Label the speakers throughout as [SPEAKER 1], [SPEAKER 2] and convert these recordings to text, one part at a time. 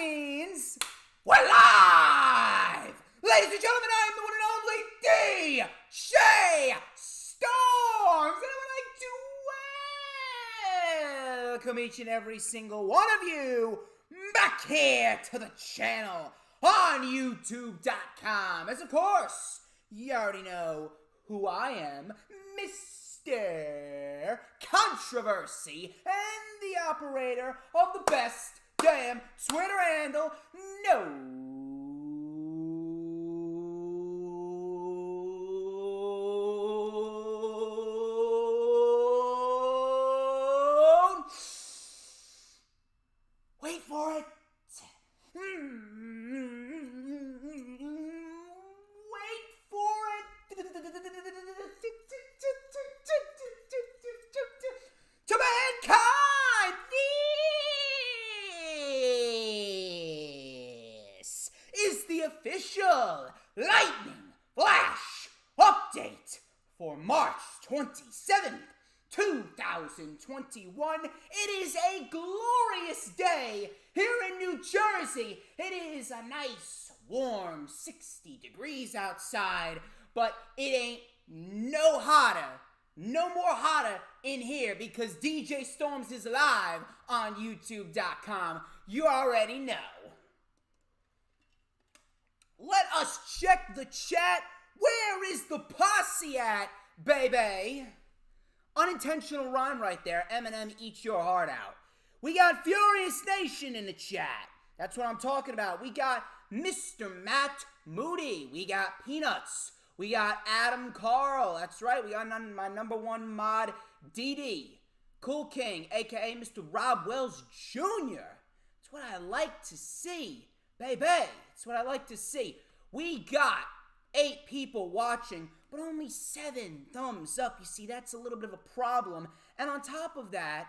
[SPEAKER 1] means we're live! Ladies and gentlemen, I am the one and only DJ Storms, and I would like to welcome each and every single one of you back here to the channel on YouTube.com. As of course, you already know who I am, Mr. Controversy, and the operator of the best damn Twitter handle known wait for it. Wait for it. To mankind, this is the official Lightning Flash update for March 27th, 2021. It is a glorious day here in New Jersey. It is a nice, warm 60 degrees outside, but it ain't no more hotter in here because DJ Storms is live on YouTube.com. You already know. Let us check the chat. Where is the posse at, baby? Unintentional rhyme right there. Eminem, eat your heart out. We got Furious Nation in the chat. That's what I'm talking about. We got Mr. Matt Moody. We got Peanuts. We got Adam Carl. That's right. We got my number one mod, DD. Cool King, a.k.a. Mr. Rob Wells Jr. That's what I like to see, baby. That's what I like to see. We got 8 people watching, but only 7 thumbs up. You see, that's a little bit of a problem. And on top of that,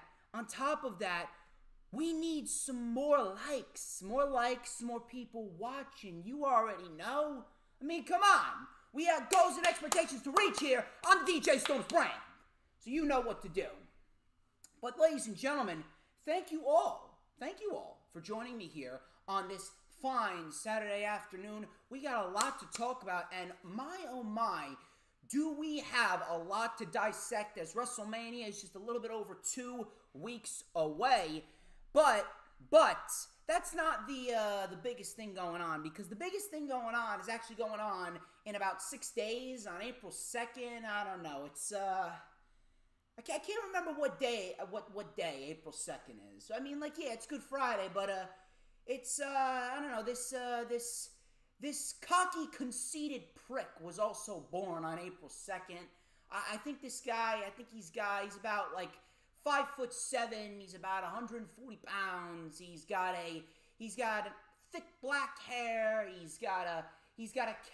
[SPEAKER 1] we need some more likes. More people watching. You already know. I mean, come on. We have goals and expectations to reach here on the DJ Storms brand. So you know what to do. But ladies and gentlemen, thank you all for joining me here on this fine Saturday afternoon. We got a lot to talk about, and my oh my, do we have a lot to dissect as WrestleMania is just a little bit over 2 weeks away. But that's not the biggest thing going on, because the biggest thing going on is actually going on in about 6 days on April 2nd. I don't know. It's I can't remember what day April 2nd is. I mean, like, yeah, it's Good Friday, but it's I don't know. This cocky, conceited prick was also born on April 2nd. I think this guy. He's about like 5'7". He's about 140 pounds. He's got thick black hair. He's got a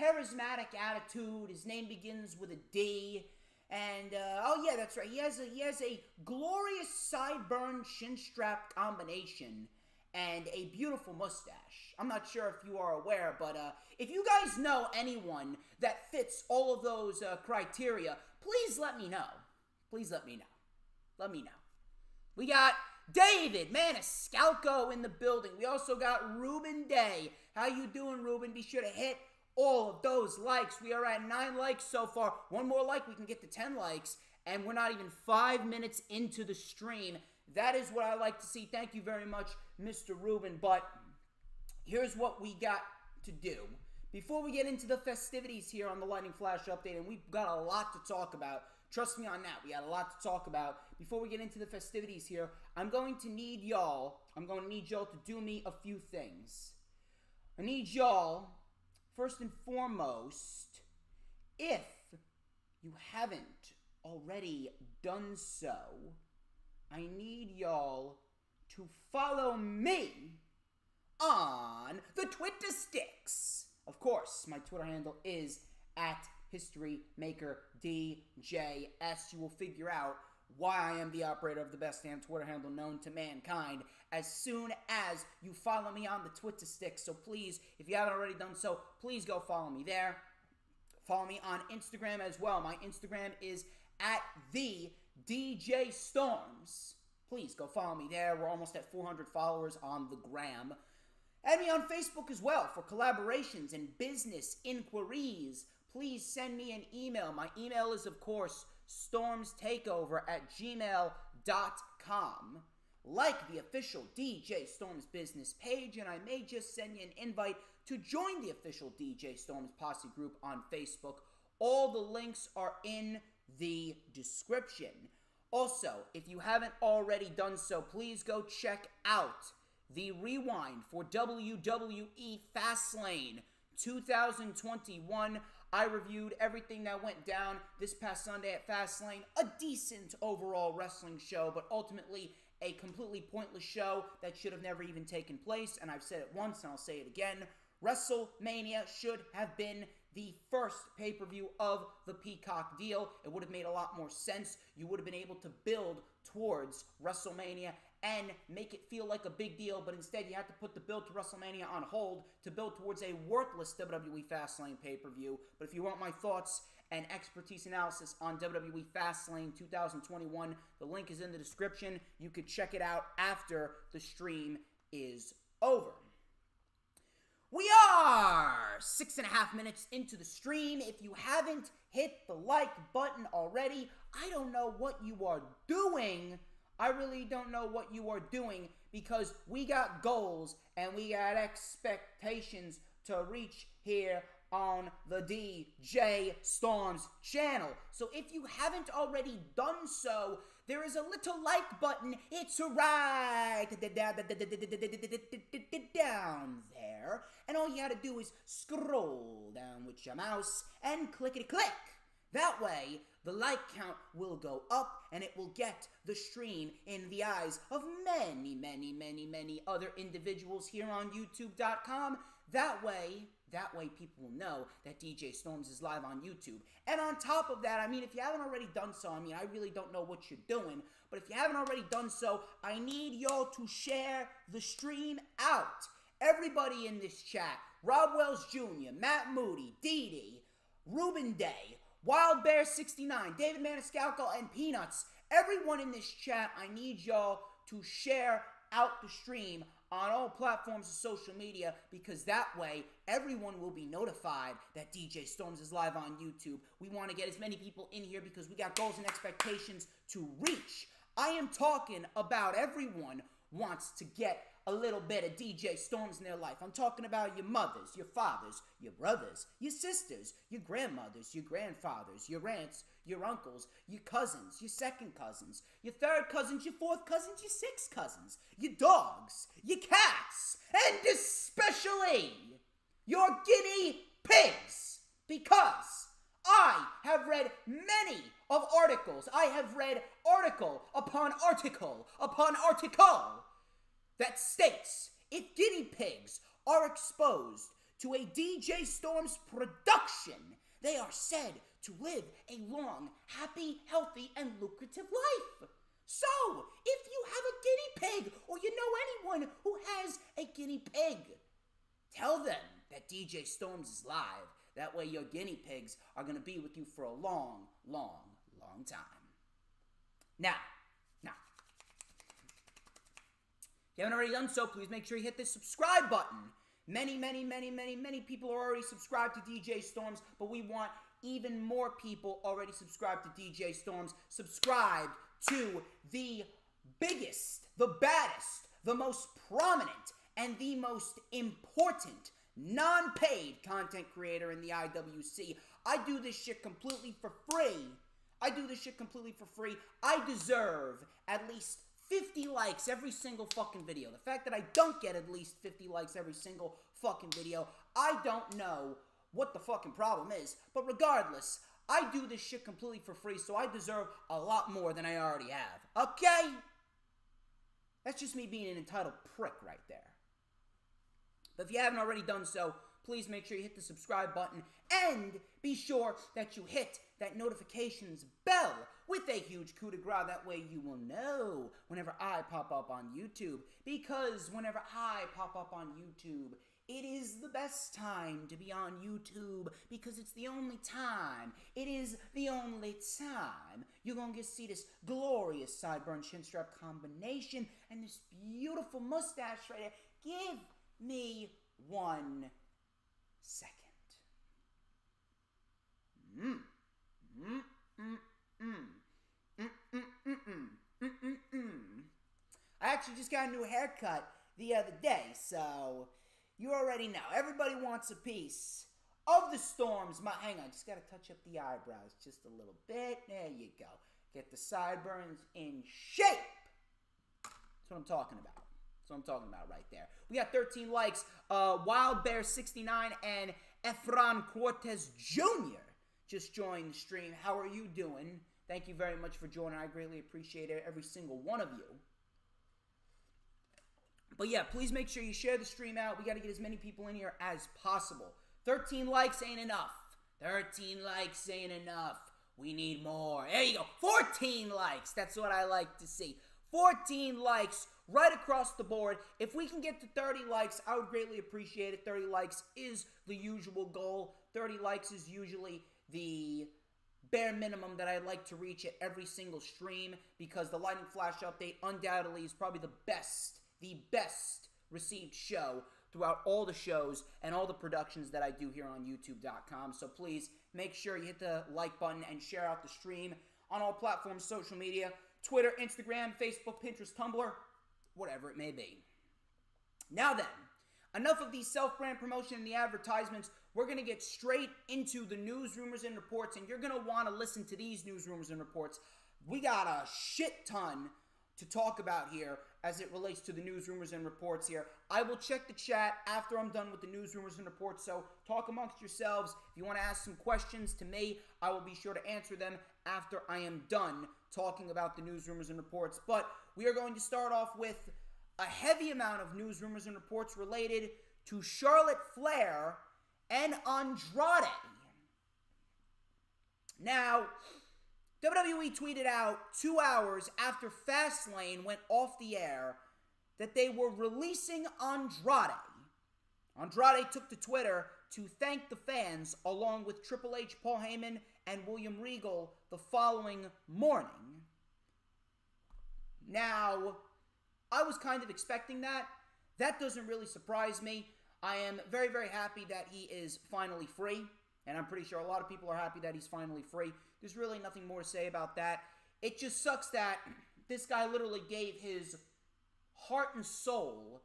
[SPEAKER 1] charismatic attitude. His name begins with a D. And oh yeah, that's right. He has a glorious sideburn chin strap combination and a beautiful mustache. I'm not sure if you are aware, but if you guys know anyone that fits all of those criteria, please let me know. Let me know. We got David Maniscalco in the building. We also got Ruben Day. How you doing, Ruben? Be sure to hit all of those likes. We are at 9 likes so far. One more like, we can get to 10 likes. And we're not even 5 minutes into the stream. That is what I like to see. Thank you very much, Mr. Ruben. But here's what we got to do. Before we get into the festivities here on the Lightning Flash update, and we've got a lot to talk about. Trust me on that. We got a lot to talk about. Before we get into the festivities here, I'm going to need y'all to do me a few things. I need y'all, first and foremost, if you haven't already done so, I need y'all to follow me on the Twitter sticks. Of course, my Twitter handle is at HistoryMakerDJS. You will figure out why I am the operator of the best damn Twitter handle known to mankind as soon as you follow me on the Twitter stick. So please, if you haven't already done so, please go follow me there. Follow me on Instagram as well. My Instagram is at the DJ Storms. Please go follow me there. We're almost at 400 followers on the gram. Add me on Facebook as well for collaborations and business inquiries. Please send me an email. My email is, of course, stormstakeover@gmail.com. Like the official DJ Storms business page, and I may just send you an invite to join the official DJ Storms Posse group on Facebook. All the links are in the description. Also, if you haven't already done so, please go check out the rewind for WWE Fast Lane 2021. I reviewed everything that went down this past Sunday at Fast Lane. A decent overall wrestling show, but ultimately a completely pointless show that should have never even taken place. And I've said it once and I'll say it again. WrestleMania should have been the first pay-per-view of the Peacock deal. It would have made a lot more sense. You would have been able to build towards WrestleMania and make it feel like a big deal, but instead you have to put the build to WrestleMania on hold to build towards a worthless WWE Fast Lane pay-per-view. But if you want my thoughts and expertise analysis on WWE Fast Lane 2021, the link is in the description. You could check it out after the stream is over. We are 6.5 minutes into the stream. If you haven't hit the like button already, I don't know what you are doing. I really don't know what you are doing, because we got goals and we got expectations to reach here on the DJ Storms channel. So if you haven't already done so, there is a little like button. It's right down there. And all you gotta do is scroll down with your mouse and clickety-click. That way, the like count will go up and it will get the stream in the eyes of many, many, many, many other individuals here on YouTube.com. That way people will know that DJ Storms is live on YouTube. And on top of that, I mean, if you haven't already done so, I really don't know what you're doing, but if you haven't already done so, I need y'all to share the stream out. Everybody in this chat, Rob Wells Jr., Matt Moody, Dee Dee, Ruben Day, Wild Bear 69, David Maniscalco, and Peanuts, everyone in this chat, I need y'all to share out the stream on all platforms of social media, because that way everyone will be notified that DJ Storms is live on YouTube. We want to get as many people in here because we got goals and expectations to reach. I am talking about everyone wants to get a little bit of DJ Storms in their life. I'm talking about your mothers, your fathers, your brothers, your sisters, your grandmothers, your grandfathers, your aunts, your uncles, your cousins, your second cousins, your third cousins, your fourth cousins, your sixth cousins, your dogs, your cats, and especially your guinea pigs. Because I have read many of articles. I have read article upon article upon article that states if guinea pigs are exposed to a DJ Storms production, they are said to live a long, happy, healthy, and lucrative life. So, if you have a guinea pig, or you know anyone who has a guinea pig, tell them that DJ Storms is live. That way your guinea pigs are going to be with you for a long, long, long time. Now, if you haven't already done so, please make sure you hit the subscribe button. Many people are already subscribed to DJ Storms, but we want even more people already subscribed to DJ Storms, subscribed to the biggest, the baddest, the most prominent, and the most important non-paid content creator in the IWC. I do this shit completely for free. I deserve at least 50 likes every single fucking video. The fact that I don't get at least 50 likes every single fucking video, I don't know what the fucking problem is. But regardless, I do this shit completely for free, so I deserve a lot more than I already have. Okay? That's just me being an entitled prick right there. But if you haven't already done so, please make sure you hit the subscribe button and be sure that you hit that notifications bell with a huge coup de grace. That way you will know whenever I pop up on YouTube. Because whenever I pop up on YouTube, it is the best time to be on YouTube, because it's the only time. It is the only time you're going to get to see this glorious sideburn chin strap combination and this beautiful mustache right there. Give me 1 second. I actually just got a new haircut the other day, so you already know. Everybody wants a piece of the Storms. Hang on, just got to touch up the eyebrows just a little bit. There you go. Get the sideburns in shape. That's what I'm talking about. That's what I'm talking about right there. We got 13 likes. Wild Bear 69 and Efran Cortez Jr. just joined the stream. How are you doing? Thank you very much for joining. I greatly appreciate it, every single one of you. But yeah, please make sure you share the stream out. We got to get as many people in here as possible. 13 likes ain't enough. 13 likes ain't enough. We need more. There you go. 14 likes. That's what I like to see. 14 likes right across the board. If we can get to 30 likes, I would greatly appreciate it. 30 likes is the usual goal. 30 likes is usually the bare minimum that I like to reach at every single stream, because the Lightning Flash update undoubtedly is probably the best received show throughout all the shows and all the productions that I do here on YouTube.com. So please make sure you hit the like button and share out the stream on all platforms, social media, Twitter, Instagram, Facebook, Pinterest, Tumblr, whatever it may be. Now then, enough of the self-brand promotion and the advertisements. We're going to get straight into the news, rumors, and reports, and you're going to want to listen to these news, rumors, and reports. We got a shit ton to talk about here as it relates to the news, rumors, and reports here. I will check the chat after I'm done with the news, rumors, and reports, so talk amongst yourselves. If you want to ask some questions to me, I will be sure to answer them after I am done talking about the news, rumors, and reports. But we are going to start off with a heavy amount of news, rumors, and reports related to Charlotte Flair and Andrade. Now, WWE tweeted out 2 hours after Fast Lane went off the air that they were releasing Andrade. Andrade took to Twitter to thank the fans, along with Triple H, Paul Heyman, and William Regal the following morning. Now, I was kind of expecting that. That doesn't really surprise me. I am very, very happy that he is finally free, and I'm pretty sure a lot of people are happy that he's finally free. There's really nothing more to say about that. It just sucks that this guy literally gave his heart and soul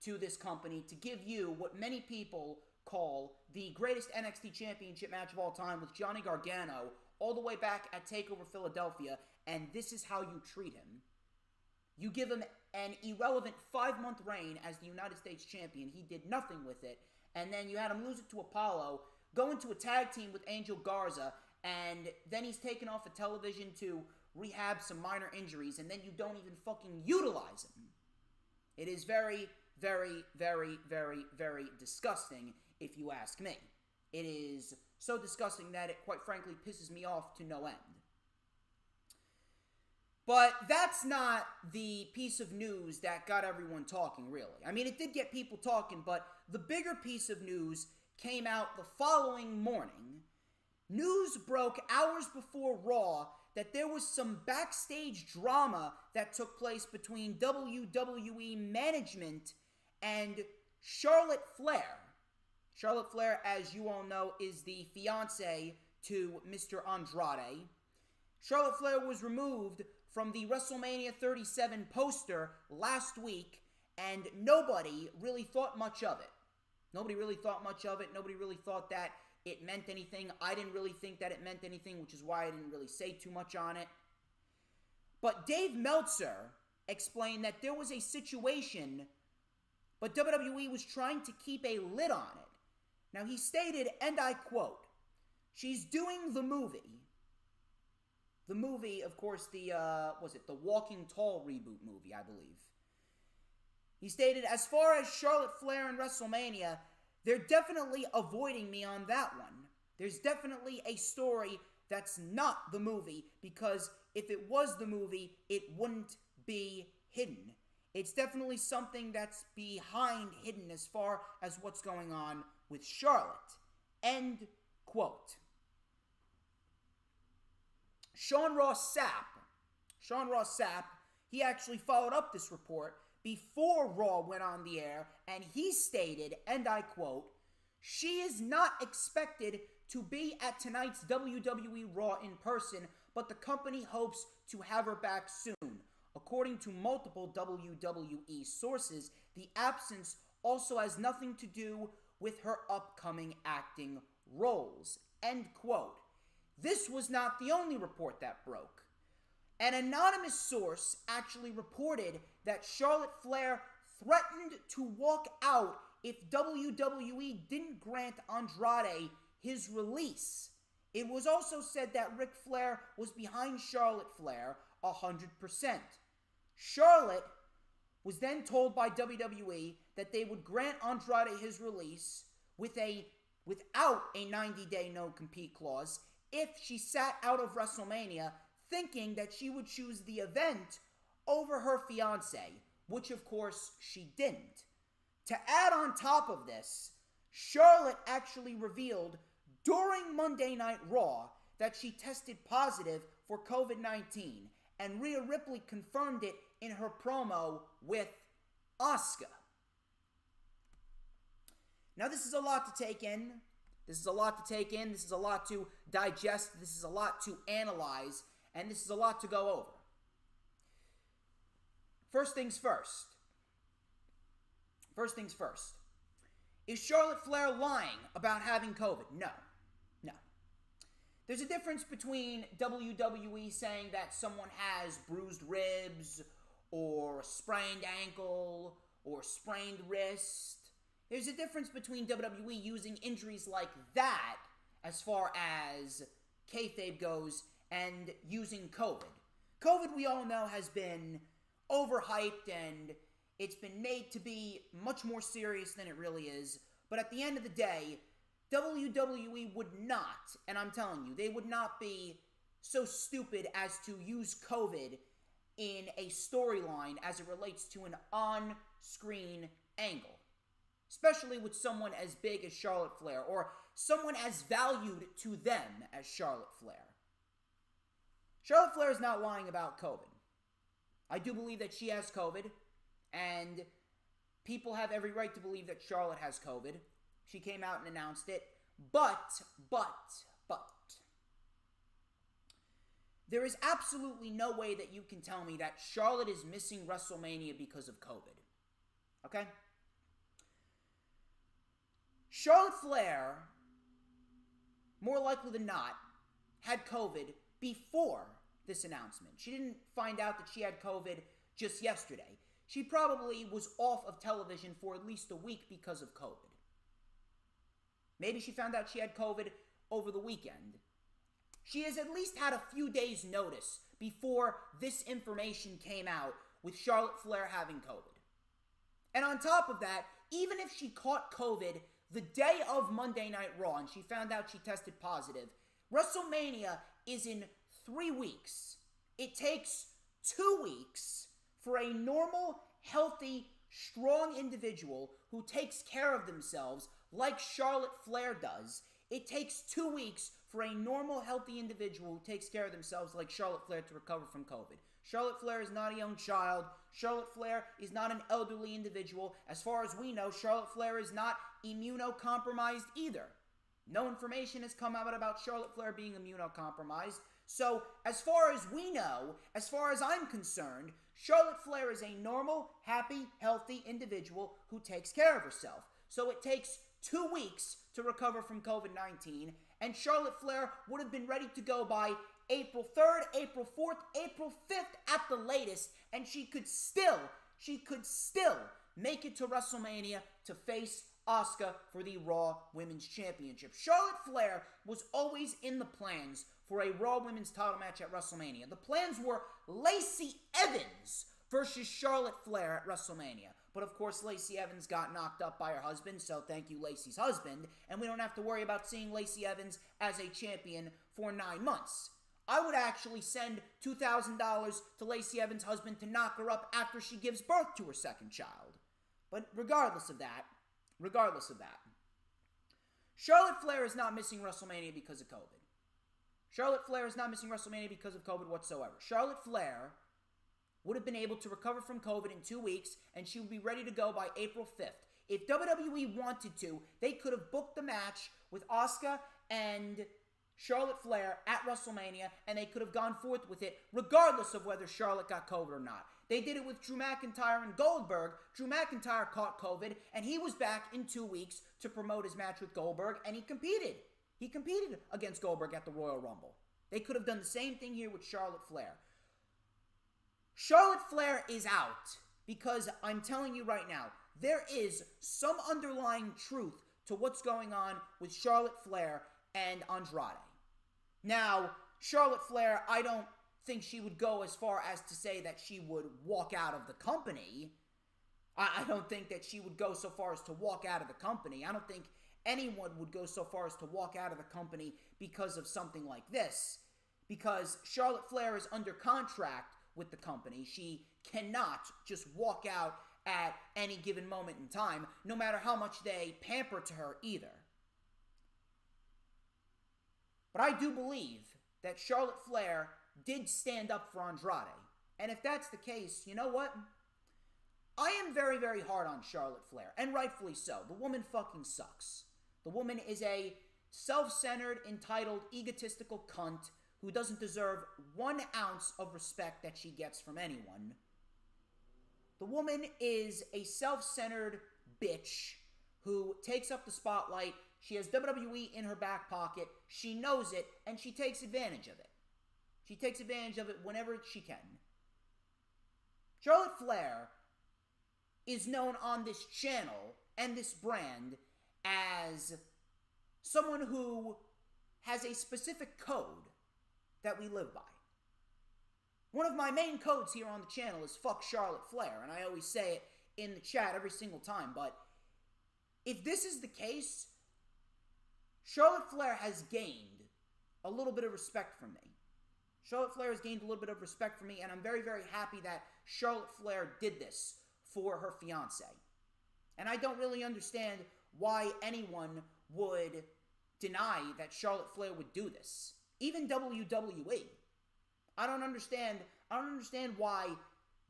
[SPEAKER 1] to this company to give you what many people call the greatest NXT Championship match of all time with Johnny Gargano all the way back at TakeOver Philadelphia, and this is how you treat him. You give him an irrelevant 5-month reign as the United States Champion. He did nothing with it, and then you had him lose it to Apollo, go into a tag team with Angel Garza, and then he's taken off of television to rehab some minor injuries, and then you don't even fucking utilize him. It is very, very, very, very, very disgusting, if you ask me. It is so disgusting that it, quite frankly, pisses me off to no end. But that's not the piece of news that got everyone talking, really. I mean, it did get people talking, but the bigger piece of news came out the following morning. News broke hours before Raw that there was some backstage drama that took place between WWE management and Charlotte Flair. Charlotte Flair, as you all know, is the fiancé to Mr. Andrade. Charlotte Flair was removed from the WrestleMania 37 poster last week, and nobody really thought much of it. Nobody really thought much of it. Nobody really thought that it meant anything. I didn't really think that it meant anything, which is why I didn't really say too much on it. But Dave Meltzer explained that there was a situation, but WWE was trying to keep a lid on it. Now he stated, and I quote, "She's doing the movie." The movie, of course, the Walking Tall reboot movie, I believe. He stated, "As far as Charlotte Flair and WrestleMania, they're definitely avoiding me on that one. There's definitely a story that's not the movie, because if it was the movie, it wouldn't be hidden. It's definitely something that's behind hidden as far as what's going on with Charlotte." End quote. Sean Ross Sapp, he actually followed up this report before Raw went on the air, and he stated, and I quote, "She is not expected to be at tonight's WWE Raw in person, but the company hopes to have her back soon. According to multiple WWE sources, the absence also has nothing to do with her upcoming acting roles." End quote. This was not the only report that broke. An anonymous source actually reported that Charlotte Flair threatened to walk out if WWE didn't grant Andrade his release. It was also said that Ric Flair was behind Charlotte Flair 100%. Charlotte was then told by WWE that they would grant Andrade his release without a 90-day no-compete clause if she sat out of WrestleMania, thinking that she would choose the event over her fiancé, which of course she didn't. To add on top of this, Charlotte actually revealed during Monday Night Raw that she tested positive for COVID-19, and Rhea Ripley confirmed it in her promo with Asuka. Now, this is a lot to take in. This is a lot to take in. This is a lot to digest. This is a lot to analyze. And this is a lot to go over. First things first. First things first. Is Charlotte Flair lying about having COVID? No. No. There's a difference between WWE saying that someone has bruised ribs or a sprained ankle or sprained wrist. There's a difference between WWE using injuries like that as far as kayfabe goes and using COVID. COVID, we all know, has been overhyped and it's been made to be much more serious than it really is. But at the end of the day, WWE would not, and I'm telling you, they would not be so stupid as to use COVID in a storyline as it relates to an on-screen angle. Especially with someone as big as Charlotte Flair, or someone as valued to them as Charlotte Flair. Charlotte Flair is not lying about COVID. I do believe that she has COVID, and people have every right to believe that Charlotte has COVID. She came out and announced it, but, there is absolutely no way that you can tell me that Charlotte is missing WrestleMania because of COVID. Okay? Charlotte Flair, more likely than not, had COVID before this announcement. She didn't find out that she had COVID just yesterday. She probably was off of television for at least a week because of COVID. Maybe she found out she had COVID over the weekend. She has at least had a few days' notice before this information came out with Charlotte Flair having COVID. And on top of that, even if she caught COVID the day of Monday Night Raw and she found out she tested positive, WrestleMania is in 3 weeks. It takes 2 weeks for a normal, healthy, strong individual who takes care of themselves like Charlotte Flair does. It takes 2 weeks for a normal, healthy individual who takes care of themselves like Charlotte Flair to recover from COVID. Charlotte Flair is not a young child. Charlotte Flair is not an elderly individual. As far as we know, Charlotte Flair is not immunocompromised either. No information has come out about Charlotte Flair being immunocompromised. So, as far as we know, as far as I'm concerned, Charlotte Flair is a normal, happy, healthy individual who takes care of herself. So it takes 2 weeks to recover from COVID-19, and Charlotte Flair would have been ready to go by April 3rd, April 4th, April 5th at the latest, and she could still make it to WrestleMania to face Asuka for the Raw Women's Championship. Charlotte Flair was always in the plans for a Raw Women's title match at WrestleMania. The plans were Lacey Evans versus Charlotte Flair at WrestleMania. But of course, Lacey Evans got knocked up by her husband, so thank you, Lacey's husband, and we don't have to worry about seeing Lacey Evans as a champion for 9 months. I would actually send $2,000 to Lacey Evans' husband to knock her up after she gives birth to her second child. But regardless of that, Charlotte Flair is not missing WrestleMania because of COVID. Charlotte Flair is not missing WrestleMania because of COVID whatsoever. Charlotte Flair would have been able to recover from COVID in 2 weeks, and she would be ready to go by April 5th. If WWE wanted to, they could have booked the match with Asuka and Charlotte Flair at WrestleMania, and they could have gone forth with it regardless of whether Charlotte got COVID or not. They did it with Drew McIntyre and Goldberg. Drew McIntyre caught COVID, and he was back in 2 weeks to promote his match with Goldberg, and he competed. He competed against Goldberg at the Royal Rumble. They could have done the same thing here with Charlotte Flair. Charlotte Flair is out because I'm telling you right now, there is some underlying truth to what's going on with Charlotte Flair and Andrade. Now, Charlotte Flair, I don't think she would go as far as to say that she would walk out of the company. I don't think that she would go so far as to walk out of the company. I don't think anyone would go so far as to walk out of the company because of something like this. Because Charlotte Flair is under contract with the company. She cannot just walk out at any given moment in time, no matter how much they pamper to her either. But I do believe that Charlotte Flair did stand up for Andrade. And if that's the case, you know what? I am very, very hard on Charlotte Flair, and rightfully so. The woman fucking sucks. The woman is a self-centered, entitled, egotistical cunt who doesn't deserve 1 ounce of respect that she gets from anyone. The woman is a self-centered bitch who takes up the spotlight. She has WWE in her back pocket. She knows it, and she takes advantage of it. She takes advantage of it whenever she can. Charlotte Flair is known on this channel and this brand as someone who has a specific code that we live by. One of my main codes here on the channel is fuck Charlotte Flair, and I always say it in the chat every single time, but if this is the case, Charlotte Flair has gained a little bit of respect from me. Charlotte Flair has gained a little bit of respect from me, and I'm very, very happy that Charlotte Flair did this for her fiancé. And I don't really understand why anyone would deny that Charlotte Flair would do this. Even WWE. I don't understand why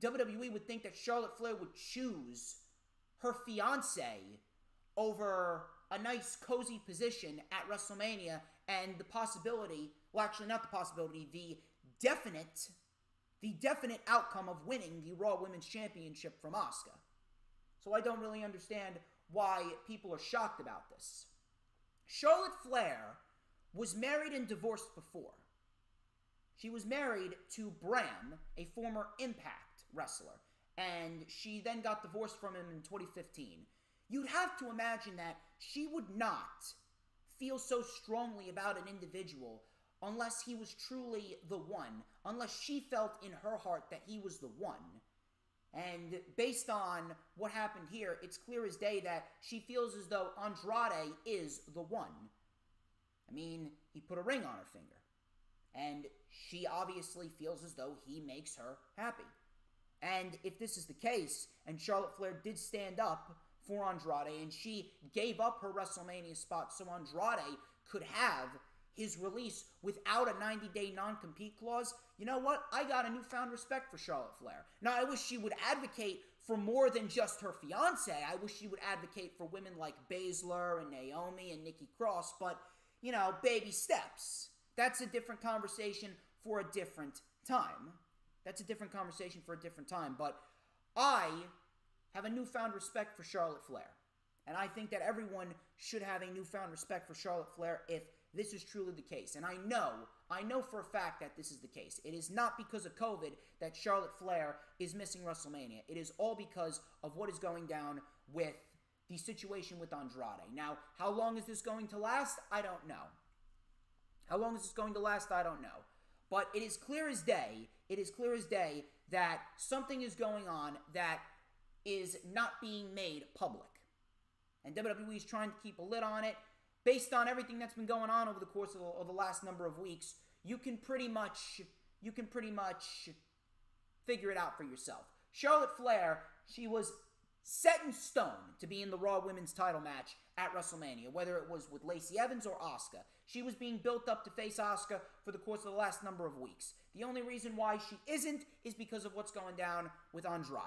[SPEAKER 1] WWE would think that Charlotte Flair would choose her fiancé over a nice, cozy position at WrestleMania and the possibility, well, actually not the possibility, the definite outcome of winning the Raw Women's Championship from Asuka. So I don't really understand why people are shocked about this. Charlotte Flair was married and divorced before. She was married to Bram, a former Impact wrestler, and she then got divorced from him in 2015. You'd have to imagine that she would not feel so strongly about an individual unless he was truly the one, unless she felt in her heart that he was the one. And based on what happened here, it's clear as day that she feels as though Andrade is the one. I mean, he put a ring on her finger. And she obviously feels as though he makes her happy. And if this is the case, and Charlotte Flair did stand up for Andrade, and she gave up her WrestleMania spot so Andrade could have his release without a 90-day non-compete clause, you know what? I got a newfound respect for Charlotte Flair. Now, I wish she would advocate for more than just her fiancé. I wish she would advocate for women like Basler and Naomi and Nikki Cross, but, you know, baby steps. That's a different conversation for a different time. That's a different conversation for a different time, but I have a newfound respect for Charlotte Flair. And I think that everyone should have a newfound respect for Charlotte Flair if this is truly the case. And I know for a fact that this is the case. It is not because of COVID that Charlotte Flair is missing WrestleMania. It is all because of what is going down with the situation with Andrade. Now, how long is this going to last? I don't know. How long is this going to last? I don't know. But it is clear as day, that something is going on that is not being made public. And WWE is trying to keep a lid on it. Based on everything that's been going on over the course of the last number of weeks, you can pretty much figure it out for yourself. Charlotte Flair, she was set in stone to be in the Raw Women's title match at WrestleMania, whether it was with Lacey Evans or Asuka. She was being built up to face Asuka for the course of the last number of weeks. The only reason why she isn't is because of what's going down with Andrade.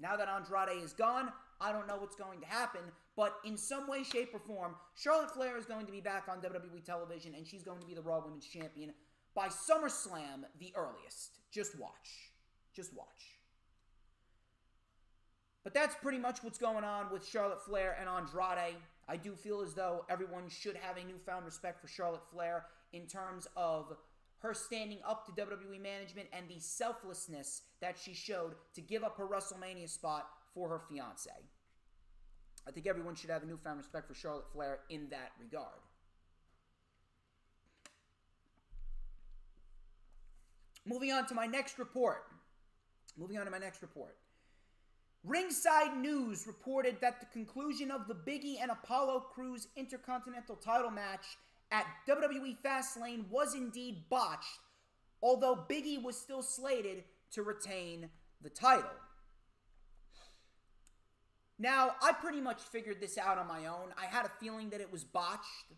[SPEAKER 1] Now that Andrade is gone, I don't know what's going to happen, but in some way, shape, or form, Charlotte Flair is going to be back on WWE television, and she's going to be the Raw Women's Champion by SummerSlam, the earliest. Just watch. Just watch. But that's pretty much what's going on with Charlotte Flair and Andrade. I do feel as though everyone should have a newfound respect for Charlotte Flair in terms of her standing up to WWE management and the selflessness that she showed to give up her WrestleMania spot for her fiancé. I think everyone should have a newfound respect for Charlotte Flair in that regard. Moving on to my next report. Ringside News reported that the conclusion of the Big E and Apollo Crews Intercontinental title match at WWE Fast Lane was indeed botched, although Big E was still slated to retain the title. Now, I pretty much figured this out on my own. I had a feeling that it was botched.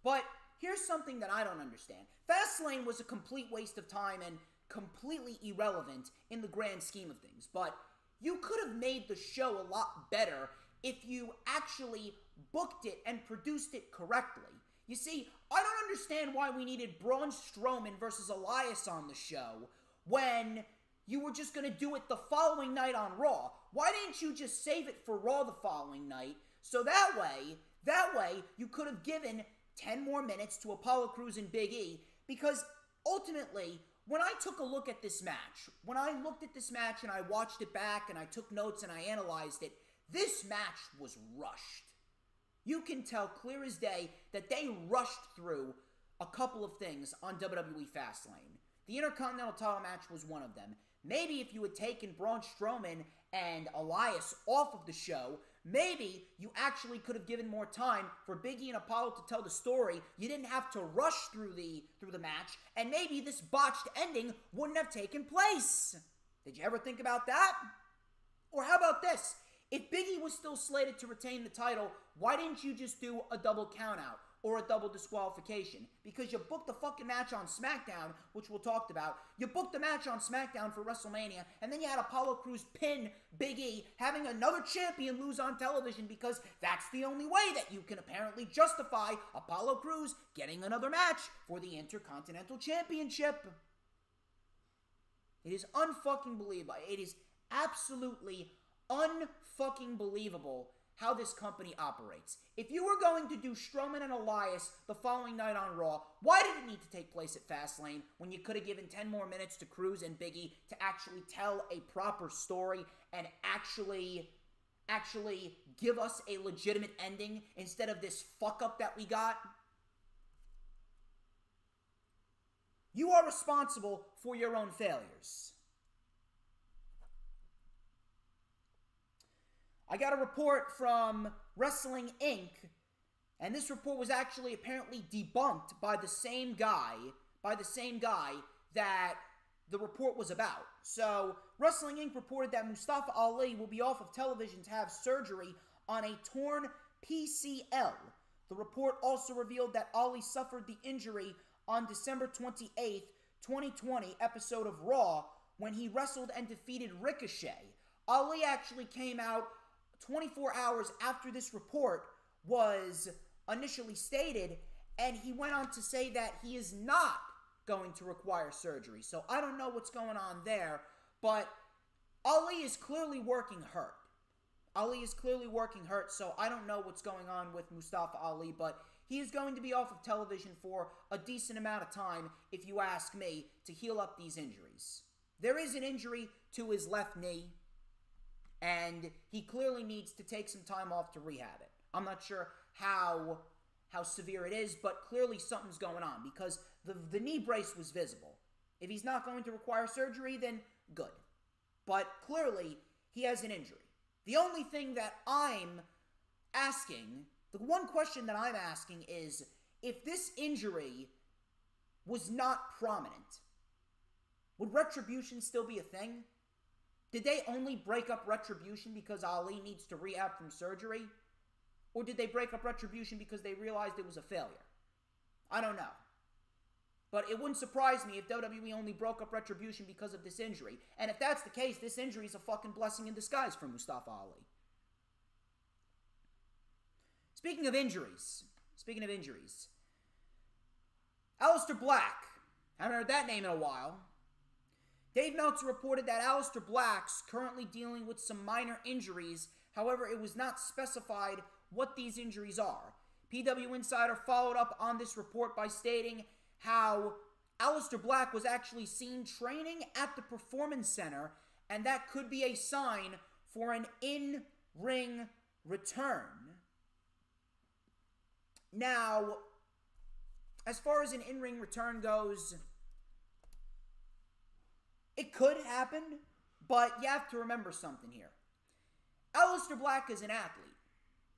[SPEAKER 1] But here's something that I don't understand. Fastlane was a complete waste of time and completely irrelevant in the grand scheme of things. But you could have made the show a lot better if you actually booked it and produced it correctly. You see, I don't understand why we needed Braun Strowman versus Elias on the show when you were just going to do it the following night on Raw. Why didn't you just save it for Raw the following night? So that way, you could have given 10 more minutes to Apollo Crews and Big E, because ultimately, when I took a look at this match, when I looked at this match and I watched it back and I took notes and I analyzed it, this match was rushed. You can tell clear as day that they rushed through a couple of things on WWE Fast Lane. The Intercontinental title match was one of them. Maybe if you had taken Braun Strowman and Elias off of the show, maybe you actually could have given more time for Big E and Apollo to tell the story. You didn't have to rush through the match, and maybe this botched ending wouldn't have taken place. Did you ever think about that? Or how about this? If Big E was still slated to retain the title, why didn't you just do a double countout or a double disqualification? Because you booked the fucking match on SmackDown, which we'll talk about. You booked the match on SmackDown for WrestleMania, and then you had Apollo Crews pin Big E, having another champion lose on television, because that's the only way that you can apparently justify Apollo Crews getting another match for the Intercontinental Championship. It is unfucking believable. It is absolutely unfucking believable how this company operates. If you were going to do Strowman and Elias the following night on Raw, why did it need to take place at Fastlane when you could have given 10 more minutes to Crews and Big E to actually tell a proper story and actually give us a legitimate ending instead of this fuck-up that we got? You are responsible for your own failures. I got a report from Wrestling Inc., and this report was actually apparently debunked by the same guy that the report was about. So, Wrestling Inc. reported that Mustafa Ali will be off of television to have surgery on a torn PCL. The report also revealed that Ali suffered the injury on December 28th, 2020 episode of Raw when he wrestled and defeated Ricochet. Ali actually came out 24 hours after this report was initially stated, and he went on to say that he is not going to require surgery. So I don't know what's going on there, but Ali is clearly working hurt. So I don't know what's going on with Mustafa Ali, but he is going to be off of television for a decent amount of time, if you ask me, to heal up these injuries. There is an injury to his left knee, and he clearly needs to take some time off to rehab it. I'm not sure how severe it is, but clearly something's going on, because the knee brace was visible. If he's not going to require surgery, then good. But clearly, he has an injury. The only thing that I'm asking, the one question that I'm asking is, if this injury was not prominent, would retribution still be a thing? Did they only break up Retribution because Ali needs to rehab from surgery? Or did they break up Retribution because they realized it was a failure? I don't know. But it wouldn't surprise me if WWE only broke up Retribution because of this injury. And if that's the case, this injury is a fucking blessing in disguise for Mustafa Ali. Speaking of injuries. Aleister Black. Haven't heard that name in a while. Dave Meltzer reported that Aleister Black's currently dealing with some minor injuries. However, it was not specified what these injuries are. PW Insider followed up on this report by stating how Aleister Black was actually seen training at the Performance Center, and that could be a sign for an in-ring return. Now, as far as an in-ring return goes, it could happen, but you have to remember something here. Aleister Black is an athlete.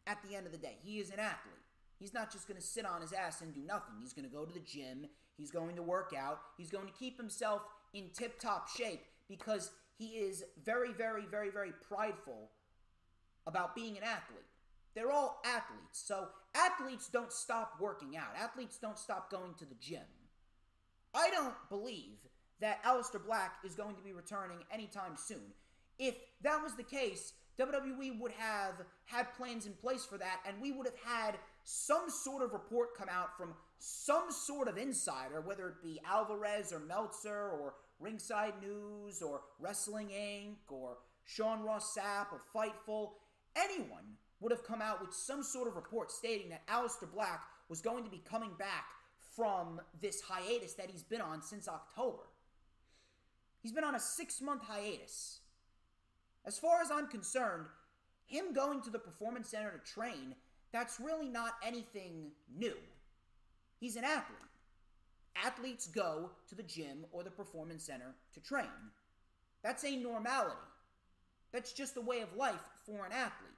[SPEAKER 1] At the end of the day, he is an athlete. He's not just going to sit on his ass and do nothing. He's going to go to the gym. He's going to work out. He's going to keep himself in tip-top shape because he is very, very, very, very prideful about being an athlete. They're all athletes. So athletes don't stop working out. Athletes don't stop going to the gym. I don't believe that Aleister Black is going to be returning anytime soon. If that was the case, WWE would have had plans in place for that, and we would have had some sort of report come out from some sort of insider, whether it be Alvarez or Meltzer or Ringside News or Wrestling Inc. or Sean Ross Sapp or Fightful. Anyone would have come out with some sort of report stating that Aleister Black was going to be coming back from this hiatus that he's been on since October. He's been on a 6-month hiatus. As far as I'm concerned, him going to the Performance Center to train, that's really not anything new. He's an athlete. Athletes go to the gym or the Performance Center to train. That's a normality. That's just a way of life for an athlete.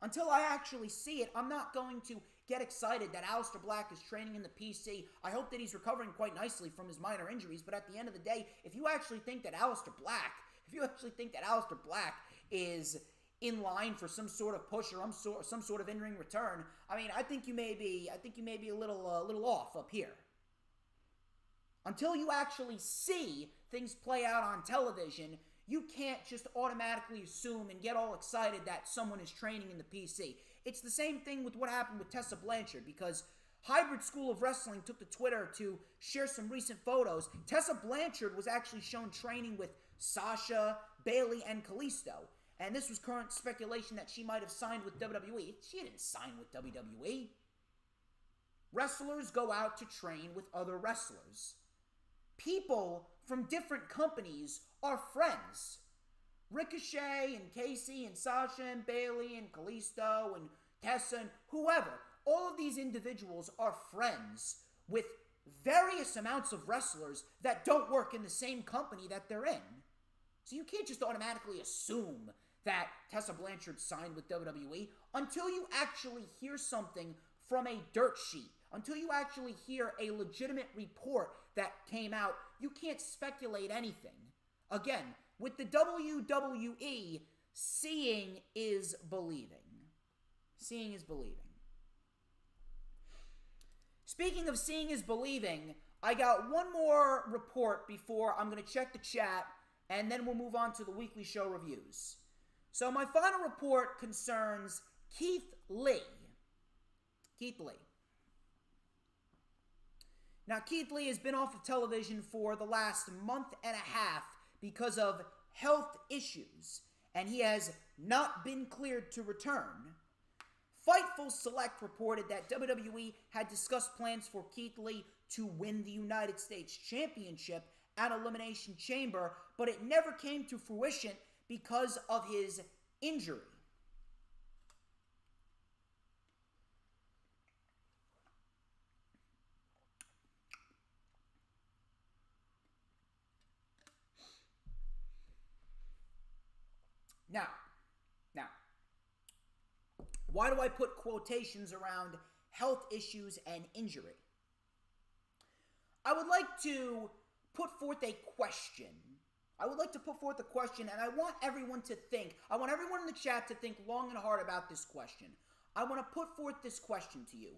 [SPEAKER 1] Until I actually see it, I'm not going to get excited that Aleister Black is training in the PC. I hope that he's recovering quite nicely from his minor injuries, but at the end of the day, if you actually think that Aleister Black is in line for some sort of push or some sort of in-ring return, I mean, I think you may be a little off up here. Until you actually see things play out on television, you can't just automatically assume and get all excited that someone is training in the PC. It's the same thing with what happened with Tessa Blanchard, because Hybrid School of Wrestling took to Twitter to share some recent photos. Tessa Blanchard was actually shown training with Sasha, Bayley, and Kalisto. And this was current speculation that she might have signed with WWE. She didn't sign with WWE. Wrestlers go out to train with other wrestlers. People from different companies are friends. Ricochet and Casey and Sasha and Bayley and Kalisto and Tessa and whoever. All of these individuals are friends with various amounts of wrestlers that don't work in the same company that they're in. So you can't just automatically assume that Tessa Blanchard signed with WWE until you actually hear something from a dirt sheet. Until you actually hear a legitimate report that came out, you can't speculate anything. Again, with the WWE, seeing is believing. Seeing is believing. Speaking of seeing is believing, I got one more report before I'm going to check the chat, and then we'll move on to the weekly show reviews. So my final report concerns Keith Lee. Keith Lee. Now, Keith Lee has been off of television for the last month and a half because of health issues, and he has not been cleared to return. Fightful Select reported that WWE had discussed plans for Keith Lee to win the United States Championship at Elimination Chamber, but it never came to fruition because of his injury. Now, why do I put quotations around health issues and injury? I would like to put forth a question I would like to put forth a question, and I want everyone to think. I want everyone in the chat to think long and hard about this question. I want to put forth this question to you.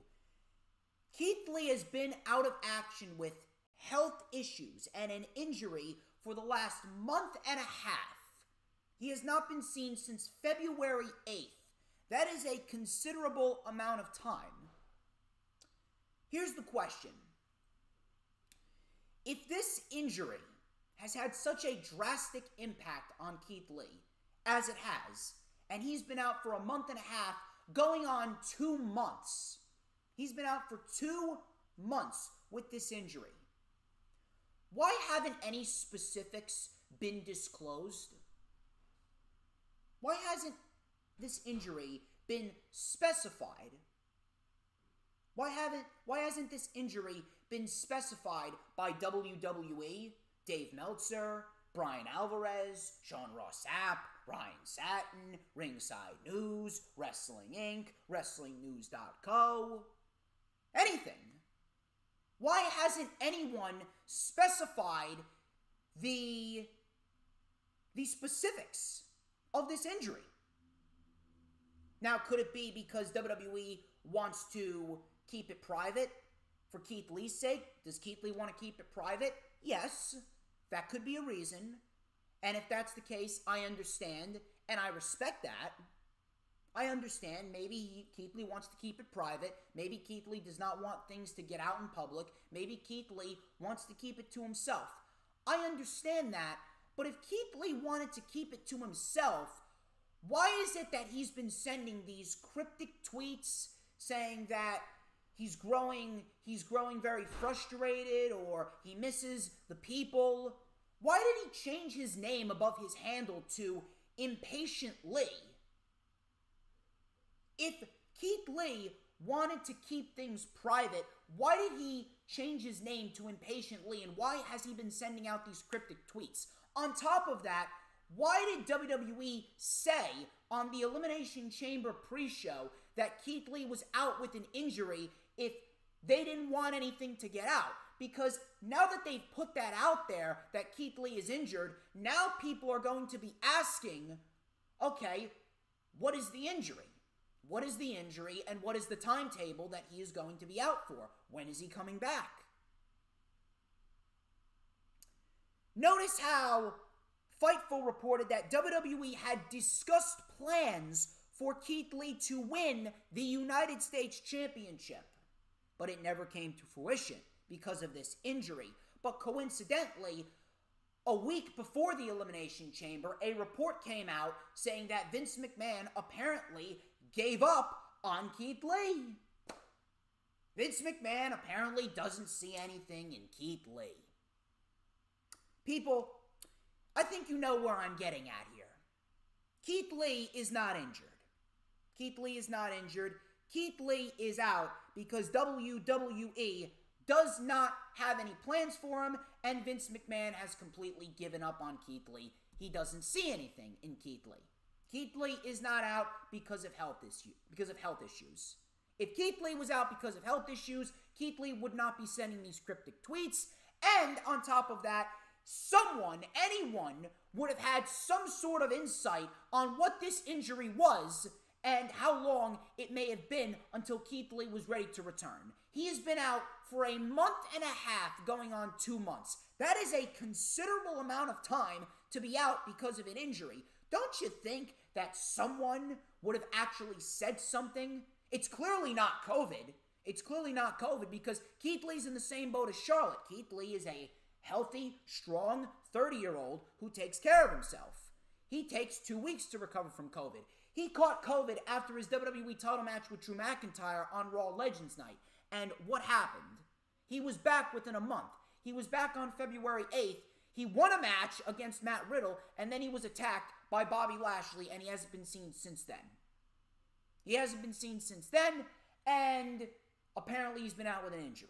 [SPEAKER 1] Keith Lee has been out of action with health issues and an injury for the last month and a half. He has not been seen since February 8th. That is a considerable amount of time. Here's the question. If this injury has had such a drastic impact on Keith Lee, as it has, and he's been out for a month and a half, going on 2 months. He's been out for 2 months with this injury. Why haven't any specifics been disclosed? Why hasn't this injury been specified? Why hasn't this injury been specified by WWE, Dave Meltzer, Brian Alvarez, Sean Ross Sapp, Ryan Satin, Ringside News, Wrestling Inc., WrestlingNews.co? Anything. Why hasn't anyone specified the specifics of this injury? Now, could it be because WWE wants to keep it private for Keith Lee's sake? Does Keith Lee want to keep it private? Yes, that could be a reason. And if that's the case, I understand, and I respect that. I understand. Maybe Keith Lee wants to keep it private. Maybe Keith Lee does not want things to get out in public. Maybe Keith Lee wants to keep it to himself. I understand that. But if Keith Lee wanted to keep it to himself, why is it that he's been sending these cryptic tweets saying that he's growing very frustrated or he misses the people? Why did he change his name above his handle to Impatient Lee? If Keith Lee wanted to keep things private, why did he change his name to Impatient Lee, and why has he been sending out these cryptic tweets? On top of that, why did WWE say on the Elimination Chamber pre-show that Keith Lee was out with an injury if they didn't want anything to get out? Because now that they've put that out there, that Keith Lee is injured, now people are going to be asking, okay, what is the injury? What is the injury, and what is the timetable that he is going to be out for? When is he coming back? Notice how Fightful reported that WWE had discussed plans for Keith Lee to win the United States Championship, but it never came to fruition because of this injury. But coincidentally, a week before the Elimination Chamber, a report came out saying that Vince McMahon apparently gave up on Keith Lee. Vince McMahon apparently doesn't see anything in Keith Lee. People, I think you know where I'm getting at here. Keith Lee is not injured. Keith Lee is not injured. Keith Lee is out because WWE does not have any plans for him, and Vince McMahon has completely given up on Keith Lee. He doesn't see anything in Keith Lee. Keith Lee is not out because of health issues. If Keith Lee was out because of health issues, Keith Lee would not be sending these cryptic tweets. And on top of that, anyone would have had some sort of insight on what this injury was and how long it may have been until Keith Lee was ready to return. He has been out for a month and a half, going on 2 months. That is a considerable amount of time to be out because of an injury. Don't you think that someone would have actually said something? It's clearly not COVID. It's clearly not COVID because Keith Lee's in the same boat as Charlotte. Keith Lee is a healthy, strong 30-year-old who takes care of himself. He takes 2 weeks to recover from COVID. He caught COVID after his WWE title match with Drew McIntyre on Raw Legends Night. And what happened? He was back within a month. He was back on February 8th. He won a match against Matt Riddle, and then he was attacked by Bobby Lashley, and he hasn't been seen since then. He hasn't been seen since then, and apparently he's been out with an injury.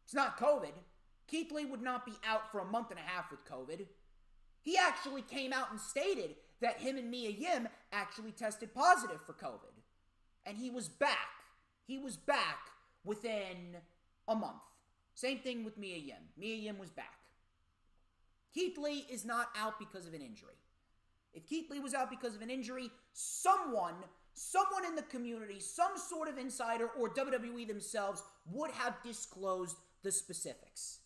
[SPEAKER 1] It's not COVID. Keith Lee would not be out for a month and a half with COVID. He actually came out and stated that him and Mia Yim actually tested positive for COVID. And he was back. He was back within a month. Same thing with Mia Yim. Mia Yim was back. Keith Lee is not out because of an injury. If Keith Lee was out because of an injury, someone in the community, some sort of insider or WWE themselves would have disclosed the specifics.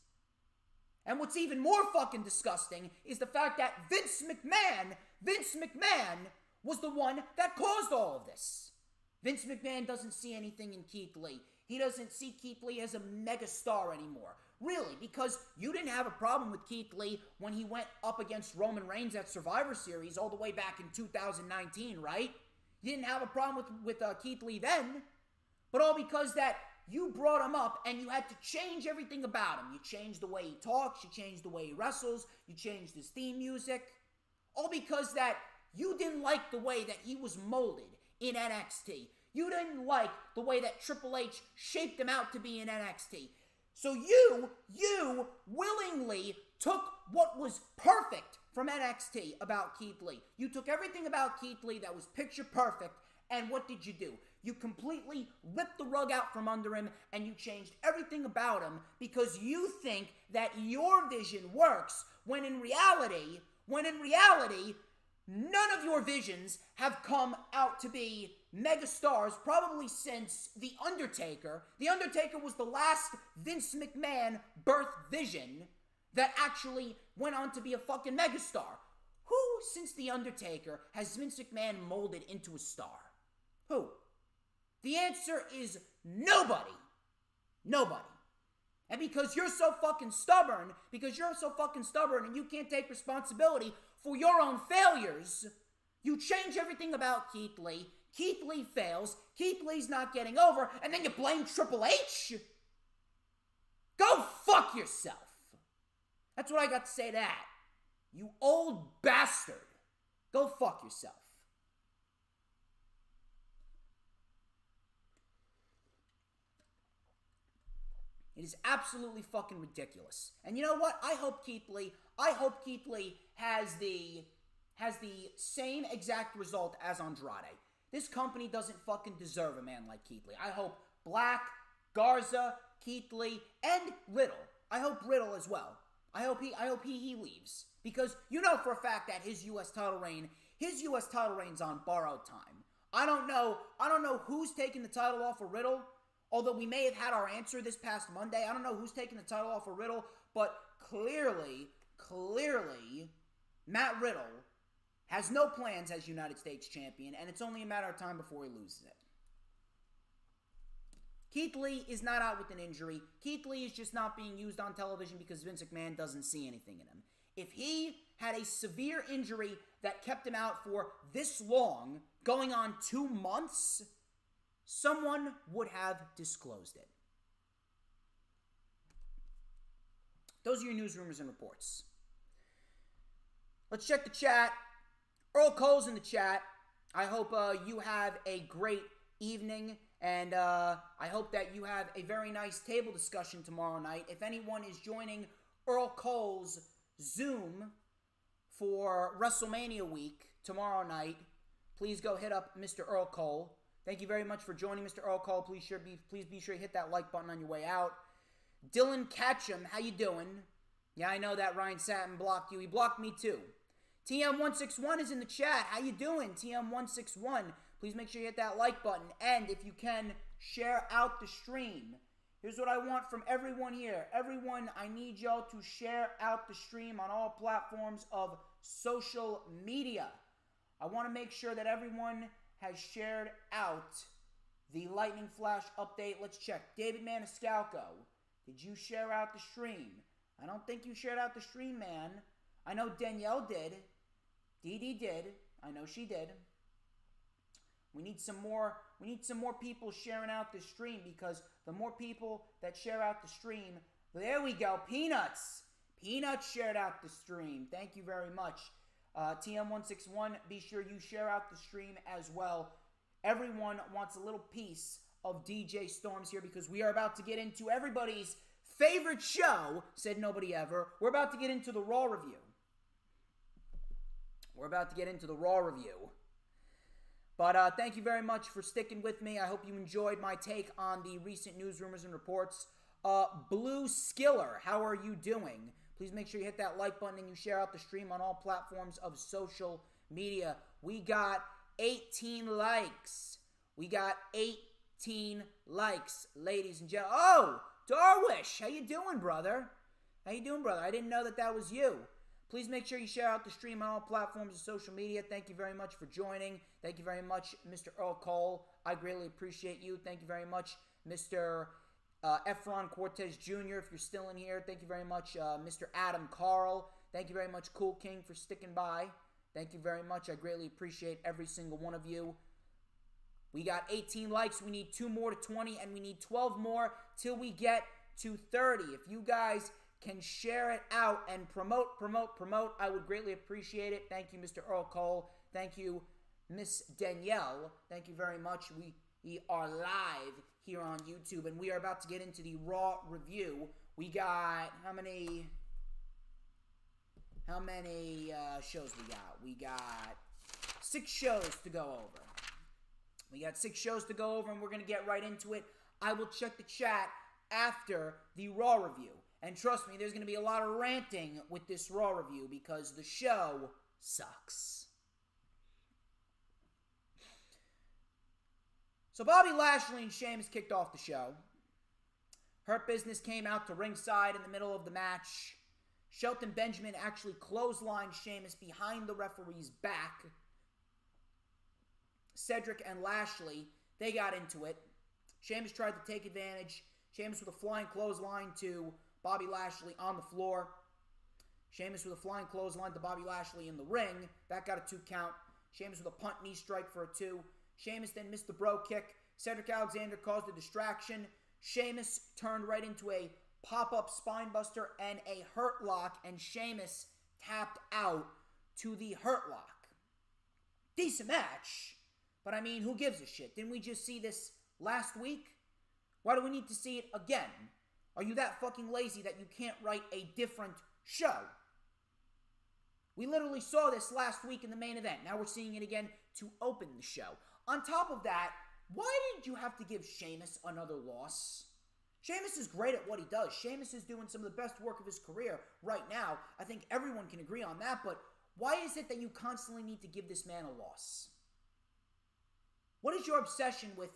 [SPEAKER 1] And what's even more fucking disgusting is the fact that Vince McMahon was the one that caused all of this. Vince McMahon doesn't see anything in Keith Lee. He doesn't see Keith Lee as a megastar anymore. Really, because you didn't have a problem with Keith Lee when he went up against Roman Reigns at Survivor Series all the way back in 2019, right? You didn't have a problem with Keith Lee then, but all because that you brought him up and you had to change everything about him. You changed the way he talks, you changed the way he wrestles, you changed his theme music, all because that you didn't like the way that he was molded in NXT. You didn't like the way that Triple H shaped him out to be in NXT. So you willingly took what was perfect from NXT about Keith Lee. You took everything about Keith Lee that was picture perfect, and what did you do? You completely ripped the rug out from under him, and you changed everything about him because you think that your vision works, when in reality, none of your visions have come out to be megastars probably since The Undertaker. The Undertaker was the last Vince McMahon birthed vision that actually went on to be a fucking megastar. Who, since The Undertaker, has Vince McMahon molded into a star? Who? The answer is nobody. Nobody. And because you're so fucking stubborn, and you can't take responsibility for your own failures, you change everything about Keith Lee. Keith Lee fails. Keith Lee's not getting over, and then you blame Triple H? Go fuck yourself. That's what I got to say to that. You old bastard. Go fuck yourself. It is absolutely fucking ridiculous. And you know what? I hope Keith Lee has the same exact result as Andrade. This company doesn't fucking deserve a man like Keith Lee. I hope Black, Garza, Keith Lee, and Riddle. I hope Riddle as well. I hope he leaves. Because you know for a fact that his US title reign's on borrowed time. I don't know who's taking the title off of Riddle. Although we may have had our answer this past Monday. I don't know who's taking the title off of Riddle, but clearly, Matt Riddle has no plans as United States champion, and it's only a matter of time before he loses it. Keith Lee is not out with an injury. Keith Lee is just not being used on television because Vince McMahon doesn't see anything in him. If he had a severe injury that kept him out for this long, going on 2 months, someone would have disclosed it. Those are your news, rumors, and reports. Let's check the chat. Earl Cole's in the chat. I hope you have a great evening, and I hope that you have a very nice table discussion tomorrow night. If anyone is joining Earl Cole's Zoom for WrestleMania week tomorrow night, please go hit up Mr. Earl Cole. Thank you very much for joining, Mr. Earl Cole. Please be sure you hit that like button on your way out. Dylan Catcham, how you doing? Yeah, I know that Ryan Satin blocked you. He blocked me too. TM161 is in the chat. How you doing, TM161? Please make sure you hit that like button. And if you can, share out the stream. Here's what I want from everyone here. Everyone, I need y'all to share out the stream on all platforms of social media. I want to make sure that everyone has shared out the Lightning Flash update. Let's check. David Maniscalco, did you share out the stream? I don't think you shared out the stream, man. I know Danielle did. Dee Dee did. I know she did. We need some more people sharing out the stream, because the more people that share out the stream, there we go. Peanuts shared out the stream. Thank you very much. TM161, be sure you share out the stream as well. Everyone wants a little piece of DJ Storms here, because we are about to get into everybody's favorite show, said nobody ever. We're about to get into the Raw review. But thank you very much for sticking with me. I hope you enjoyed my take on the recent news, rumors, and reports. Blue Skiller, how are you doing? Please make sure you hit that like button and you share out the stream on all platforms of social media. We got 18 likes. We got 18 likes, ladies and gentlemen. Oh, Darwish, how you doing, brother? How you doing, brother? I didn't know that was you. Please make sure you share out the stream on all platforms of social media. Thank you very much for joining. Thank you very much, Mr. Earl Cole. I greatly appreciate you. Thank you very much, Mr. Efron Cortez Jr., if you're still in here. Thank you very much, Mr. Adam Carl. Thank you very much, Cool King, for sticking by. Thank you very much. I greatly appreciate every single one of you. We got 18 likes. We need 2 more to 20, and we need 12 more till we get to 30. If you guys can share it out and promote, I would greatly appreciate it. Thank you, Mr. Earl Cole. Thank you, Miss Danielle. Thank you very much. We are live here on YouTube, and we are about to get into the Raw review. We got how many shows we got? We got 6 shows to go over. We got 6 shows to go over, and we're going to get right into it. I will check the chat after the Raw review. And trust me, there's going to be a lot of ranting with this Raw review because the show sucks. So Bobby Lashley and Sheamus kicked off the show. Hurt Business came out to ringside in the middle of the match. Shelton Benjamin actually clotheslined Sheamus behind the referee's back. Cedric and Lashley, they got into it. Sheamus tried to take advantage. Sheamus with a flying clothesline to Bobby Lashley on the floor. Sheamus with a flying clothesline to Bobby Lashley in the ring. That got a 2 count. Sheamus with a punt knee strike for a 2. Sheamus then missed the bro kick. Cedric Alexander caused a distraction. Sheamus turned right into a pop-up spinebuster and a hurt lock, and Sheamus tapped out to the hurt lock. Decent match. But I mean, who gives a shit? Didn't we just see this last week? Why do we need to see it again? Are you that fucking lazy that you can't write a different show? We literally saw this last week in the main event. Now we're seeing it again to open the show. On top of that, why did you have to give Sheamus another loss? Sheamus is great at what he does. Sheamus is doing some of the best work of his career right now. I think everyone can agree on that, but why is it that you constantly need to give this man a loss? What is your obsession with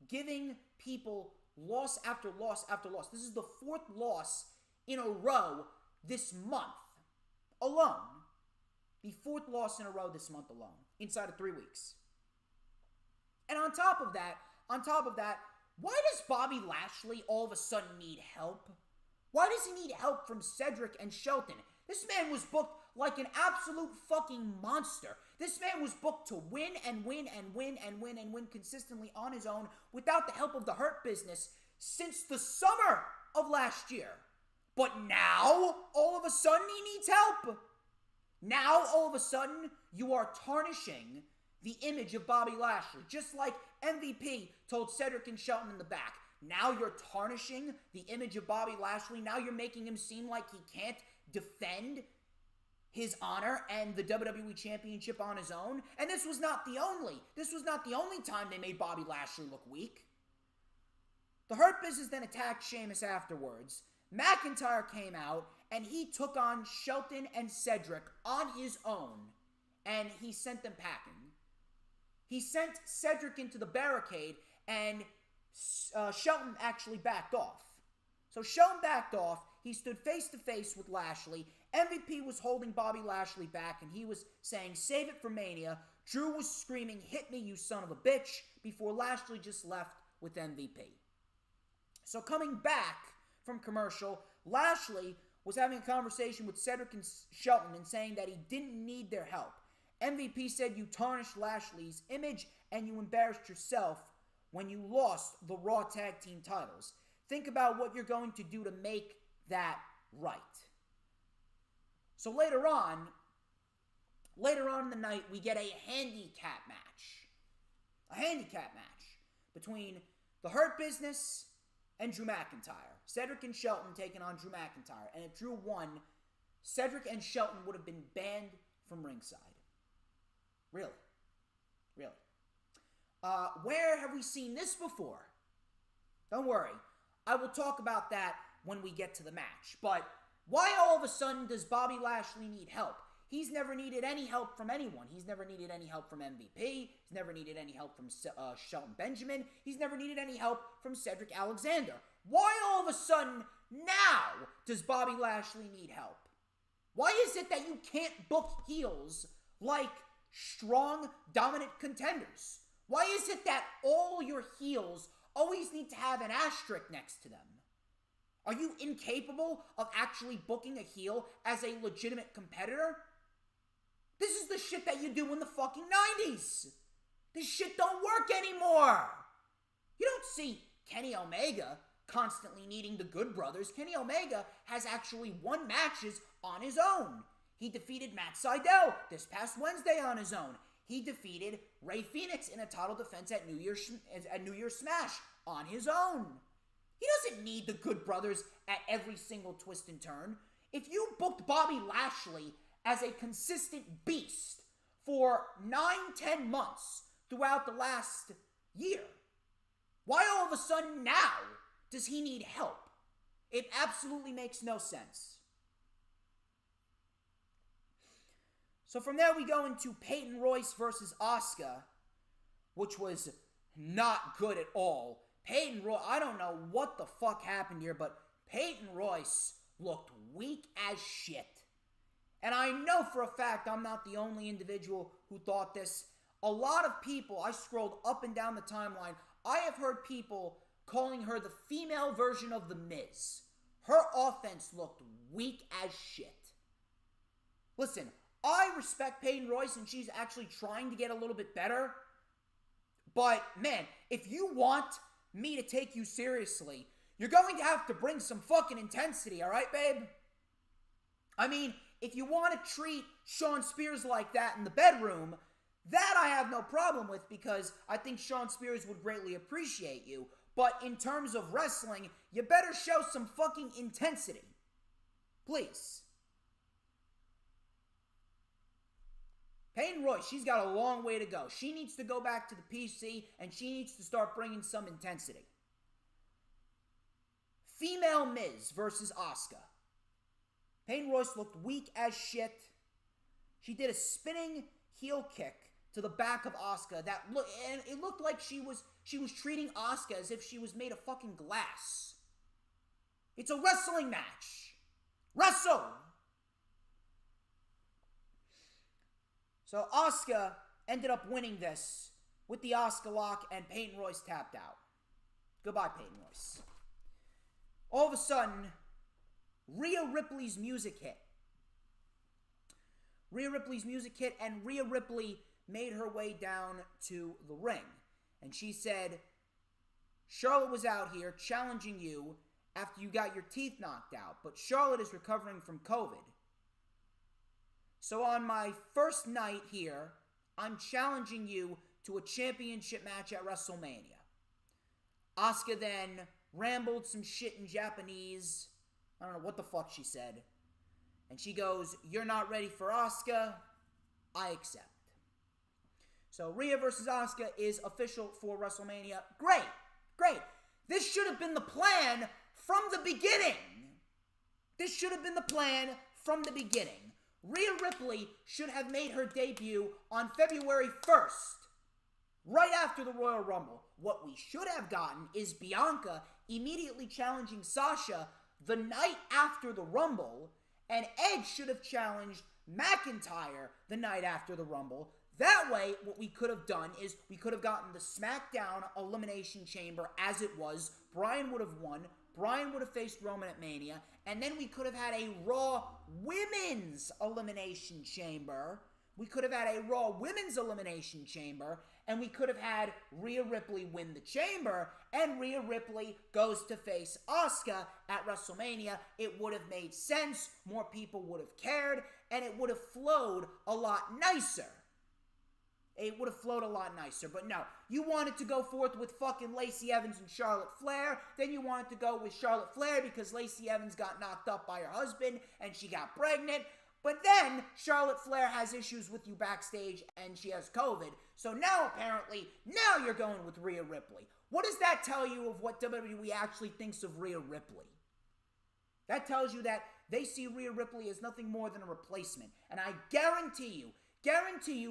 [SPEAKER 1] giving people loss after loss after loss? This is the 4th loss in a row this month alone. The 4th loss in a row this month alone, inside of 3 weeks. And on top of that, why does Bobby Lashley all of a sudden need help? Why does he need help from Cedric and Shelton? This man was booked like an absolute fucking monster. This man was booked to win and win and win and win and win consistently on his own without the help of the Hurt Business since the summer of last year. But now, all of a sudden, he needs help. Now, all of a sudden, you are tarnishing the image of Bobby Lashley, just like MVP told Cedric and Shelton in the back. Now you're tarnishing the image of Bobby Lashley. Now you're making him seem like he can't defend his honor and the WWE Championship on his own. And this was not the only time they made Bobby Lashley look weak. The Hurt Business then attacked Sheamus afterwards. McIntyre came out and he took on Shelton and Cedric on his own, and he sent them packing. He sent Cedric into the barricade, and Shelton actually backed off. So Shelton backed off. He stood face-to-face with Lashley. MVP was holding Bobby Lashley back, and he was saying, "Save it for Mania." Drew was screaming, "Hit me, you son of a bitch," before Lashley just left with MVP. So coming back from commercial, Lashley was having a conversation with Cedric and Shelton and saying that he didn't need their help. MVP said, "You tarnished Lashley's image and you embarrassed yourself when you lost the Raw Tag Team titles. Think about what you're going to do to make that right." So later on in the night, we get a handicap match. A handicap match between the Hurt Business and Drew McIntyre. Cedric and Shelton taking on Drew McIntyre. And if Drew won, Cedric and Shelton would have been banned from ringside. Really? Where have we seen this before? Don't worry. I will talk about that when we get to the match. But Why all of a sudden does Bobby Lashley need help? He's never needed any help from anyone. He's never needed any help from MVP. He's never needed any help from Shelton Benjamin. He's never needed any help from Cedric Alexander. Why all of a sudden now does Bobby Lashley need help? Why is it that you can't book heels like strong, dominant contenders? Why is it that all your heels always need to have an asterisk next to them? Are you incapable of actually booking a heel as a legitimate competitor? This is the shit that you do in the fucking 90s. This shit don't work anymore. You don't see Kenny Omega constantly needing the Good Brothers. Kenny Omega has actually won matches on his own. He defeated Matt Sydal this past Wednesday on his own. He defeated Rey Fenix in a title defense at New Year's Smash on his own. He doesn't need the Good Brothers at every single twist and turn. If you booked Bobby Lashley as a consistent beast for 9-10 months throughout the last year, why all of a sudden now does he need help? It absolutely makes no sense. So from there we go into Peyton Royce versus Asuka, which was not good at all. Peyton Royce, I don't know what the fuck happened here, but Peyton Royce looked weak as shit. And I know for a fact I'm not the only individual who thought this. A lot of people, I scrolled up and down the timeline, I have heard people calling her the female version of The Miz. Her offense looked weak as shit. Listen, I respect Peyton Royce and she's actually trying to get a little bit better. But, man, if you want me to take you seriously, you're going to have to bring some fucking intensity, alright, babe? I mean, if you want to treat Shawn Spears like that in the bedroom, that I have no problem with because I think Shawn Spears would greatly appreciate you. But in terms of wrestling, you better show some fucking intensity. Please. Peyton Royce, she's got a long way to go. She needs to go back to the PC, and she needs to start bringing some intensity. Female Miz versus Asuka. Peyton Royce looked weak as shit. She did a spinning heel kick to the back of Asuka and it looked like she was treating Asuka as if she was made of fucking glass. It's a wrestling match. Wrestle! So Asuka ended up winning this with the Asuka lock, and Peyton Royce tapped out. Goodbye, Peyton Royce. All of a sudden, Rhea Ripley's music hit. Rhea Ripley's music hit, and Rhea Ripley made her way down to the ring. And she said, Charlotte was out here challenging you after you got your teeth knocked out, but Charlotte is recovering from COVID. So on my first night here, I'm challenging you to a championship match at WrestleMania. Asuka then rambled some shit in Japanese. I don't know what the fuck she said. And she goes, you're not ready for Asuka. I accept. So Rhea versus Asuka is official for WrestleMania. Great. Great. This should have been the plan from the beginning. This should have been the plan from the beginning. Rhea Ripley should have made her debut on February 1st, right after the Royal Rumble. What we should have gotten is Bianca immediately challenging Sasha the night after the Rumble, and Edge should have challenged McIntyre the night after the Rumble. That way, what we could have done is we could have gotten the SmackDown Elimination Chamber as it was. Bryan would have won. Bryan would have faced Roman at Mania. And then we could have had a Raw Women's Elimination Chamber. We could have had a Raw Women's Elimination Chamber. And we could have had Rhea Ripley win the Chamber. And Rhea Ripley goes to face Asuka at WrestleMania. It would have made sense. More people would have cared. And it would have flowed a lot nicer. It would have flowed a lot nicer. But no, you wanted to go forth with fucking Lacey Evans and Charlotte Flair. Then you wanted to go with Charlotte Flair because Lacey Evans got knocked up by her husband and she got pregnant. But then Charlotte Flair has issues with you backstage and she has COVID. So now apparently, now you're going with Rhea Ripley. What does that tell you of what WWE actually thinks of Rhea Ripley? That tells you that they see Rhea Ripley as nothing more than a replacement. And I guarantee you,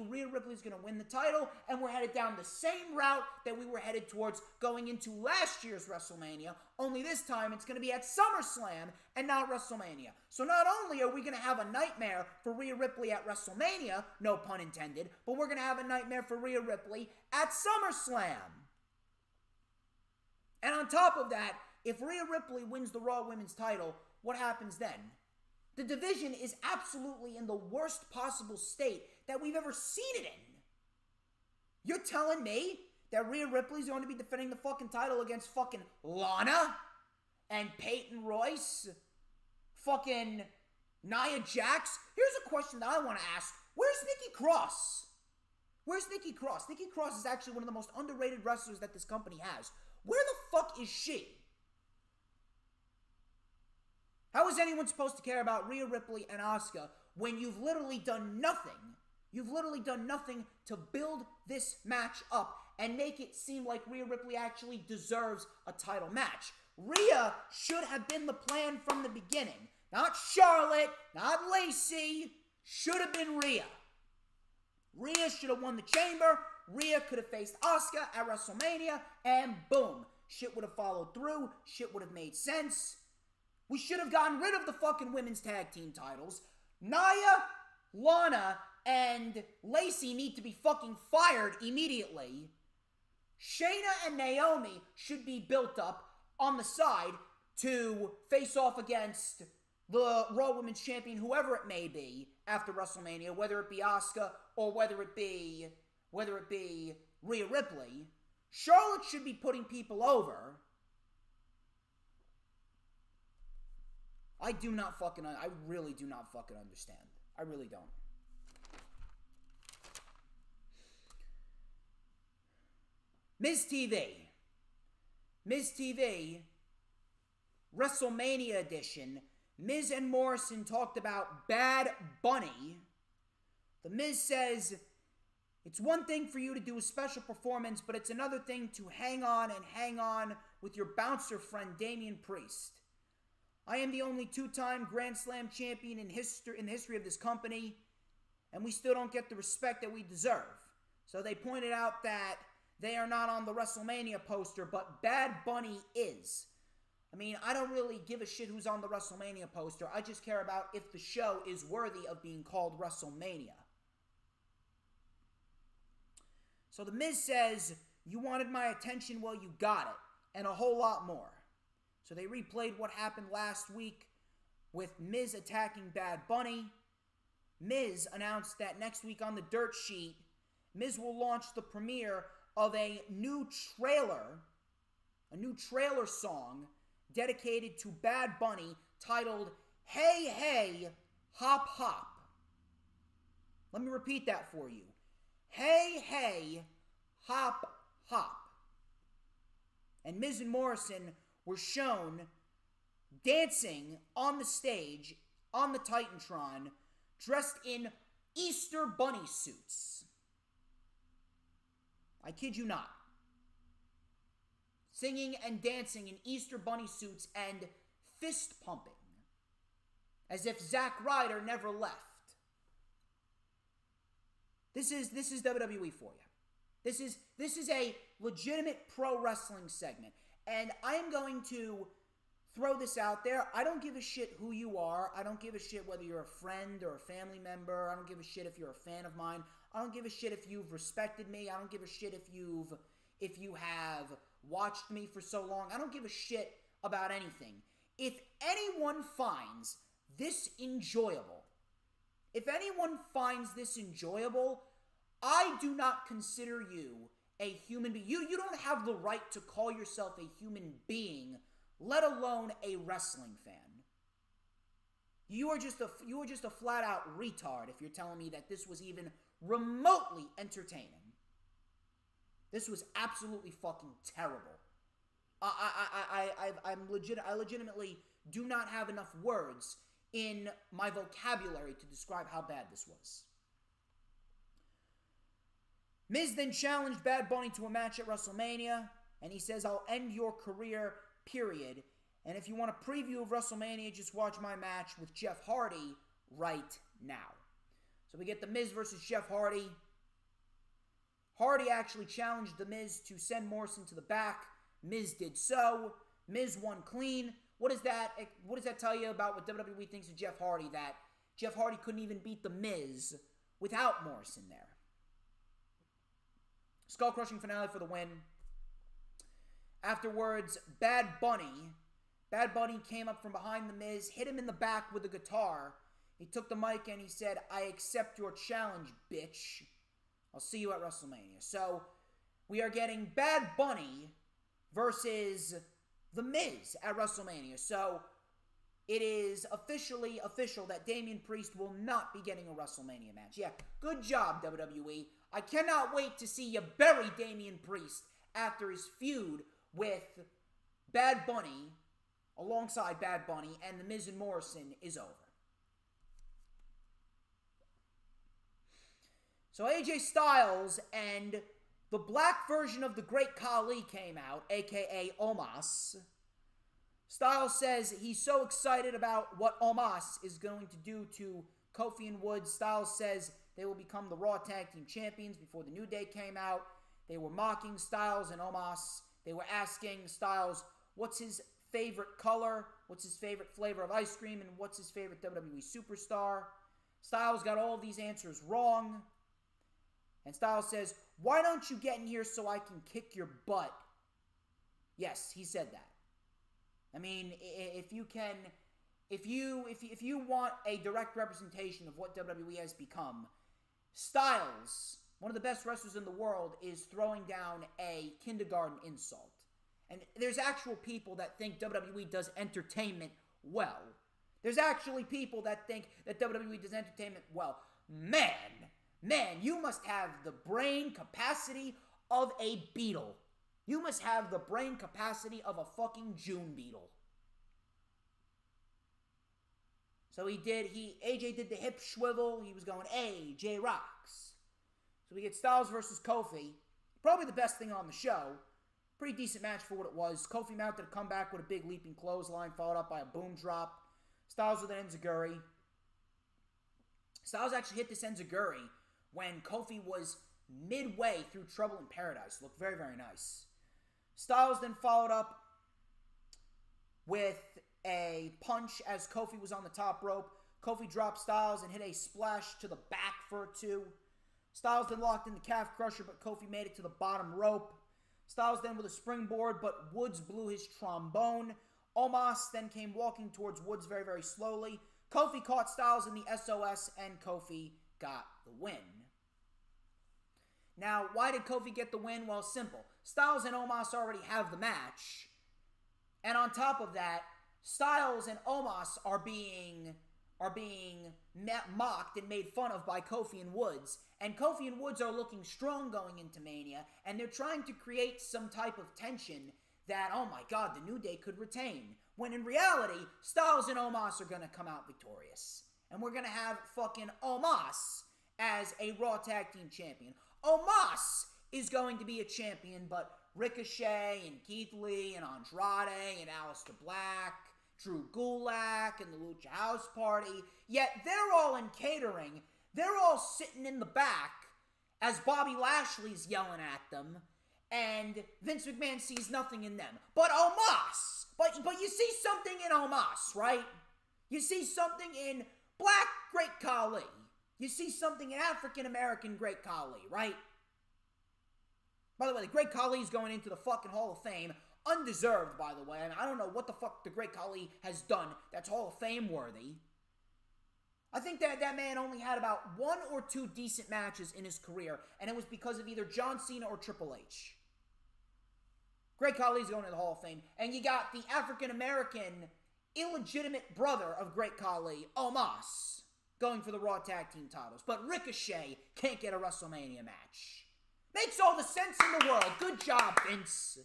[SPEAKER 1] Rhea Ripley is going to win the title, and we're headed down the same route that we were headed towards going into last year's WrestleMania, only this time it's going to be at SummerSlam and not WrestleMania. So not only are we going to have a nightmare for Rhea Ripley at WrestleMania, no pun intended, but we're going to have a nightmare for Rhea Ripley at SummerSlam. And on top of that, if Rhea Ripley wins the Raw Women's title, what happens then? The division is absolutely in the worst possible state that we've ever seen it in. You're telling me that Rhea Ripley's going to be defending the fucking title against fucking Lana and Peyton Royce, fucking Nia Jax? Here's a question that I want to ask. Where's Nikki Cross? Where's Nikki Cross? Nikki Cross is actually one of the most underrated wrestlers that this company has. Where the fuck is she? How is anyone supposed to care about Rhea Ripley and Asuka when you've literally done nothing? You've literally done nothing to build this match up and make it seem like Rhea Ripley actually deserves a title match. Rhea should have been the plan from the beginning. Not Charlotte, not Lacey. Should have been Rhea. Rhea should have won the Chamber. Rhea could have faced Asuka at WrestleMania, and boom. Shit would have followed through. Shit would have made sense. We should have gotten rid of the fucking women's tag team titles. Nia, Lana, and Lacey need to be fucking fired immediately. Shayna and Naomi should be built up on the side to face off against the Raw Women's Champion, whoever it may be, after WrestleMania, whether it be Asuka or whether it be Rhea Ripley. Charlotte should be putting people over. I really do not fucking understand. I really don't. Miz TV, WrestleMania edition. Miz and Morrison talked about Bad Bunny. The Miz says, it's one thing for you to do a special performance, but it's another thing to hang on with your bouncer friend Damian Priest. I am the only two-time Grand Slam champion in the history of this company, and we still don't get the respect that we deserve. So they pointed out that they are not on the WrestleMania poster, but Bad Bunny is. I mean, I don't really give a shit who's on the WrestleMania poster. I just care about if the show is worthy of being called WrestleMania. So the Miz says, you wanted my attention, well, you got it, and a whole lot more. So they replayed what happened last week with Miz attacking Bad Bunny. Miz announced that next week on the Dirt Sheet, Miz will launch the premiere of a new trailer song dedicated to Bad Bunny titled Hey Hey Hop Hop. Let me repeat that for you. Hey Hey Hop Hop. And Miz and Morrison were shown dancing on the stage, on the Titantron, dressed in Easter bunny suits. I kid you not. Singing and dancing in Easter bunny suits and fist pumping. As if Zack Ryder never left. This is WWE for you. This is a legitimate pro wrestling segment. And I am going to throw this out there. I don't give a shit who you are. I don't give a shit whether you're a friend or a family member. I don't give a shit if you're a fan of mine. I don't give a shit if you've respected me. I don't give a shit if you have watched me for so long. I don't give a shit about anything. If anyone finds this enjoyable, I do not consider you a human being. You don't have the right to call yourself a human being, let alone a wrestling fan. You are just a flat out retard if you're telling me that this was even remotely entertaining. This was absolutely fucking terrible. I legitimately do not have enough words in my vocabulary to describe how bad this was. Miz then challenged Bad Bunny to a match at WrestleMania, and he says, I'll end your career, period. And if you want a preview of WrestleMania, just watch my match with Jeff Hardy right now. So we get The Miz versus Jeff Hardy. Hardy actually challenged The Miz to send Morrison to the back. Miz did so. Miz won clean. What does that tell you about what WWE thinks of Jeff Hardy? That Jeff Hardy couldn't even beat The Miz without Morrison there. Skull-crushing finale for the win. Afterwards, Bad Bunny came up from behind The Miz, hit him in the back with a guitar. He took the mic and he said, "I accept your challenge, bitch. I'll see you at WrestleMania." So, we are getting Bad Bunny versus The Miz at WrestleMania. So, it is officially official that Damian Priest will not be getting a WrestleMania match. Yeah, good job, WWE. I cannot wait to see you bury Damian Priest after his feud with Bad Bunny, alongside Bad Bunny, and The Miz and Morrison is over. So AJ Styles and the black version of the Great Khali came out, a.k.a. Omos. Styles says he's so excited about what Omos is going to do to Kofi and Woods. Styles says they will become the Raw Tag Team Champions before the New Day came out. They were mocking Styles and Omos. They were asking Styles what's his favorite color, what's his favorite flavor of ice cream, and what's his favorite WWE superstar. Styles got all of these answers wrong. And Styles says, "Why don't you get in here so I can kick your butt?" Yes, he said that. I mean, if you want a direct representation of what WWE has become, Styles, one of the best wrestlers in the world, is throwing down a kindergarten insult. And there's actual people that think WWE does entertainment well. There's actually people that think that WWE does entertainment well. Man, you must have the brain capacity of a beetle. You must have the brain capacity of a fucking June beetle. So AJ did the hip swivel. He was going, AJ rocks. So we get Styles versus Kofi. Probably the best thing on the show. Pretty decent match for what it was. Kofi mounted a comeback with a big leaping clothesline, followed up by a boom drop. Styles with an enziguri. Styles actually hit this enziguri when Kofi was midway through Trouble in Paradise. Looked very, very nice. Styles then followed up with a punch as Kofi was on the top rope. Kofi dropped Styles and hit a splash to the back for a 2. Styles then locked in the calf crusher, but Kofi made it to the bottom rope. Styles then with a springboard, but Woods blew his trombone. Omos then came walking towards Woods very, very slowly. Kofi caught Styles in the SOS, and Kofi got the win. Now, why did Kofi get the win? Well, simple. Styles and Omos already have the match. And on top of that, Styles and Omos are being mocked and made fun of by Kofi and Woods. And Kofi and Woods are looking strong going into Mania. And they're trying to create some type of tension that, oh my God, the New Day could retain. When in reality, Styles and Omos are going to come out victorious. And we're going to have fucking Omos as a Raw Tag Team Champion. Omos is going to be a champion, but Ricochet and Keith Lee and Andrade and Aleister Black, Drew Gulak and the Lucha House Party, yet they're all in catering. They're all sitting in the back as Bobby Lashley's yelling at them, and Vince McMahon sees nothing in them. But Omos! But you see something in Omos, right? You see something in Black Great Khali. You see something in African-American Great Khali, right? By the way, the Great Khali is going into the fucking Hall of Fame. Undeserved, by the way. I mean, I don't know what the fuck the Great Khali has done that's Hall of Fame worthy. I think that man only had about 1 or 2 decent matches in his career, and it was because of either John Cena or Triple H. Great Khali's going to the Hall of Fame, and you got the African-American illegitimate brother of Great Khali, Omos, going for the Raw Tag Team titles. But Ricochet can't get a WrestleMania match. Makes all the sense in the world. Good job, Vince.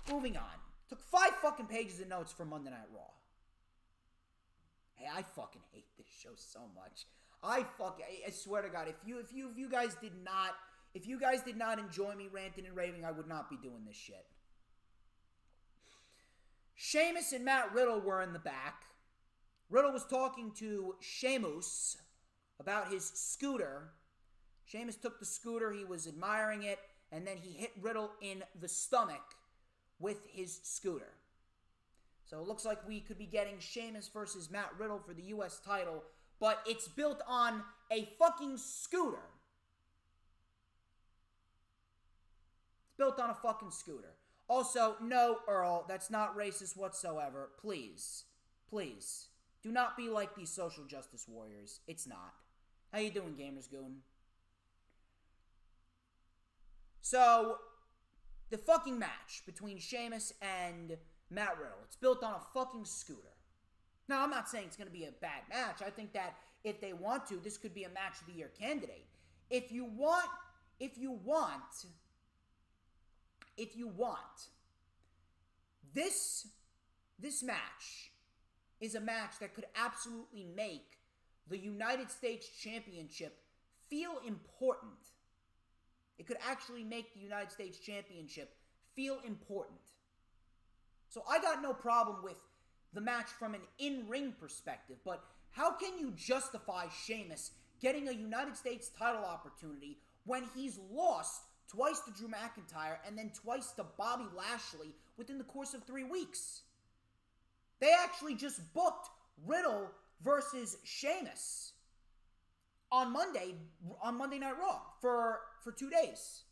[SPEAKER 1] Moving on. Took 5 fucking pages of notes for Monday Night Raw. Hey, I fucking hate this show so much. I swear to God, if you guys did not enjoy me ranting and raving, I would not be doing this shit. Sheamus and Matt Riddle were in the back. Riddle was talking to Sheamus about his scooter. Sheamus took the scooter, he was admiring it, and then he hit Riddle in the stomach with his scooter. So it looks like we could be getting Sheamus versus Matt Riddle for the U.S. title, but it's built on a fucking scooter. It's built on a fucking scooter. Also, no, Earl, that's not racist whatsoever. Please, please, do not be like these social justice warriors. It's not. How you doing, Gamers Goon? So, the fucking match between Sheamus and Matt Riddle, it's built on a fucking scooter. Now, I'm not saying it's going to be a bad match. I think that if they want to, this could be a match of the year candidate. If you want, this match is a match that could absolutely make the United States Championship feel important. It could actually make the United States Championship feel important. So I got no problem with the match from an in-ring perspective, but how can you justify Sheamus getting a United States title opportunity when he's lost twice to Drew McIntyre and then twice to Bobby Lashley within the course of 3 weeks? They actually just booked Riddle versus Sheamus on Monday Night Raw for 2 days.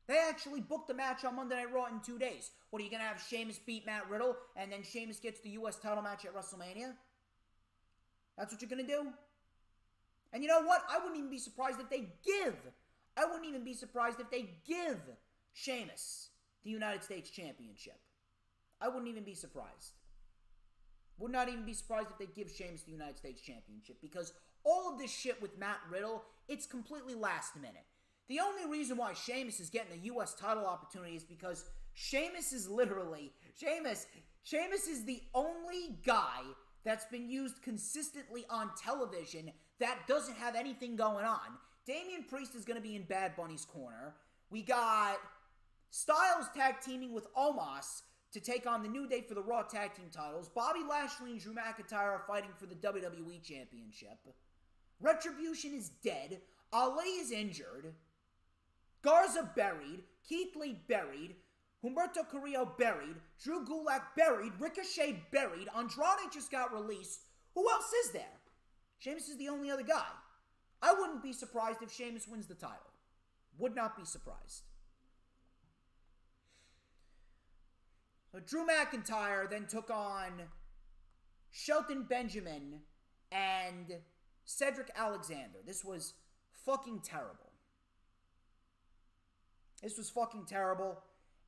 [SPEAKER 1] They actually booked the match on Monday Night Raw in 2 days. What, are you going to have Sheamus beat Matt Riddle and then Sheamus gets the U.S. title match at WrestleMania? That's what you're going to do? And you know what? I wouldn't even be surprised if they give Sheamus the United States Championship. I wouldn't even be surprised. Would not even be surprised if they give Sheamus the United States Championship, because all of this shit with Matt Riddle, it's completely last minute. The only reason why Sheamus is getting a U.S. title opportunity is because Sheamus is the only guy that's been used consistently on television that doesn't have anything going on. Damian Priest is going to be in Bad Bunny's corner. We got Styles tag teaming with Omos to take on the New Day for the Raw Tag Team titles. Bobby Lashley and Drew McIntyre are fighting for the WWE Championship. Retribution is dead. Ali is injured. Garza buried. Keith Lee buried. Humberto Carrillo buried. Drew Gulak buried. Ricochet buried. Andrade just got released. Who else is there? Sheamus is the only other guy. I wouldn't be surprised if Sheamus wins the title. Would not be surprised. So Drew McIntyre then took on Shelton Benjamin and Cedric Alexander. This was fucking terrible.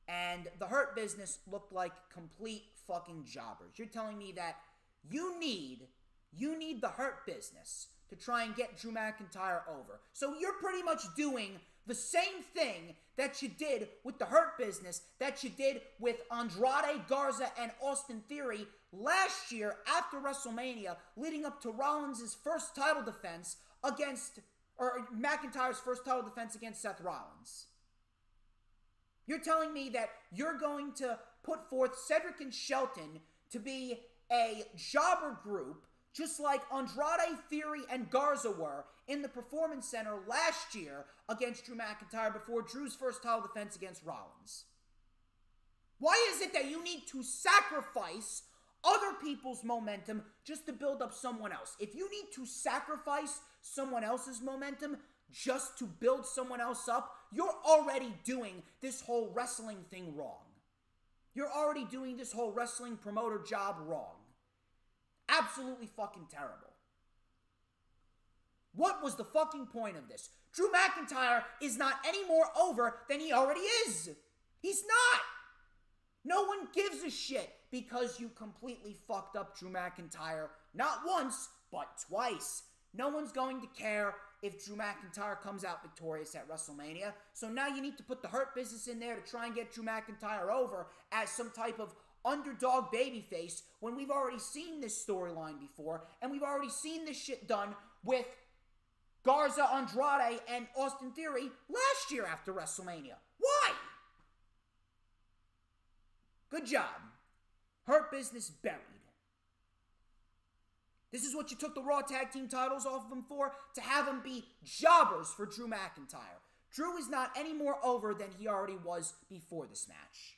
[SPEAKER 1] And the Hurt Business looked like complete fucking jobbers. You're telling me that you need the Hurt Business to try and get Drew McIntyre over. So you're pretty much doing the same thing that you did with the Hurt Business, that you did with Andrade, Garza, and Austin Theory last year after WrestleMania, leading up to Rollins' first title defense McIntyre's first title defense against Seth Rollins. You're telling me that you're going to put forth Cedric and Shelton to be a jobber group, just like Andrade, Theory, and Garza were in the Performance Center last year against Drew McIntyre before Drew's first title defense against Rollins? Why is it that you need to sacrifice other people's momentum just to build up someone else? If you need to sacrifice someone else's momentum just to build someone else up, you're already doing this whole wrestling thing wrong. You're already doing this whole wrestling promoter job wrong. Absolutely fucking terrible. What was the fucking point of this? Drew McIntyre is not any more over than he already is. He's not. No one gives a shit because you completely fucked up Drew McIntyre. Not once, but twice. No one's going to care if Drew McIntyre comes out victorious at WrestleMania. So now you need to put the Hurt Business in there to try and get Drew McIntyre over as some type of underdog babyface when we've already seen this storyline before, and we've already seen this shit done with Garza, Andrade, and Austin Theory last year after WrestleMania. Why? Good job. Hurt Business buried. This is what you took the Raw Tag Team titles off of them for? To have them be jobbers for Drew McIntyre. Drew is not any more over than he already was before this match.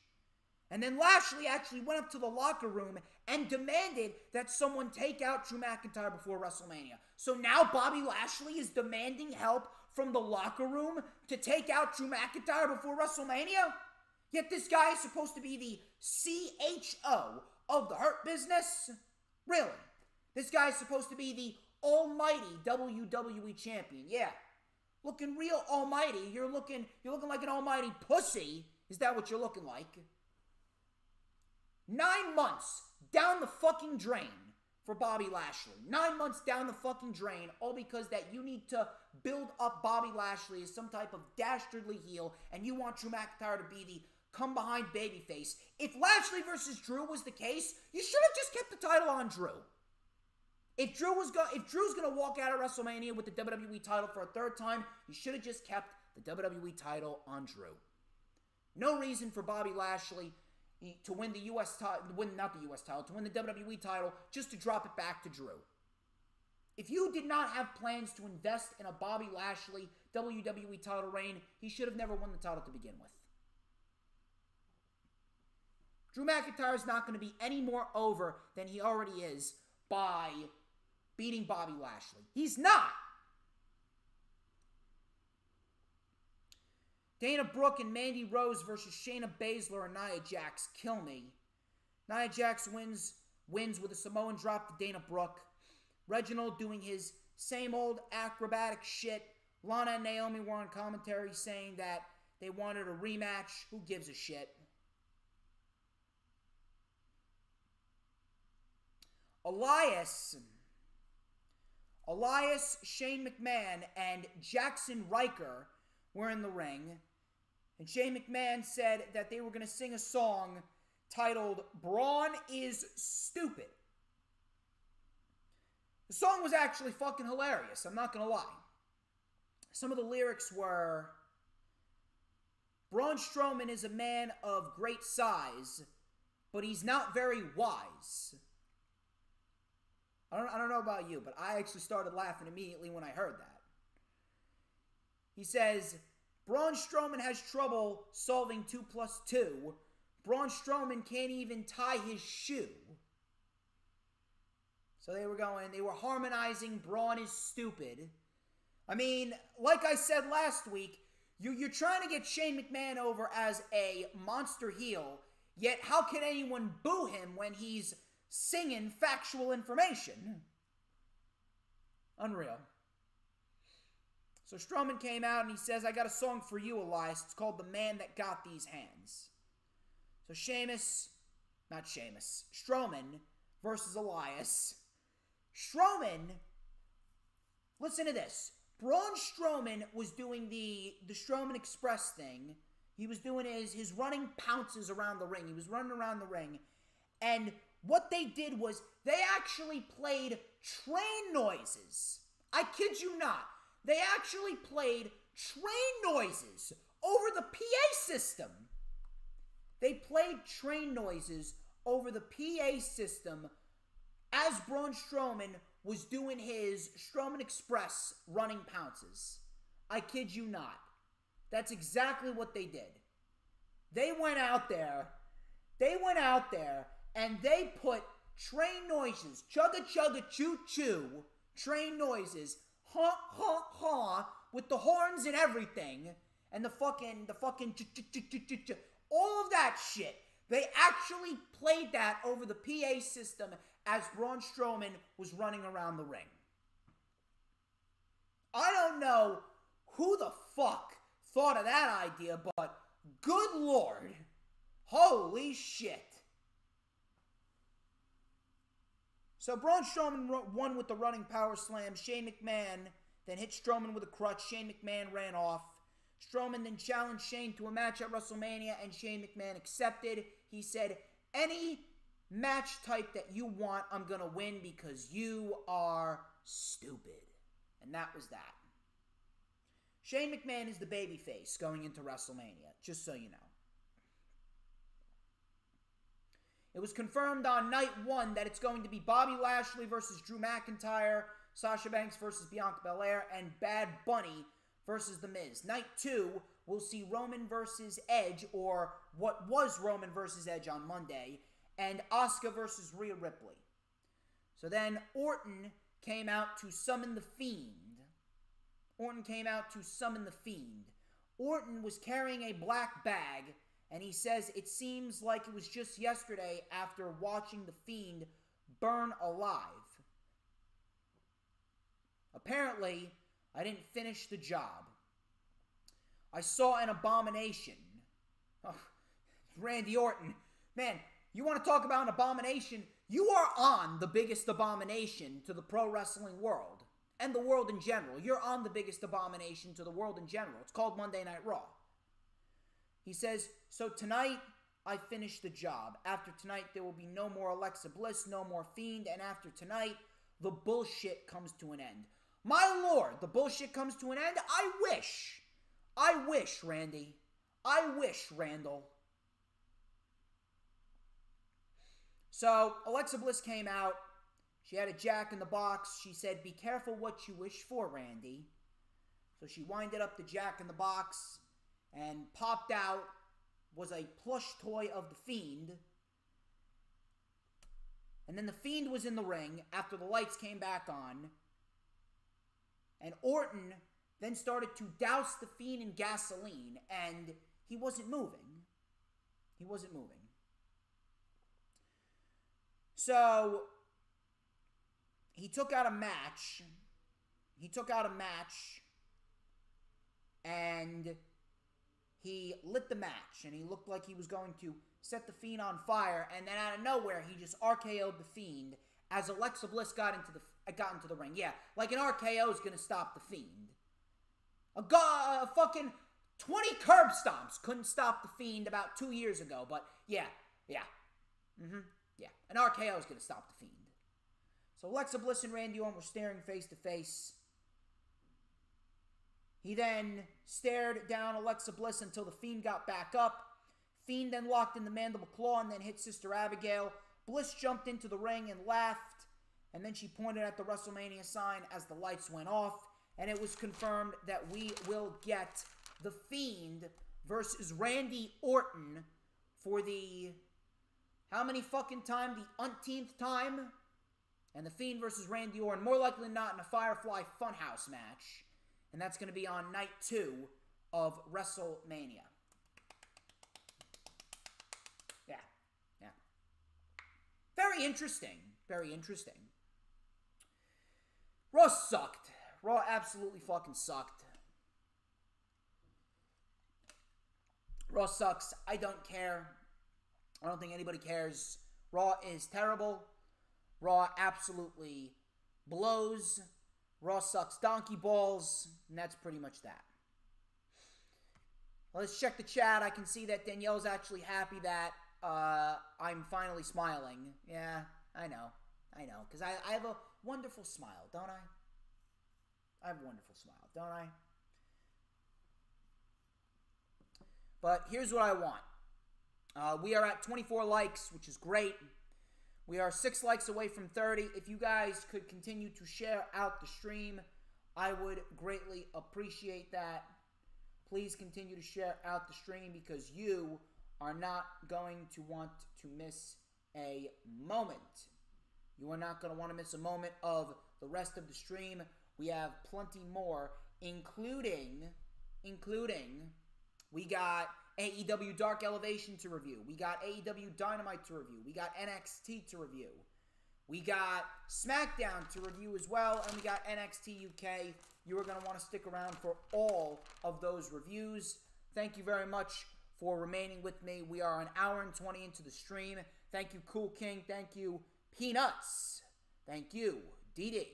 [SPEAKER 1] And then Lashley actually went up to the locker room and demanded that someone take out Drew McIntyre before WrestleMania. So now Bobby Lashley is demanding help from the locker room to take out Drew McIntyre before WrestleMania? Yet this guy is supposed to be the CHO of the Hurt Business? Really? This guy's supposed to be the almighty WWE champion. Yeah. Looking real almighty. You're looking like an almighty pussy. Is that what you're looking like? 9 months down the fucking drain for Bobby Lashley. 9 months down the fucking drain, all because that you need to build up Bobby Lashley as some type of dastardly heel, and you want Drew McIntyre to be the come-behind babyface. If Lashley versus Drew was the case, you should have just kept the title on Drew. If Drew's gonna walk out of WrestleMania with the WWE title for a third time, you should have just kept the WWE title on Drew. No reason for Bobby Lashley to win the U.S. title, to win the WWE title, just to drop it back to Drew. If you did not have plans to invest in a Bobby Lashley WWE title reign, he should have never won the title to begin with. Drew McIntyre is not going to be any more over than he already is by beating Bobby Lashley. He's not. Dana Brooke and Mandy Rose versus Shayna Basler and Nia Jax. Kill me. Nia Jax wins with a Samoan drop to Dana Brooke. Reginald doing his same old acrobatic shit. Lana and Naomi were on commentary saying that they wanted a rematch. Who gives a shit? Elias, Shane McMahon, and Jackson Riker were in the ring. And Shane McMahon said that they were going to sing a song titled Braun is Stupid. The song was actually fucking hilarious, I'm not going to lie. Some of the lyrics were, Braun Strowman is a man of great size, but he's not very wise. I don't know about you, but I actually started laughing immediately when I heard that. He says, Braun Strowman has trouble solving 2 + 2. Braun Strowman can't even tie his shoe. So they were harmonizing Braun is stupid. I mean, like I said last week, you're trying to get Shane McMahon over as a monster heel, yet how can anyone boo him when he's singing factual information? Unreal. So Strowman came out and he says, I got a song for you, Elias. It's called The Man That Got These Hands. So Strowman versus Elias. Strowman, listen to this. Braun Strowman was doing the Strowman Express thing. He was doing his running pounces around the ring. He was running around the ring. And what they did was they actually played train noises. I kid you not. They actually played train noises over the PA system. They played train noises over the PA system as Braun Strowman was doing his Strowman Express running pounces. I kid you not. That's exactly what they did. They went out there and they put train noises, chugga chugga choo choo, train noises, ha ha ha, with the horns and everything, and the fucking all of that shit. They actually played that over the PA system as Braun Strowman was running around the ring. I don't know who the fuck thought of that idea, but good lord, holy shit. So Braun Strowman won with the running power slam. Shane McMahon then hit Strowman with a crutch. Shane McMahon ran off. Strowman then challenged Shane to a match at WrestleMania, and Shane McMahon accepted. He said, any match type that you want, I'm going to win because you are stupid. And that was that. Shane McMahon is the babyface going into WrestleMania, just so you know. It was confirmed on night 1 that it's going to be Bobby Lashley versus Drew McIntyre, Sasha Banks versus Bianca Belair, and Bad Bunny versus The Miz. Night 2, we'll see Roman versus Edge, or what was Roman versus Edge on Monday, and Asuka versus Rhea Ripley. So then Orton came out to summon the Fiend. Orton was carrying a black bag, and he says it seems like it was just yesterday after watching the Fiend burn alive. Apparently, I didn't finish the job. I saw an abomination. Oh, Randy Orton. Man, you want to talk about an abomination? You are on the biggest abomination to the pro wrestling world. And the world in general. You're on the biggest abomination to the world in general. It's called Monday Night Raw. He says, so tonight, I finished the job. After tonight, there will be no more Alexa Bliss, no more Fiend, and after tonight, the bullshit comes to an end. My lord, the bullshit comes to an end? I wish, Randy. I wish, Randall. So, Alexa Bliss came out. She had a Jack in the Box. She said, be careful what you wish for, Randy. So she winded up the Jack in the Box, and popped out was a plush toy of the Fiend. And then the Fiend was in the ring after the lights came back on. And Orton then started to douse the Fiend in gasoline, and he wasn't moving. So he took out a match. And he lit the match, and he looked like he was going to set the Fiend on fire, and then out of nowhere, he just RKO'd the Fiend as Alexa Bliss got into the ring. Yeah, like an RKO is going to stop the Fiend. A fucking 20 curb stomps couldn't stop the Fiend about 2 years ago, but yeah. An RKO is going to stop the Fiend. So Alexa Bliss and Randy Orton were staring face to face. He then stared down Alexa Bliss until the Fiend got back up. Fiend then locked in the mandible claw and then hit Sister Abigail. Bliss jumped into the ring and laughed. And then she pointed at the WrestleMania sign as the lights went off. And it was confirmed that we will get the Fiend versus Randy Orton for the... how many fucking time? The umpteenth time? And the Fiend versus Randy Orton, more likely than not, in a Firefly Funhouse match. And that's going to be on night 2 of WrestleMania. Yeah. Very interesting. Raw sucked. Raw absolutely fucking sucked. Raw sucks. I don't care. I don't think anybody cares. Raw is terrible. Raw absolutely blows. Raw sucks donkey balls, and that's pretty much that. Let's check the chat. I can see that Danielle's actually happy that I'm finally smiling. Yeah, I know. Because I have a wonderful smile, don't I? I have a wonderful smile, don't I? But here's what I want. We are at 24 likes, which is great. We are 6 likes away from 30. If you guys could continue to share out the stream, I would greatly appreciate that. Please continue to share out the stream because you are not going to want to miss a moment. You are not going to want to miss a moment of the rest of the stream. We have plenty more, including we got AEW Dark Elevation to review. We got AEW Dynamite to review. We got NXT to review. We got SmackDown to review as well. And we got NXT UK. You are going to want to stick around for all of those reviews. Thank you very much for remaining with me. We are an hour and 20 into the stream. Thank you, Cool King. Thank you, Peanuts. Thank you, DD.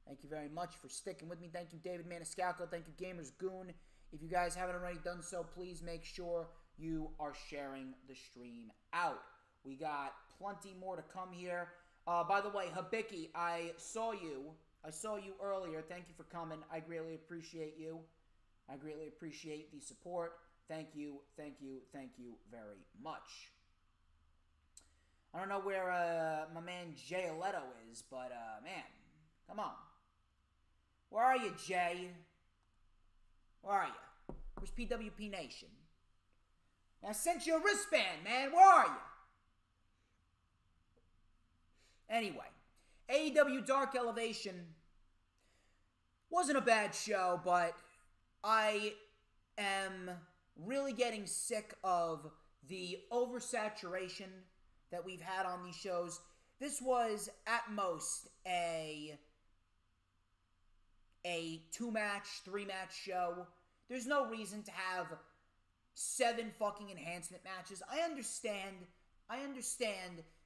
[SPEAKER 1] Thank you very much for sticking with me. Thank you, David Maniscalco. Thank you, Gamers Goon. If you guys haven't already done so, please make sure you are sharing the stream out. We got plenty more to come here. By the way, Habiki, I saw you earlier. Thank you for coming. I greatly appreciate you. I greatly appreciate the support. Thank you very much. I don't know where my man Jay Leto is, but man, come on. Where are you, Jay? Where are you? Where's PWP Nation? I sent you a wristband, man. Where are you? Anyway, AEW Dark Elevation wasn't a bad show, but I am really getting sick of the oversaturation that we've had on these shows. This was, at most, a 2-match, 3-match show. There's no reason to have 7 fucking enhancement matches. I understand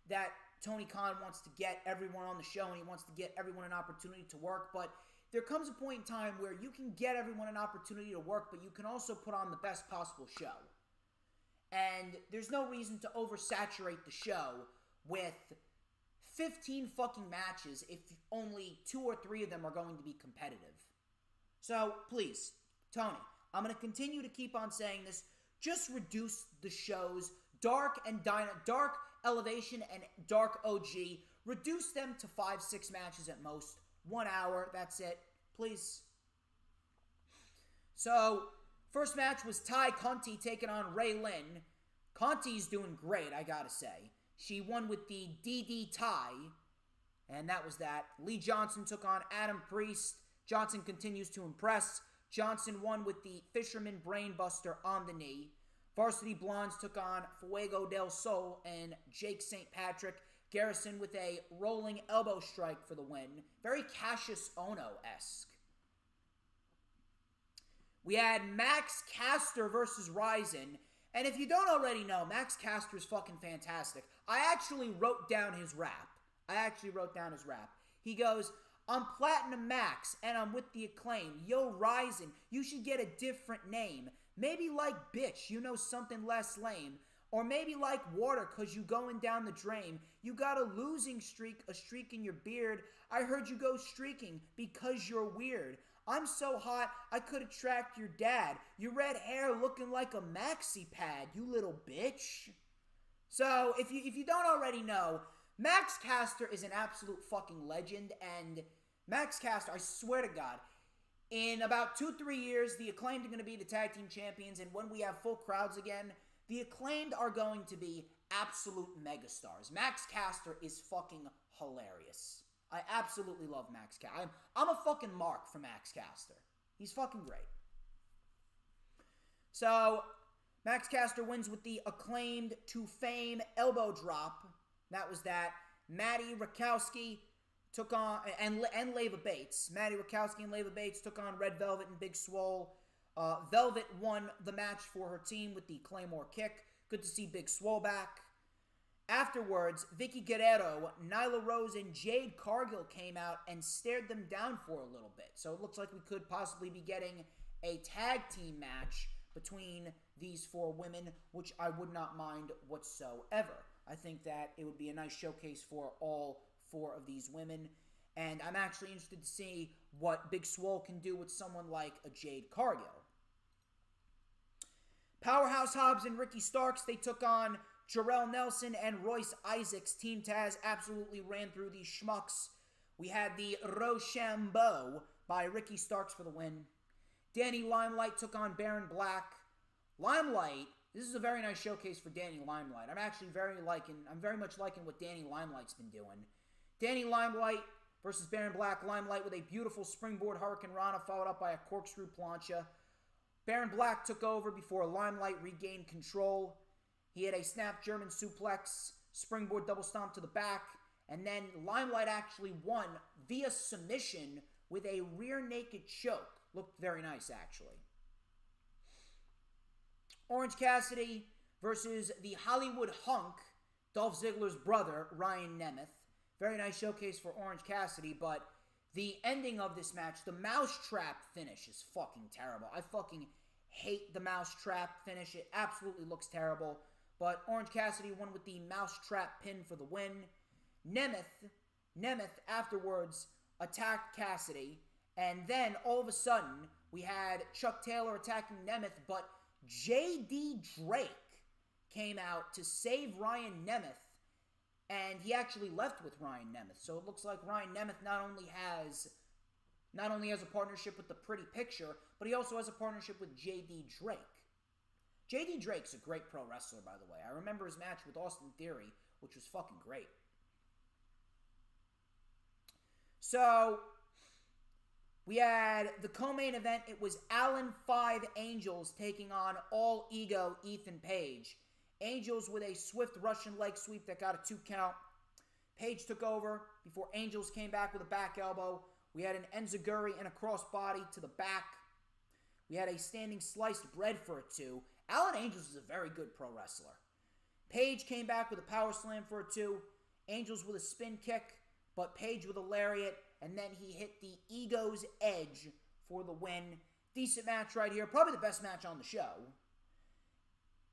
[SPEAKER 1] that Tony Khan wants to get everyone on the show and he wants to get everyone an opportunity to work, but there comes a point in time where you can get everyone an opportunity to work, but you can also put on the best possible show. And there's no reason to oversaturate the show with 15 fucking matches if only 2 or 3 of them are going to be competitive. So, please, Tony, I'm going to continue to keep on saying this. Just reduce the shows, Dark Elevation and Dark OG. Reduce them to 5-6 matches at most. 1 hour, that's it. Please. So, first match was Ty Conti taking on Ray Lynn. Conti's doing great, I gotta say. She won with the DD tie, and that was that. Lee Johnson took on Adam Priest. Johnson continues to impress. Johnson won with the Fisherman Brainbuster on the knee. Varsity Blondes took on Fuego del Sol and Jake St. Patrick. Garrison with a rolling elbow strike for the win. Very Cassius Ohno-esque. We had Max Caster versus Ryzen. And if you don't already know, Max Caster is fucking fantastic. I actually wrote down his rap. He goes, "I'm Platinum Max, and I'm with the Acclaim. Yo, Ryzen, you should get a different name. Maybe like bitch, you know, something less lame. Or maybe like water, cause you going down the drain. You got a losing streak, a streak in your beard. I heard you go streaking because you're weird. I'm so hot, I could attract your dad. Your red hair looking like a maxi pad, you little bitch." So, if you don't already know, Max Caster is an absolute fucking legend, and Max Caster, I swear to God, in about 2-3 years, the Acclaimed are going to be the tag team champions, and when we have full crowds again, the Acclaimed are going to be absolute megastars. Max Caster is fucking hilarious. I absolutely love Max Caster. I'm a fucking mark for Max Caster. He's fucking great. So, Max Caster wins with the Acclaimed to Fame elbow drop. That was that. Maddie Rakowski took on, and Leva Bates. Maddie Rakowski and Leva Bates took on Red Velvet and Big Swole. Velvet won the match for her team with the Claymore kick. Good to see Big Swole back. Afterwards, Vicky Guerrero, Nyla Rose, and Jade Cargill came out and stared them down for a little bit. So it looks like we could possibly be getting a tag team match between these 4 women, which I would not mind whatsoever. I think that it would be a nice showcase for all 4 of these women. And I'm actually interested to see what Big Swole can do with someone like a Jade Cargill. Powerhouse Hobbs and Ricky Starks, they took on Jarrell Nelson and Royce Isaacs. Team Taz absolutely ran through these schmucks. We had the Rochambeau by Ricky Starks for the win. Danny Limelight took on Baron Black. Limelight, this is a very nice showcase for Danny Limelight. I'm very much liking what Danny Limelight's been doing. Danny Limelight versus Baron Black. Limelight with a beautiful springboard Hurricane Rana followed up by a corkscrew plancha. Baron Black took over before Limelight regained control. He had a snap German suplex, springboard double stomp to the back, and then Limelight actually won via submission with a rear naked choke. Looked very nice, actually. Orange Cassidy versus the Hollywood Hunk, Dolph Ziggler's brother, Ryan Nemeth. Very nice showcase for Orange Cassidy, but the ending of this match, the mousetrap finish, is fucking terrible. I fucking hate the mousetrap finish. It absolutely looks terrible. But Orange Cassidy won with the mousetrap pin for the win. Nemeth afterwards attacked Cassidy. And then, all of a sudden, we had Chuck Taylor attacking Nemeth, but J.D. Drake came out to save Ryan Nemeth And he actually left with Ryan Nemeth. So it looks like Ryan Nemeth not only has a partnership with the Pretty Picture, but he also has a partnership with J.D. Drake. J.D. Drake's a great pro wrestler, by the way. I remember his match with Austin Theory, which was fucking great. So, we had the co-main event. It was Allen 5 Angels taking on All Ego Ethan Page. Angels with a swift Russian leg sweep that got a 2 count. Page took over before Angels came back with a back elbow. We had an enziguri and a crossbody to the back. We had a standing sliced bread for a 2. Alan Angels is a very good pro wrestler. Page came back with a power slam for a 2. Angels with a spin kick, but Page with a lariat, and then he hit the Ego's Edge for the win. Decent match right here. Probably the best match on the show.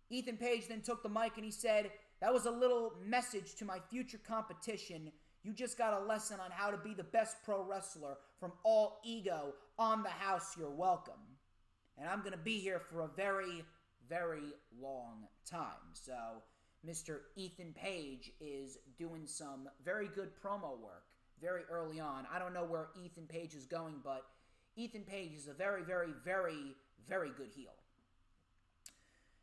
[SPEAKER 1] Ethan Page then took the mic and he said, "That was a little message to my future competition. You just got a lesson on how to be the best pro wrestler from All Ego on the house. You're welcome. And I'm going to be here for a very, very long time." So, Mr. Ethan Page is doing some very good promo work very early on. I don't know where Ethan Page is going, but Ethan Page is a very, very, very, very good heel.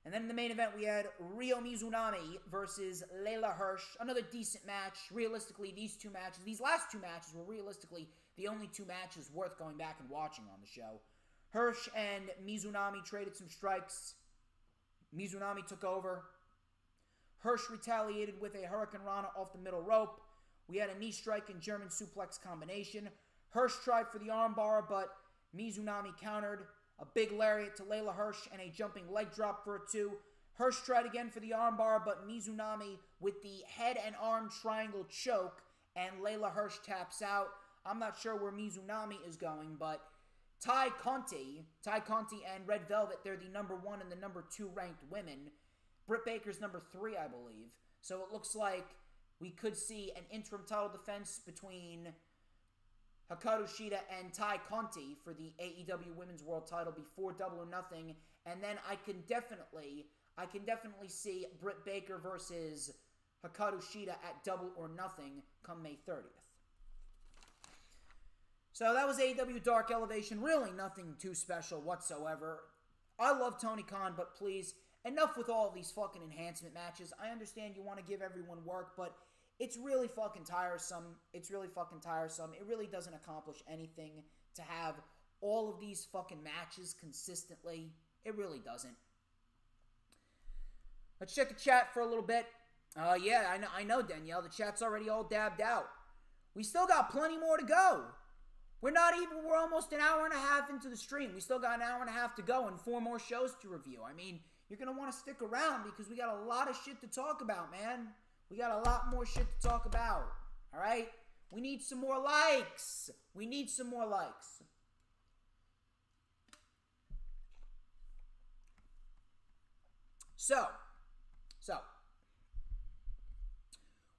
[SPEAKER 1] And then in the main event, we had Ryo Mizunami versus Leila Hirsch. Another decent match. Realistically, these last 2 matches were realistically the only 2 matches worth going back and watching on the show. Hirsch and Mizunami traded some strikes. Mizunami took over. Hirsch retaliated with a Hurricane Rana off the middle rope. We had a knee strike and German suplex combination. Hirsch tried for the armbar, but Mizunami countered. A big lariat to Leila Hirsch and a jumping leg drop for a 2. Hirsch tried again for the armbar, but Mizunami with the head and arm triangle choke, and Leila Hirsch taps out. I'm not sure where Mizunami is going, but Ty Conti and Red Velvet, they're the number 1 and the number 2 ranked women. Britt Baker's number 3, I believe. So it looks like we could see an interim title defense between Hikaru Shida and Ty Conti for the AEW Women's World Title before Double or Nothing, and then I can definitely see Britt Baker versus Hikaru Shida at Double or Nothing come May 30th. So that was AEW Dark Elevation. Really nothing too special whatsoever. I love Tony Khan, but please, enough with all of these fucking enhancement matches. I understand you want to give everyone work, but it's really fucking tiresome. It really doesn't accomplish anything to have all of these fucking matches consistently. It really doesn't. Let's check the chat for a little bit. Yeah, I know, Danielle. The chat's already all dabbed out. We still got plenty more to go. We're almost an hour and a half into the stream. We still got an hour and a half to go and 4 more shows to review. I mean, you're going to want to stick around because we got a lot of shit to talk about, man. We got a lot more shit to talk about. All right? We need some more likes. So,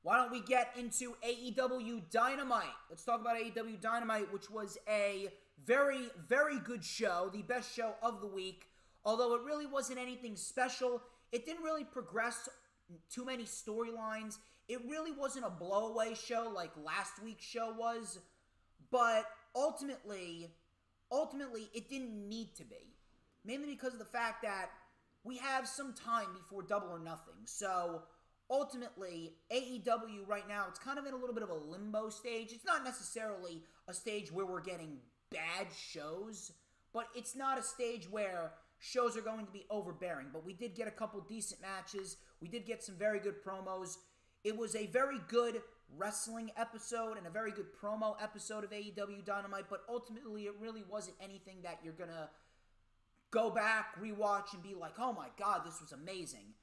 [SPEAKER 1] why don't we get into AEW Dynamite? Let's talk about AEW Dynamite, which was a very, very good show. The best show of the week. Although it really wasn't anything special. It didn't really progress too many storylines. It really wasn't a blowaway show like last week's show was. But ultimately, it didn't need to be. Mainly because of the fact that we have some time before Double or Nothing. So, ultimately, AEW right now, it's kind of in a little bit of a limbo stage. It's not necessarily a stage where we're getting bad shows, but it's not a stage where shows are going to be overbearing. But we did get a couple decent matches. We did get some very good promos. It was a very good wrestling episode and a very good promo episode of AEW Dynamite, but ultimately it really wasn't anything that you're going to go back, rewatch, and be like, oh my god, this was amazing.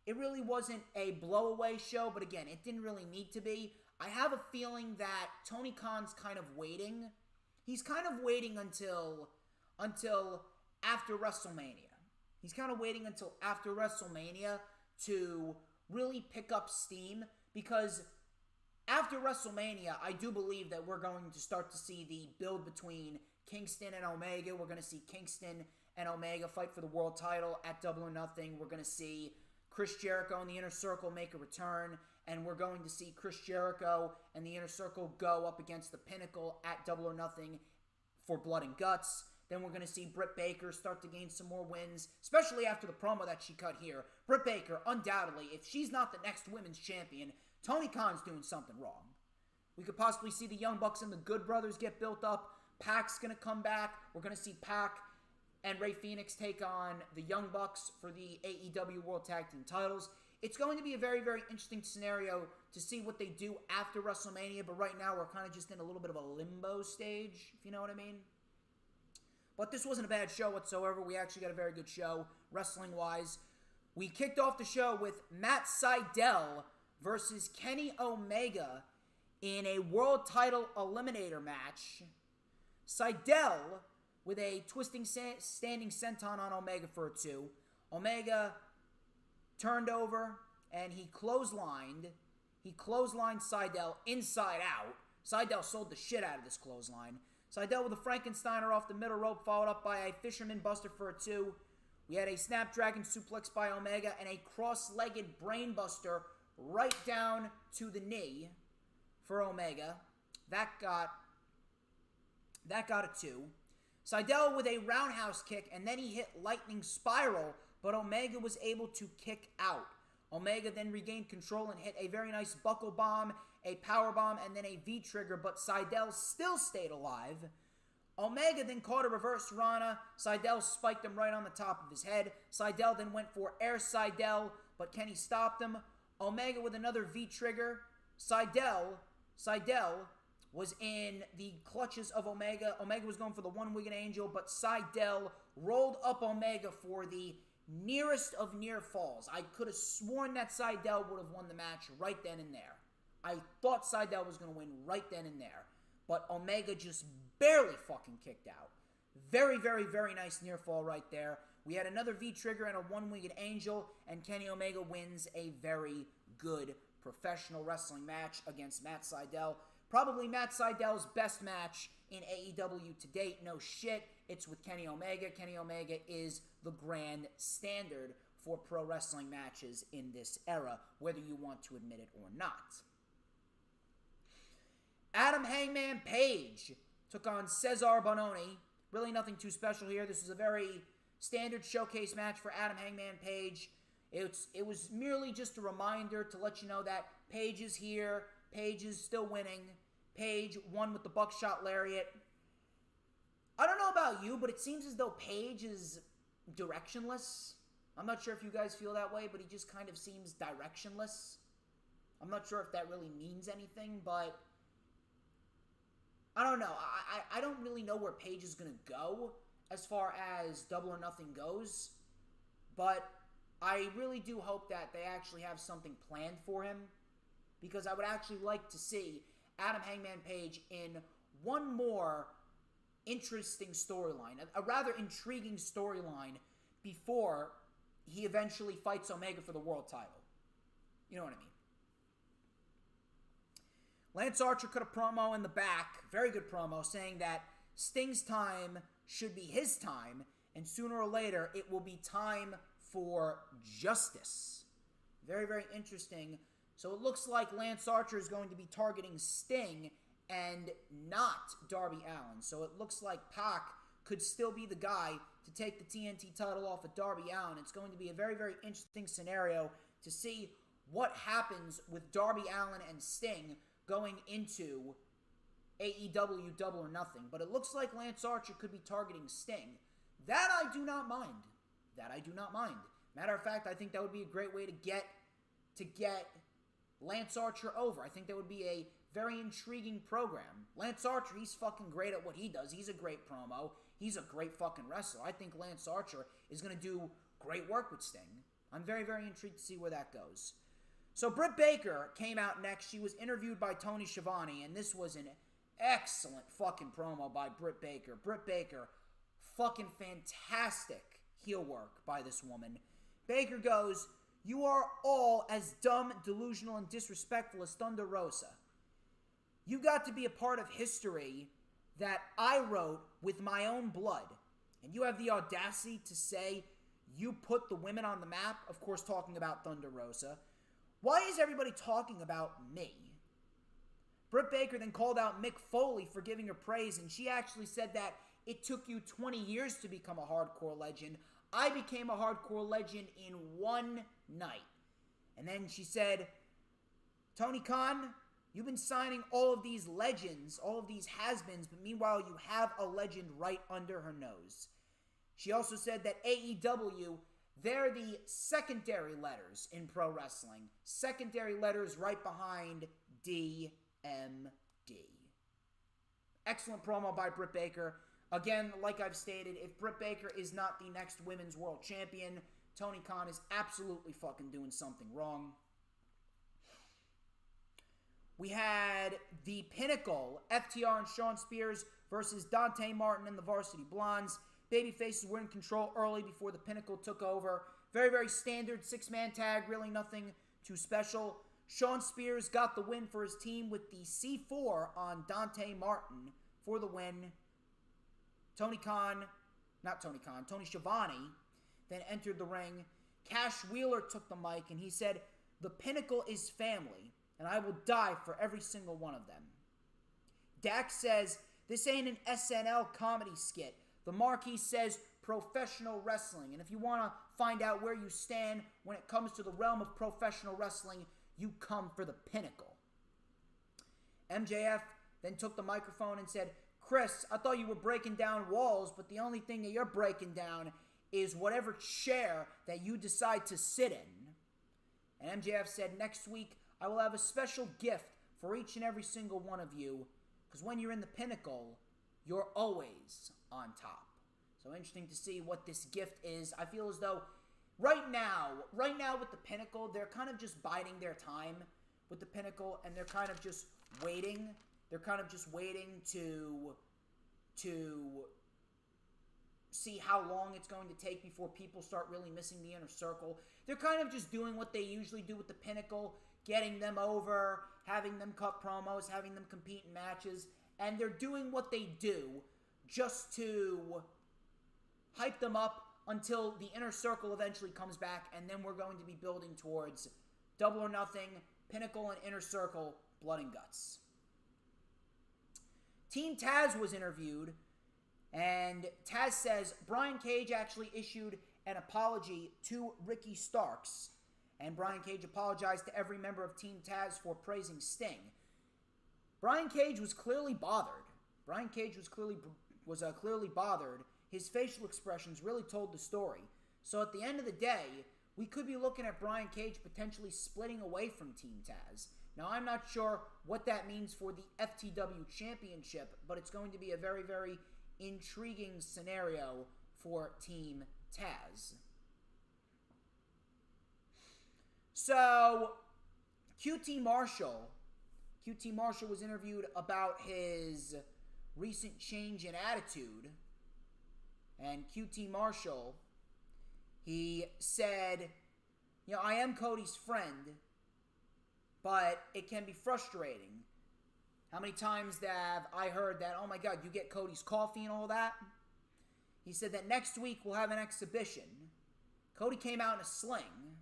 [SPEAKER 1] It really wasn't a blowaway show, but again, it didn't really need to be. I have a feeling that Tony Khan's kind of waiting. He's kind of waiting until after WrestleMania. He's kind of waiting until after WrestleMania to really pick up steam, because after WrestleMania, I do believe that we're going to start to see the build between Kingston and Omega. We're going to see Kingston and Omega fight for the world title at Double or Nothing. We're going to see Chris Jericho and the Inner Circle make a return, and we're going to see Chris Jericho and the Inner Circle go up against the Pinnacle at Double or Nothing for Blood and Guts. Then we're going to see Britt Baker start to gain some more wins, especially after the promo that she cut here. Britt Baker, undoubtedly, if she's not the next women's champion, Tony Khan's doing something wrong. We could possibly see the Young Bucks and the Good Brothers get built up. Pac's going to come back. We're going to see Pac and Rey Fenix take on the Young Bucks for the AEW World Tag Team titles. It's going to be a very, very interesting scenario to see what they do after WrestleMania, but right now we're kind of just in a little bit of a limbo stage, if you know what I mean. But this wasn't a bad show whatsoever. We actually got a very good show, wrestling-wise. We kicked off the show with Matt Sydal versus Kenny Omega in a world title eliminator match. Sydal with a twisting standing senton on Omega for a 2. Omega turned over and he clotheslined Sydal inside out. Sydal sold the shit out of this clothesline. Sydal with a Frankensteiner off the middle rope, followed up by a Fisherman Buster for a 2. We had a Snapdragon suplex by Omega and a cross-legged Brain Buster right down to the knee for Omega. That got a 2. Sydal with a roundhouse kick, and then he hit Lightning Spiral, but Omega was able to kick out. Omega then regained control and hit a very nice buckle bomb, a power bomb, and then a V-trigger, but Sydal still stayed alive. Omega then caught a reverse Rana. Sydal spiked him right on the top of his head. Sydal then went for Air Sydal, but Kenny stopped him. Omega with another V-trigger. Sydal was in the clutches of Omega. Omega was going for the one-winged angel, but Sydal rolled up Omega for the nearest of near falls. I could have sworn that Sydal would have won the match right then and there. I thought Sydal was going to win right then and there, but Omega just barely fucking kicked out. Very, very, very nice near fall right there. We had another V-trigger and a one-winged angel, and Kenny Omega wins a very good professional wrestling match against Matt Sydal. Probably Matt Sydal's best match in AEW to date. No shit. It's with Kenny Omega. Kenny Omega is the grand standard for pro wrestling matches in this era, whether you want to admit it or not. Adam Hangman Page took on Cesar Bononi. Really nothing too special here. This was a very standard showcase match for Adam Hangman Page. It was merely just a reminder to let you know that Page is here. Page is still winning. Page won with the buckshot lariat. I don't know about you, but it seems as though Page is directionless. I'm not sure if you guys feel that way, but he just kind of seems directionless. I'm not sure if that really means anything, but I don't know. I don't really know where Page is going to go as far as Double or Nothing goes, but I really do hope that they actually have something planned for him, because I would actually like to see Adam Hangman Page in one more interesting storyline, a rather intriguing storyline before he eventually fights Omega for the world title. You know what I mean? Lance Archer cut a promo in the back, very good promo, saying that Sting's time should be his time, and sooner or later it will be time for justice. Very, very interesting. So it looks like Lance Archer is going to be targeting Sting and not Darby Allin. So it looks like Pac could still be the guy to take the TNT title off of Darby Allin. It's going to be a very, very interesting scenario to see what happens with Darby Allin and Sting going into AEW Double or Nothing. But it looks like Lance Archer could be targeting Sting. That I do not mind. Matter of fact, I think that would be a great way to get Lance Archer over. I think that would be a very intriguing program. Lance Archer, he's fucking great at what he does. He's a great promo. He's a great fucking wrestler. I think Lance Archer is going to do great work with Sting. I'm very, very intrigued to see where that goes. So Britt Baker came out next. She was interviewed by Tony Schiavone, and this was an excellent fucking promo by Britt Baker. Britt Baker, fucking fantastic heel work by this woman. Baker goes, "You are all as dumb, delusional, and disrespectful as Thunder Rosa. You got to be a part of history that I wrote with my own blood. And you have the audacity to say you put the women on the map, of course talking about Thunder Rosa. Why is everybody talking about me? Britt Baker then called out Mick Foley for giving her praise, and she actually said that it took you 20 years to become a hardcore legend. I became a hardcore legend in one night. And then she said, Tony Khan, you've been signing all of these legends, all of these has-beens, but meanwhile you have a legend right under her nose. She also said that AEW, they're the secondary letters in pro wrestling. Secondary letters right behind DMD. Excellent promo by Britt Baker. Again, like I've stated, if Britt Baker is not the next Women's World Champion, Tony Khan is absolutely fucking doing something wrong. We had the Pinnacle, FTR and Shawn Spears versus Dante Martin and the Varsity Blondes. Babyfaces were in control early before the Pinnacle took over. Very, very standard six-man tag, really nothing too special. Shawn Spears got the win for his team with the C4 on Dante Martin for the win. Tony Schiavone then entered the ring. Cash Wheeler took the mic and he said, "The Pinnacle is family, and I will die for every single one of them." Dax says, "This ain't an SNL comedy skit. The marquee says professional wrestling, and if you want to find out where you stand when it comes to the realm of professional wrestling, you come for the Pinnacle." MJF then took the microphone and said, "Chris, I thought you were breaking down walls, but the only thing that you're breaking down is whatever chair that you decide to sit in." And MJF said, "Next week, I will have a special gift for each and every single one of you, because when you're in the Pinnacle, you're always on top." So interesting to see what this gift is. I feel as though right now with the Pinnacle, they're kind of just biding their time with the Pinnacle, and they're kind of just waiting. They're kind of just waiting to see how long it's going to take before people start really missing the Inner Circle. They're kind of just doing what they usually do with the Pinnacle, getting them over, having them cut promos, having them compete in matches, and they're doing what they do just to hype them up until the Inner Circle eventually comes back, and then we're going to be building towards Double or Nothing, Pinnacle and Inner Circle, Blood and Guts. Team Taz was interviewed, and Taz says Brian Cage actually issued an apology to Ricky Starks, and Brian Cage apologized to every member of Team Taz for praising Sting. Brian Cage was clearly bothered. Brian Cage was clearly bothered. His facial expressions really told the story. So at the end of the day, we could be looking at Brian Cage potentially splitting away from Team Taz. Now, I'm not sure what that means for the FTW Championship, but it's going to be a very, very intriguing scenario for Team Taz. So, QT Marshall was interviewed about his recent change in attitude. And QT Marshall, he said, I am Cody's friend, but it can be frustrating. How many times have I heard that, oh my God, you get Cody's coffee and all that? He said that next week we'll have an exhibition. Cody came out in a sling,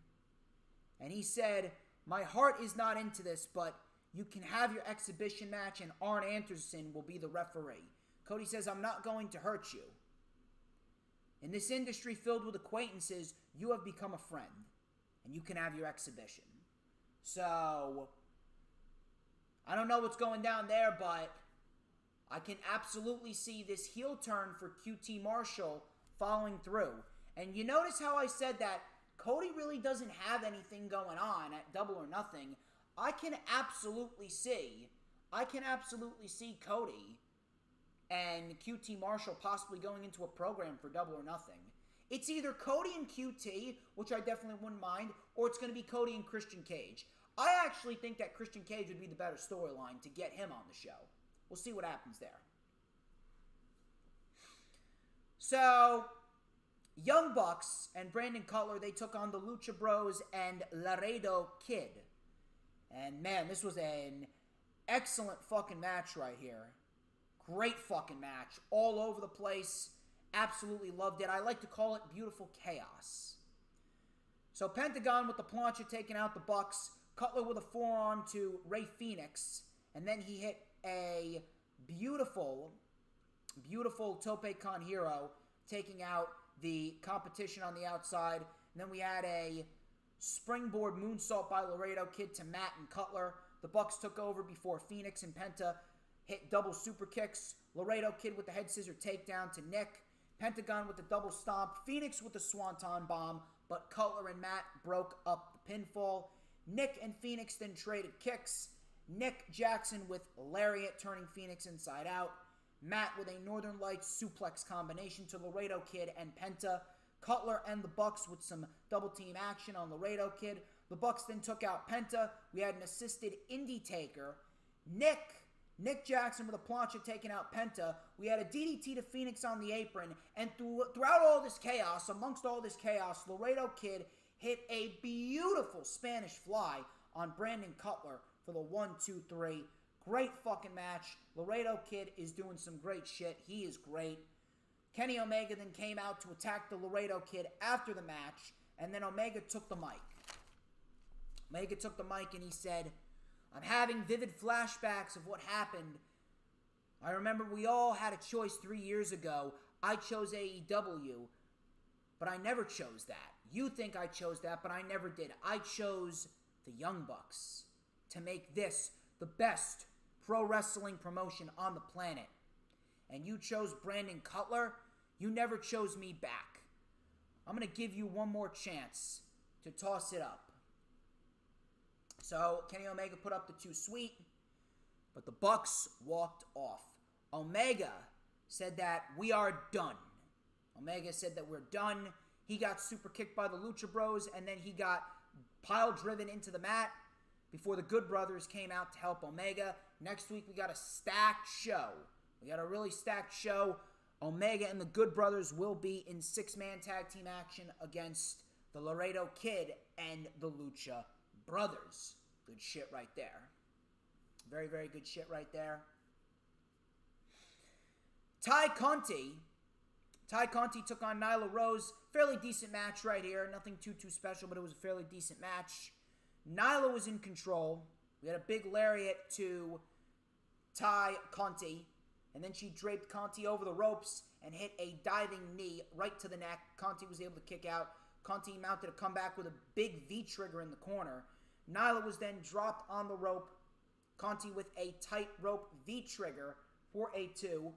[SPEAKER 1] and he said, my heart is not into this, but you can have your exhibition match and Arn Anderson will be the referee. Cody says, I'm not going to hurt you. In this industry filled with acquaintances, you have become a friend, and you can have your exhibition. So, I don't know what's going down there, but I can absolutely see this heel turn for QT Marshall following through. And you notice how I said that Cody really doesn't have anything going on at Double or Nothing. I can absolutely see Cody and QT Marshall possibly going into a program for Double or Nothing. It's either Cody and QT, which I definitely wouldn't mind, or it's going to be Cody and Christian Cage. I actually think that Christian Cage would be the better storyline to get him on the show. We'll see what happens there. So, Young Bucks and Brandon Cutler, they took on the Lucha Bros and Laredo Kid. And man, this was an excellent fucking match right here. Great fucking match. All over the place. Absolutely loved it. I like to call it beautiful chaos. So Pentagon with the plancha taking out the Bucks. Cutler with a forearm to Rey Fenix. And then he hit a beautiful Tope Con Hero, taking out the competition on the outside. And then we had a springboard moonsault by Laredo Kid to Matt and Cutler. The Bucks took over before Phoenix and Penta hit double super kicks. Laredo Kid with the head scissor takedown to Nick. Pentagon with the double stomp. Phoenix with the swanton bomb, but Cutler and Matt broke up the pinfall. Nick and Phoenix then traded kicks. Nick Jackson with lariat turning Phoenix inside out. Matt with a Northern Lights suplex combination to Laredo Kid and Penta. Cutler and the Bucks with some double team action on Laredo Kid. The Bucks then took out Penta. We had an assisted Indy Taker. Nick Jackson with a plancha taking out Penta. We had a DDT to Phoenix on the apron. And throughout all this chaos, amongst all this chaos, Laredo Kid hit a beautiful Spanish fly on Brandon Cutler for the 1-2-3. Great fucking match. Laredo Kid is doing some great shit. He is great. Kenny Omega then came out to attack the Laredo Kid after the match. And then Omega took the mic. Omega took the mic and he said, "I'm having vivid flashbacks of what happened. I remember we all had a choice 3 years ago. I chose AEW, but I never chose that. You think I chose that, but I never did. I chose the Young Bucks to make this the best pro wrestling promotion on the planet. And you chose Brandon Cutler. You never chose me back. I'm going to give you one more chance to toss it up." So Kenny Omega put up the 2 sweet, but the Bucks walked off. Omega said that we are done. Omega said that we're done. He got super kicked by the Lucha Bros, and then he got pile driven into the mat before the Good Brothers came out to help Omega. Next week, we got a stacked show. We got a really stacked show. Omega and the Good Brothers will be in 6-man tag team action against the Laredo Kid and the Lucha Brothers. Good shit right there. Very, very good shit right there. Ty Conti took on Nyla Rose. Fairly decent match right here. Nothing too special, but it was a fairly decent match. Nyla was in control. We had a big lariat to Ty Conti. And then she draped Conti over the ropes and hit a diving knee right to the neck. Conti was able to kick out. Conti mounted a comeback with a big V-trigger in the corner. Nyla was then dropped on the rope. Conti with a tight rope V-trigger for a 2.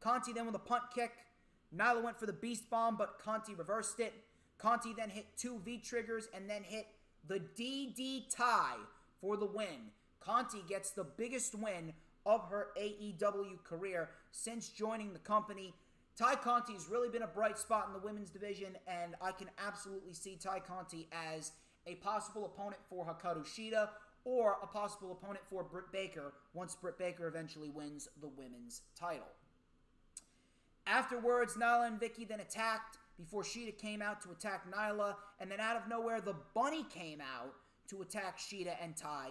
[SPEAKER 1] Conti then with a punt kick. Nyla went for the Beast Bomb, but Conti reversed it. Conti then hit 2 V-triggers and then hit the DD tie for the win. Conti gets the biggest win of her AEW career since joining the company. Ty Conti has really been a bright spot in the women's division, and I can absolutely see Ty Conti as a possible opponent for Hikaru Shida or a possible opponent for Britt Baker once Britt Baker eventually wins the women's title. Afterwards, Nyla and Vicky then attacked before Shida came out to attack Nyla, and then out of nowhere, the Bunny came out to attack Shida and Ty.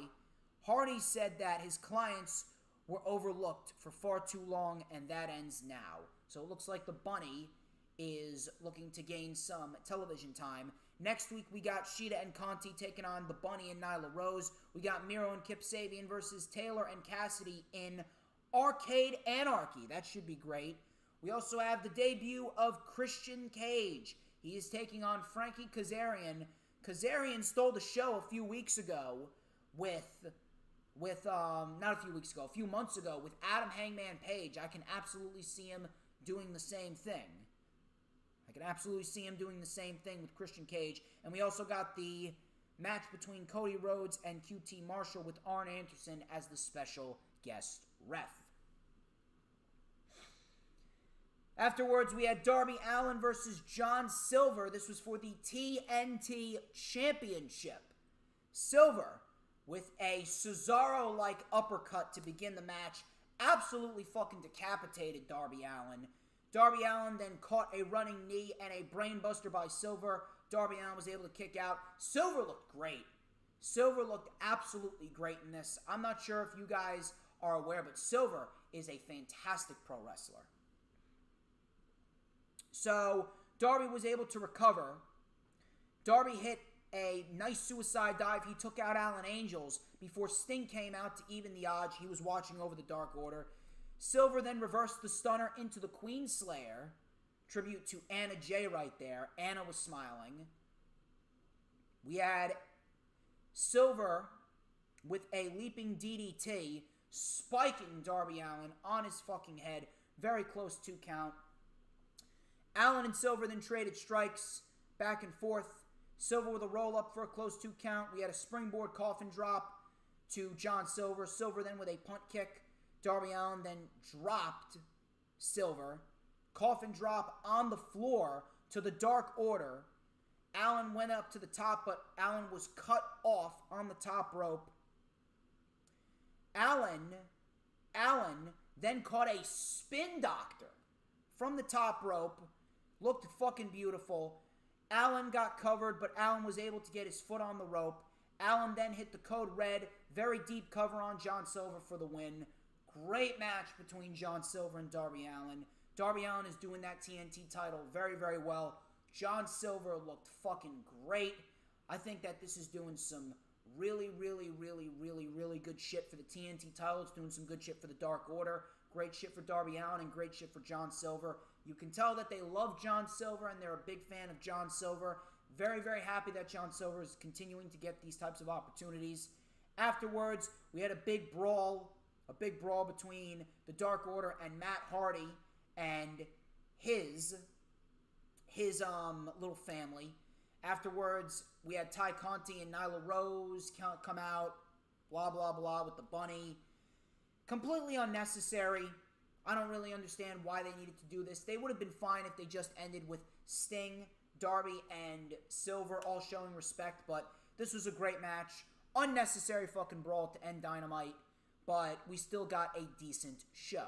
[SPEAKER 1] Hardy said that his clients were overlooked for far too long, and that ends now. So it looks like the Bunny is looking to gain some television time. Next week, we got Shida and Conti taking on the Bunny and Nyla Rose. We got Miro and Kip Sabian versus Taylor and Cassidy in Arcade Anarchy. That should be great. We also have the debut of Christian Cage. He is taking on Frankie Kazarian. Kazarian stole the show a few weeks ago not a few weeks ago, a few months ago with Adam Hangman Page. I can absolutely see him doing the same thing. With Christian Cage. And we also got the match between Cody Rhodes and QT Marshall with Arn Anderson as the special guest ref. Afterwards, we had Darby Allin versus John Silver. This was for the TNT Championship. Silver with a Cesaro-like uppercut to begin the match. Absolutely fucking decapitated Darby Allin. Darby Allin then caught a running knee and a brainbuster by Silver. Darby Allin was able to kick out. Silver looked great. Silver looked absolutely great in this. I'm not sure if you guys are aware, but Silver is a fantastic pro wrestler. So Darby was able to recover. Darby hit a nice suicide dive. He took out Alan Angels before Sting came out to even the odds. He was watching over the Dark Order. Silver then reversed the stunner into the Queen Slayer. Tribute to Anna Jay right there. Anna was smiling. We had Silver with a leaping DDT, spiking Darby Allin on his fucking head. Very close 2 count. Allin and Silver then traded strikes back and forth. Silver with a roll-up for a close 2 count. We had a springboard coffin drop to John Silver. Silver then with a punt kick. Darby Allin then dropped Silver. Coffin drop on the floor to the Dark Order. Allin went up to the top, but Allin was cut off on the top rope. Allin then caught a spin doctor from the top rope. Looked fucking beautiful. Allin got covered, but Allin was able to get his foot on the rope. Allin then hit the code red. Very deep cover on John Silver for the win. Great match between John Silver and Darby Allin. Darby Allin is doing that TNT title very, very well. John Silver looked fucking great. I think that this is doing some really, really, really, really, really good shit for the TNT title. It's doing some good shit for the Dark Order. Great shit for Darby Allin and great shit for John Silver. You can tell that they love John Silver and they're a big fan of John Silver. Very, very happy that John Silver is continuing to get these types of opportunities. Afterwards, we had a big brawl between the Dark Order and Matt Hardy and his little family. Afterwards, we had Ty Conti and Nyla Rose come out, blah, blah, blah, with the bunny. Completely unnecessary. I don't really understand why they needed to do this. They would have been fine if they just ended with Sting, Darby, and Silver all showing respect, but this was a great match. Unnecessary fucking brawl to end Dynamite, but we still got a decent show.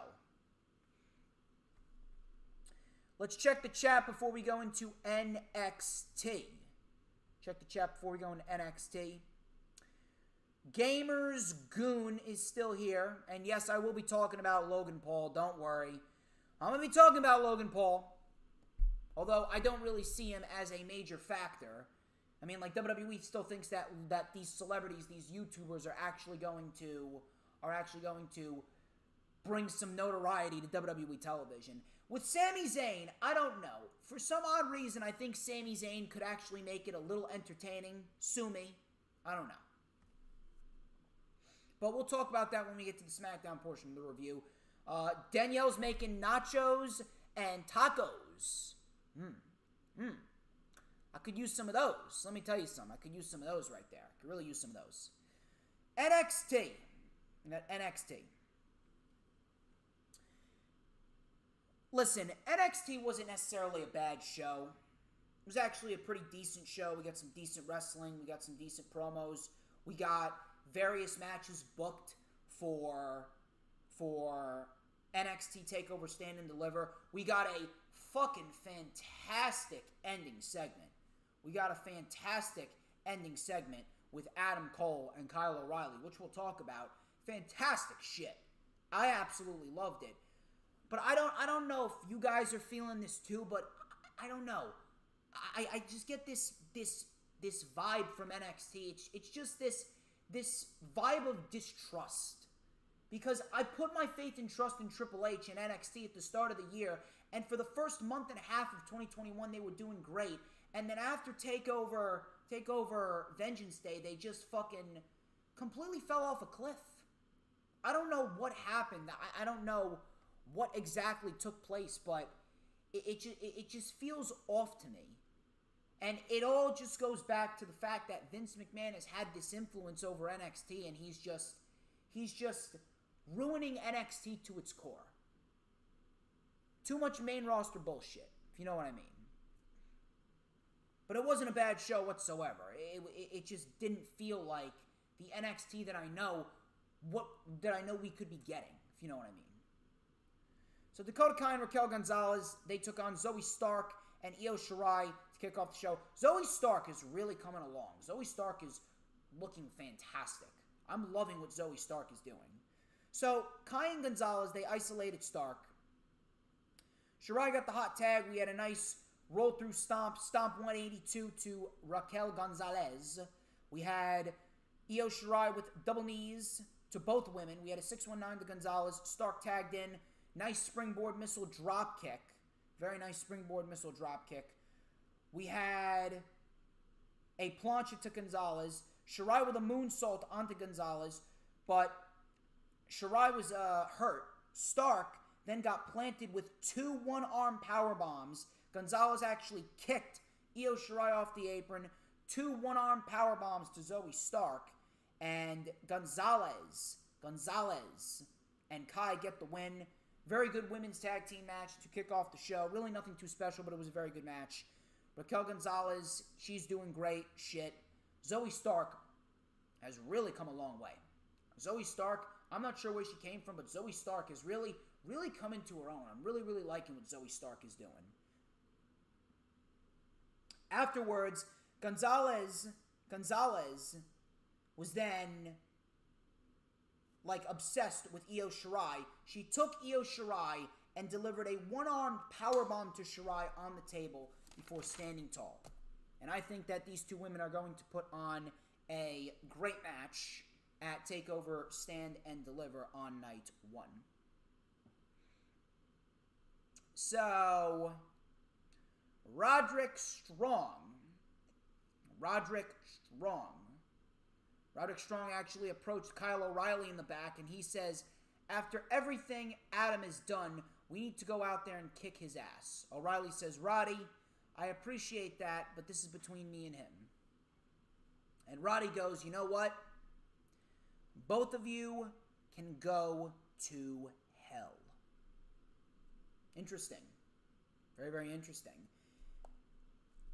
[SPEAKER 1] Let's check the chat before we go into NXT. Check the chat before we go into NXT. Gamers Goon is still here. And yes, I will be talking about Logan Paul. Don't worry. I'm going to be talking about Logan Paul. Although I don't really see him as a major factor. I mean, like, WWE still thinks that these celebrities, these YouTubers are actually going to bring some notoriety to WWE television. With Sami Zayn, I don't know. For some odd reason, I think Sami Zayn could actually make it a little entertaining. Sue me. I don't know. But we'll talk about that when we get to the SmackDown portion of the review. Danielle's making nachos and tacos. I could use some of those. Let me tell you something. I could use some of those right there. I could really use some of those. NXT. NXT. Listen, NXT wasn't necessarily a bad show. It was actually a pretty decent show. We got some decent wrestling. We got some decent promos. We got various matches booked for NXT TakeOver Stand and Deliver. We got a fucking fantastic ending segment. We got a fantastic ending segment with Adam Cole and Kyle O'Reilly, which we'll talk about. Fantastic shit. I absolutely loved it. But I don't know if you guys are feeling this too, but I don't know. I just get this vibe from NXT. It's just this vibe of distrust. Because I put my faith and trust in Triple H and NXT at the start of the year, and for the first month and a half of 2021, they were doing great. And then after TakeOver Vengeance Day, they just fucking completely fell off a cliff. I don't know what happened. I don't know what exactly took place, but it just feels off to me. And it all just goes back to the fact that Vince McMahon has had this influence over NXT, and he's just ruining NXT to its core. Too much main roster bullshit, if you know what I mean. But it wasn't a bad show whatsoever. It just didn't feel like the NXT that I know we could be getting, if you know what I mean. So Dakota Kai and Raquel Gonzalez, they took on Zoe Stark and Io Shirai to kick off the show. Zoe Stark is really coming along. Zoe Stark is looking fantastic. I'm loving what Zoe Stark is doing. So Kai and Gonzalez, they isolated Stark. Shirai got the hot tag. We had a nice roll through stomp 182 to Raquel Gonzalez. We had Io Shirai with double knees to both women. We had a 619 to Gonzalez. Stark tagged in. Nice springboard missile drop kick. Very nice springboard missile drop kick. We had a plancha to Gonzalez. Shirai with a moonsault onto Gonzalez, but Shirai was hurt. Stark then got planted with 2 one-arm power bombs. Gonzalez actually kicked Io Shirai off the apron. 2 one-arm power bombs to Zoe Stark. And Gonzalez and Kai get the win. Very good women's tag team match to kick off the show. Really nothing too special, but it was a very good match. Raquel Gonzalez, she's doing great shit. Zoe Stark has really come a long way. Zoe Stark, I'm not sure where she came from, but Zoe Stark has really come into her own. I'm really liking what Zoe Stark is doing. Afterwards, Gonzalez was then like obsessed with Io Shirai. She took Io Shirai and delivered a one-armed powerbomb to Shirai on the table before standing tall. And I think that these two women are going to put on a great match at TakeOver Stand and Deliver on night 1. So, Roderick Strong actually approached Kyle O'Reilly in the back, and he says, after everything Adam has done, we need to go out there and kick his ass. O'Reilly says, Roddy, I appreciate that, but this is between me and him. And Roddy goes, you know what? Both of you can go to hell. Interesting. Very, very interesting.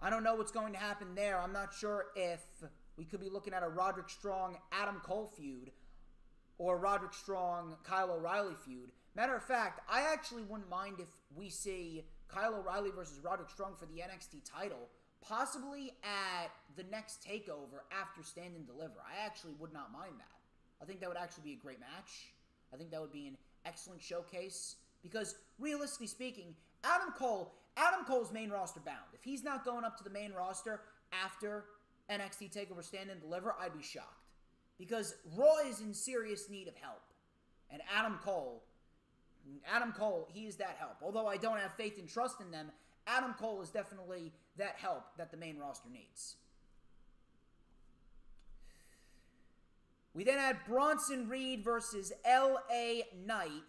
[SPEAKER 1] I don't know what's going to happen there. I'm not sure if we could be looking at a Roderick Strong Adam Cole feud or Roderick Strong Kyle O'Reilly feud. Matter of fact, I actually wouldn't mind if we see Kyle O'Reilly versus Roderick Strong for the NXT title, possibly at the next TakeOver after Stand and Deliver. I actually would not mind that. I think that would actually be a great match. I think that would be an excellent showcase because, realistically speaking, Adam Cole's main roster bound. If he's not going up to the main roster after NXT TakeOver Stand and Deliver, I'd be shocked. Because Raw is in serious need of help. And Adam Cole, he is that help. Although I don't have faith and trust in them, Adam Cole is definitely that help that the main roster needs. We then had Bronson Reed versus LA Knight.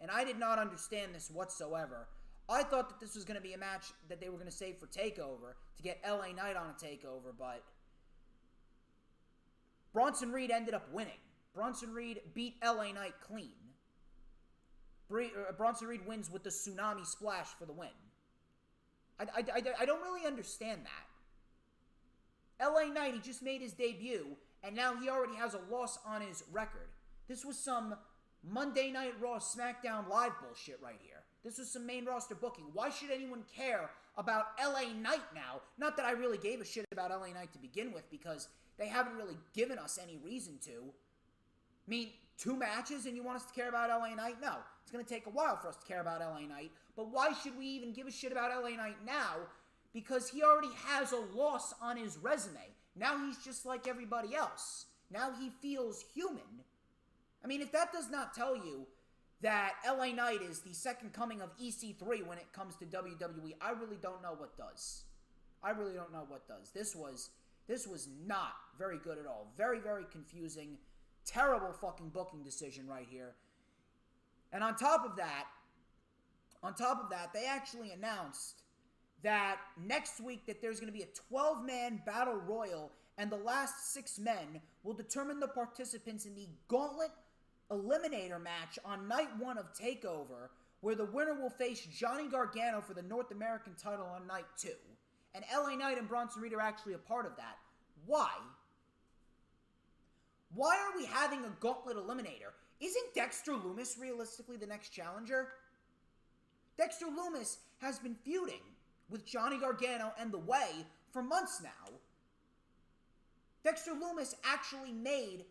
[SPEAKER 1] And I did not understand this whatsoever. I thought that this was going to be a match that they were going to save for TakeOver to get LA Knight on a TakeOver, but Bronson Reed ended up winning. Bronson Reed beat LA Knight clean. Bronson Reed wins with the Tsunami Splash for the win. I don't really understand that. LA Knight, he just made his debut, and now he already has a loss on his record. This was some Monday Night Raw SmackDown Live bullshit right here. This was some main roster booking. Why should anyone care about LA Knight now? Not that I really gave a shit about LA Knight to begin with, because they haven't really given us any reason to. I mean, 2 matches and you want us to care about LA Knight? No. It's going to take a while for us to care about LA Knight. But why should we even give a shit about LA Knight now? Because he already has a loss on his resume. Now he's just like everybody else. Now he feels human. I mean, if that does not tell you that LA Knight is the second coming of EC3 when it comes to WWE, I really don't know what does. I really don't know what does. This was not very good at all. Very, very confusing. Terrible fucking booking decision right here. And on top of that, they actually announced that next week that there's going to be a 12-man battle royal, and the last 6 men will determine the participants in the Gauntlet Eliminator match on night 1 of TakeOver, where the winner will face Johnny Gargano for the North American title on night 2. And LA Knight and Bronson Reed are actually a part of that. Why? Why are we having a Gauntlet Eliminator? Isn't Dexter Lumis realistically the next challenger? Dexter Lumis has been feuding with Johnny Gargano and The Way for months now. Dexter Lumis actually made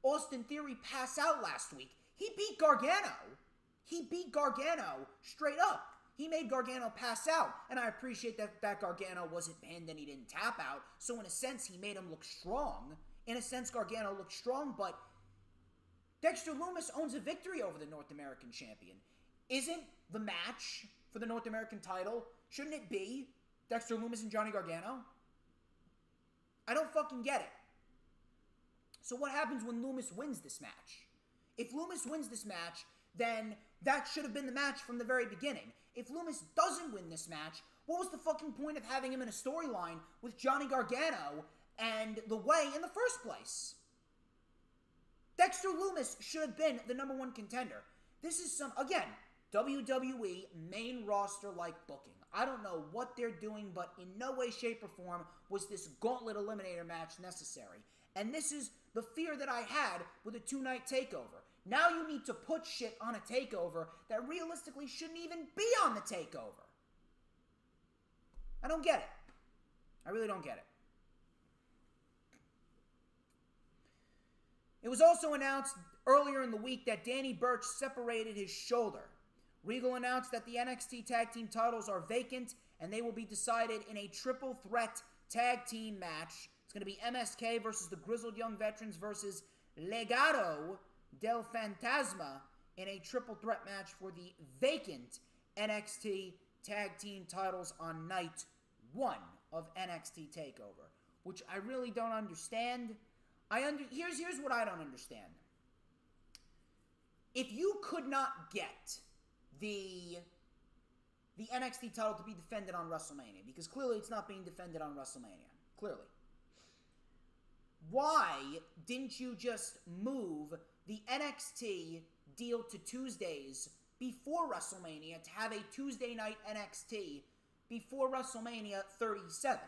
[SPEAKER 1] Austin Theory pass out last week. He beat Gargano. He beat Gargano straight up. He made Gargano pass out, and I appreciate that Gargano wasn't pinned and he didn't tap out, so in a sense, he made him look strong. In a sense, Gargano looked strong, but Dexter Lumis owns a victory over the North American champion. Isn't the match for the North American title, shouldn't it be Dexter Lumis and Johnny Gargano? I don't fucking get it. So what happens when Lumis wins this match? If Lumis wins this match, then that should have been the match from the very beginning. If Lumis doesn't win this match, what was the fucking point of having him in a storyline with Johnny Gargano and The Way in the first place? Dexter Lumis should have been the number one contender. This is again, WWE main roster-like booking. I don't know what they're doing, but in no way, shape, or form was this Gauntlet Eliminator match necessary. And this is the fear that I had with a two-night takeover. Now you need to put shit on a takeover that realistically shouldn't even be on the takeover. I don't get it. I really don't get it. It was also announced earlier in the week that Danny Burch separated his shoulder. Regal announced that the NXT Tag Team titles are vacant and they will be decided in a triple threat tag team match. It's going to be MSK versus the Grizzled Young Veterans versus Legado del Fantasma in a triple threat match for the vacant NXT Tag Team titles on night 1 of NXT TakeOver, which I really don't understand. Here's what I don't understand. If you could not get the NXT title to be defended on WrestleMania, because clearly it's not being defended on WrestleMania, clearly, why didn't you just move the NXT deal to Tuesdays before WrestleMania to have a Tuesday night NXT before WrestleMania 37?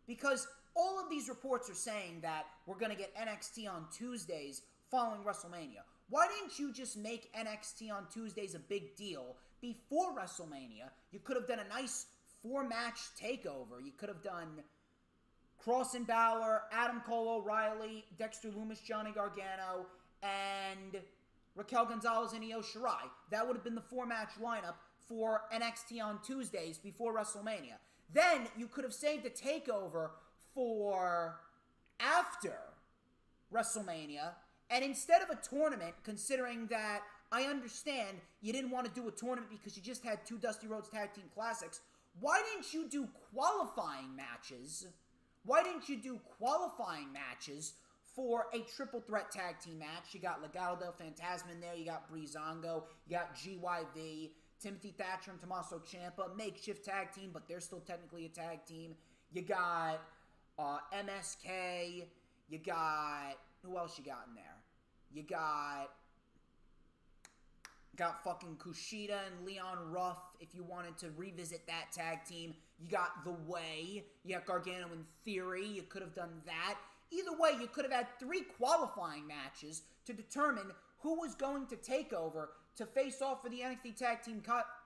[SPEAKER 1] Because all of these reports are saying that we're going to get NXT on Tuesdays following WrestleMania. Why didn't you just make NXT on Tuesdays a big deal before WrestleMania? You could have done a nice 4-match takeover. You could have done Cross and Balor, Adam Cole O'Reilly, Dexter Lumis, Johnny Gargano, and Raquel Gonzalez and Io Shirai. That would have been the 4-match lineup for NXT on Tuesdays before WrestleMania. Then you could have saved a takeover for after WrestleMania, and instead of a tournament, considering that I understand you didn't want to do a tournament because you just had 2 Dusty Rhodes Tag Team Classics, why didn't you do qualifying matches? Why didn't you do qualifying matches for a triple threat tag team match? You got Legado del Fantasma in there, you got Breezango, you got GYV, Timothy Thatcher and Tommaso Ciampa, makeshift tag team, but they're still technically a tag team. You got MSK, you got, who else you got in there? You got fucking Kushida and Leon Ruff if you wanted to revisit that tag team. You got The Way, you got Gargano in Theory, you could have done that. Either way, you could have had 3 qualifying matches to determine who was going to take over to face off for the NXT Tag Team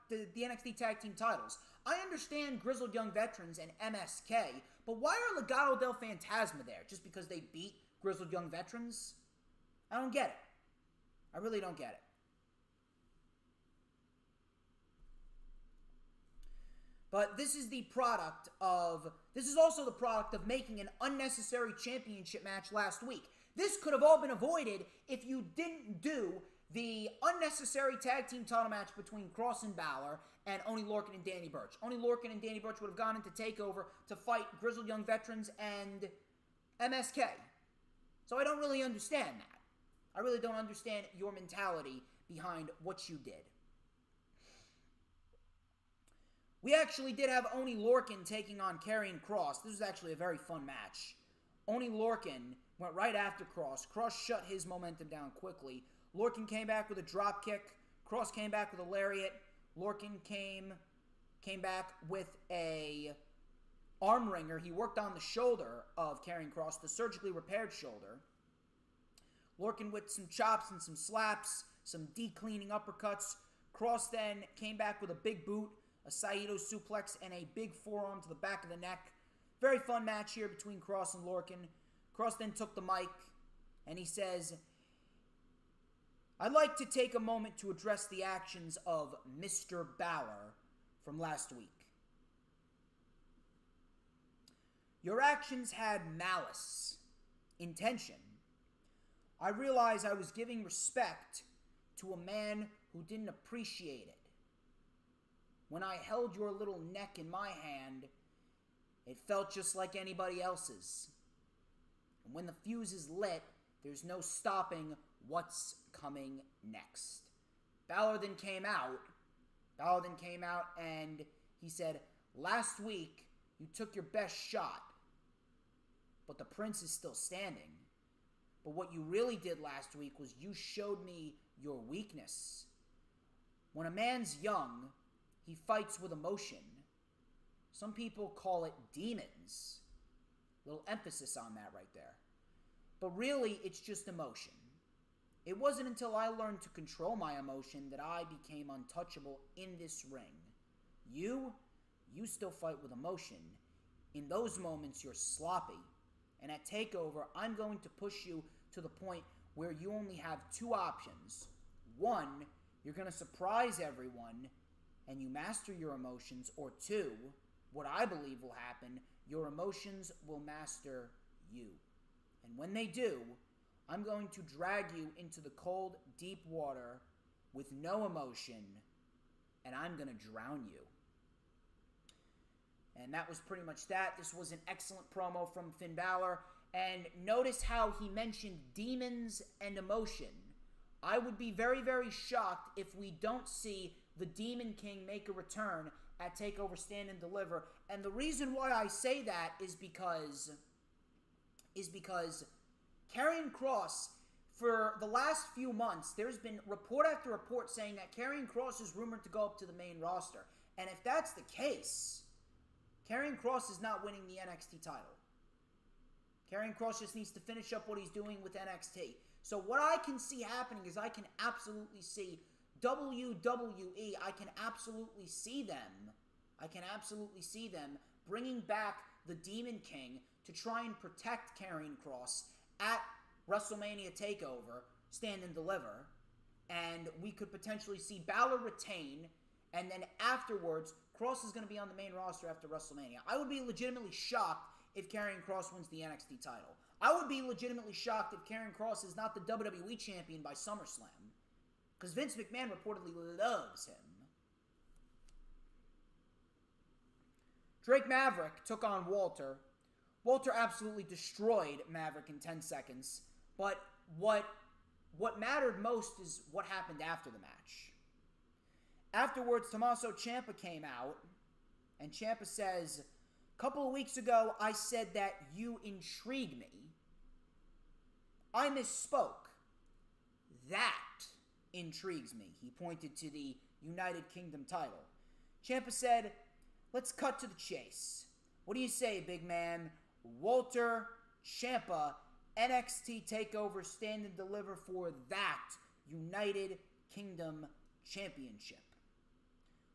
[SPEAKER 1] the NXT Tag Team titles. I understand Grizzled Young Veterans and MSK, but why are Legado del Fantasma there? Just because they beat Grizzled Young Veterans? I don't get it. I really don't get it. But this is also the product of making an unnecessary championship match last week. This could have all been avoided if you didn't do the unnecessary tag team title match between Cross and Balor and Oney Lorcan and Danny Burch. Oney Lorcan and Danny Burch would have gone into TakeOver to fight Grizzled Young Veterans and MSK. So I don't really understand that. I really don't understand your mentality behind what you did. We actually did have Oney Lorcan taking on Karrion Kross. This was actually a very fun match. Oney Lorcan went right after Kross. Kross shut his momentum down quickly. Lorcan came back with a drop kick. Kross came back with a lariat. Lorcan came back with a arm wringer. He worked on the shoulder of Karrion Kross, the surgically repaired shoulder. Lorcan with some chops and some slaps, some deep-cleaning uppercuts. Kross then came back with a big boot, a Saito suplex, and a big forearm to the back of the neck. Very fun match here between Kross and Lorcan. Kross then took the mic, and he says, "I'd like to take a moment to address the actions of Mr. Balor. from last week. Your actions had malice, intention. I realized I was giving respect to a man who didn't appreciate it. When I held your little neck in my hand, it felt just like anybody else's. And when the fuse is lit, there's no stopping what's coming next. Balor then came out and he said, last week you took your best shot, but the prince is still standing. But what you really did last week was you showed me your weakness. When a man's young, he fights with emotion. Some people call it demons. Little emphasis on that right there. But really, it's just emotion. It wasn't until I learned to control my emotion that I became untouchable in this ring. You still fight with emotion. In those moments, you're sloppy. And at TakeOver, I'm going to push you to the point where you only have two options. One, you're going to surprise everyone and you master your emotions. Or two, what I believe will happen, your emotions will master you. And when they do, I'm going to drag you into the cold, deep water with no emotion, and I'm going to drown you. And that was pretty much that. This was an excellent promo from Finn Balor. And notice how he mentioned demons and emotion. I would be very, very shocked if we don't see the Demon King make a return at TakeOver Stand and Deliver. And the reason why I say that is because Karrion Kross, for the last few months, there's been report after report saying that Karrion Kross is rumored to go up to the main roster. And if that's the case, Karrion Kross is not winning the NXT title. Karrion Kross just needs to finish up what he's doing with NXT. So what I can see happening is I can absolutely see WWE, I can absolutely see them bringing back the Demon King to try and protect Karrion Kross at WrestleMania TakeOver, Stand and Deliver. And we could potentially see Balor retain, and then afterwards, Kross is going to be on the main roster after WrestleMania. I would be legitimately shocked if Karrion Kross wins the NXT title. I would be legitimately shocked if Karrion Kross is not the WWE champion by SummerSlam. Because Vince McMahon reportedly loves him. Drake Maverick took on Walter. Walter absolutely destroyed Maverick in 10 seconds. But what mattered most is what happened after the match. Afterwards, Tommaso Ciampa came out, and Ciampa says, a couple of weeks ago, I said that you intrigue me. I misspoke. That intrigues me. He pointed to the United Kingdom title. Ciampa said, let's cut to the chase. What do you say, big man? Walter Ciampa, NXT TakeOver Stand and Deliver for that United Kingdom Championship.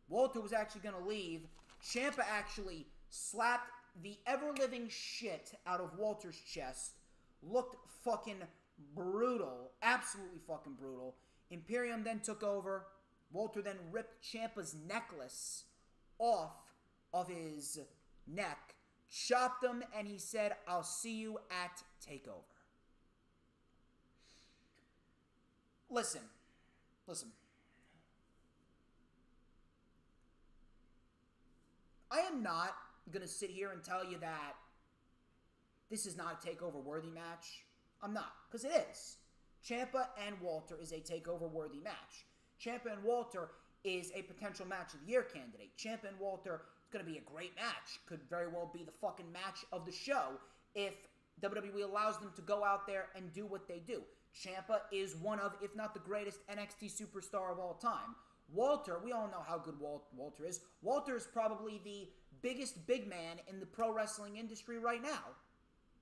[SPEAKER 1] Walter was actually going to leave. Ciampa actually slapped the ever-living shit out of Walter's chest. Looked fucking brutal. Absolutely fucking brutal. Imperium then took over. Walter then ripped Ciampa's necklace off of his neck, chopped him, and he said, I'll see you at TakeOver. Listen. I am not going to sit here and tell you that this is not a TakeOver worthy match. I'm not, because it is. Ciampa and Walter is a TakeOver worthy match. Ciampa and Walter is a potential match of the year candidate. Ciampa and Walter is going to be a great match. Could very well be the fucking match of the show if WWE allows them to go out there and do what they do. Ciampa is one of, if not the greatest NXT superstar of all time. Walter, we all know how good Walter is. Walter is probably the biggest big man in the pro wrestling industry right now.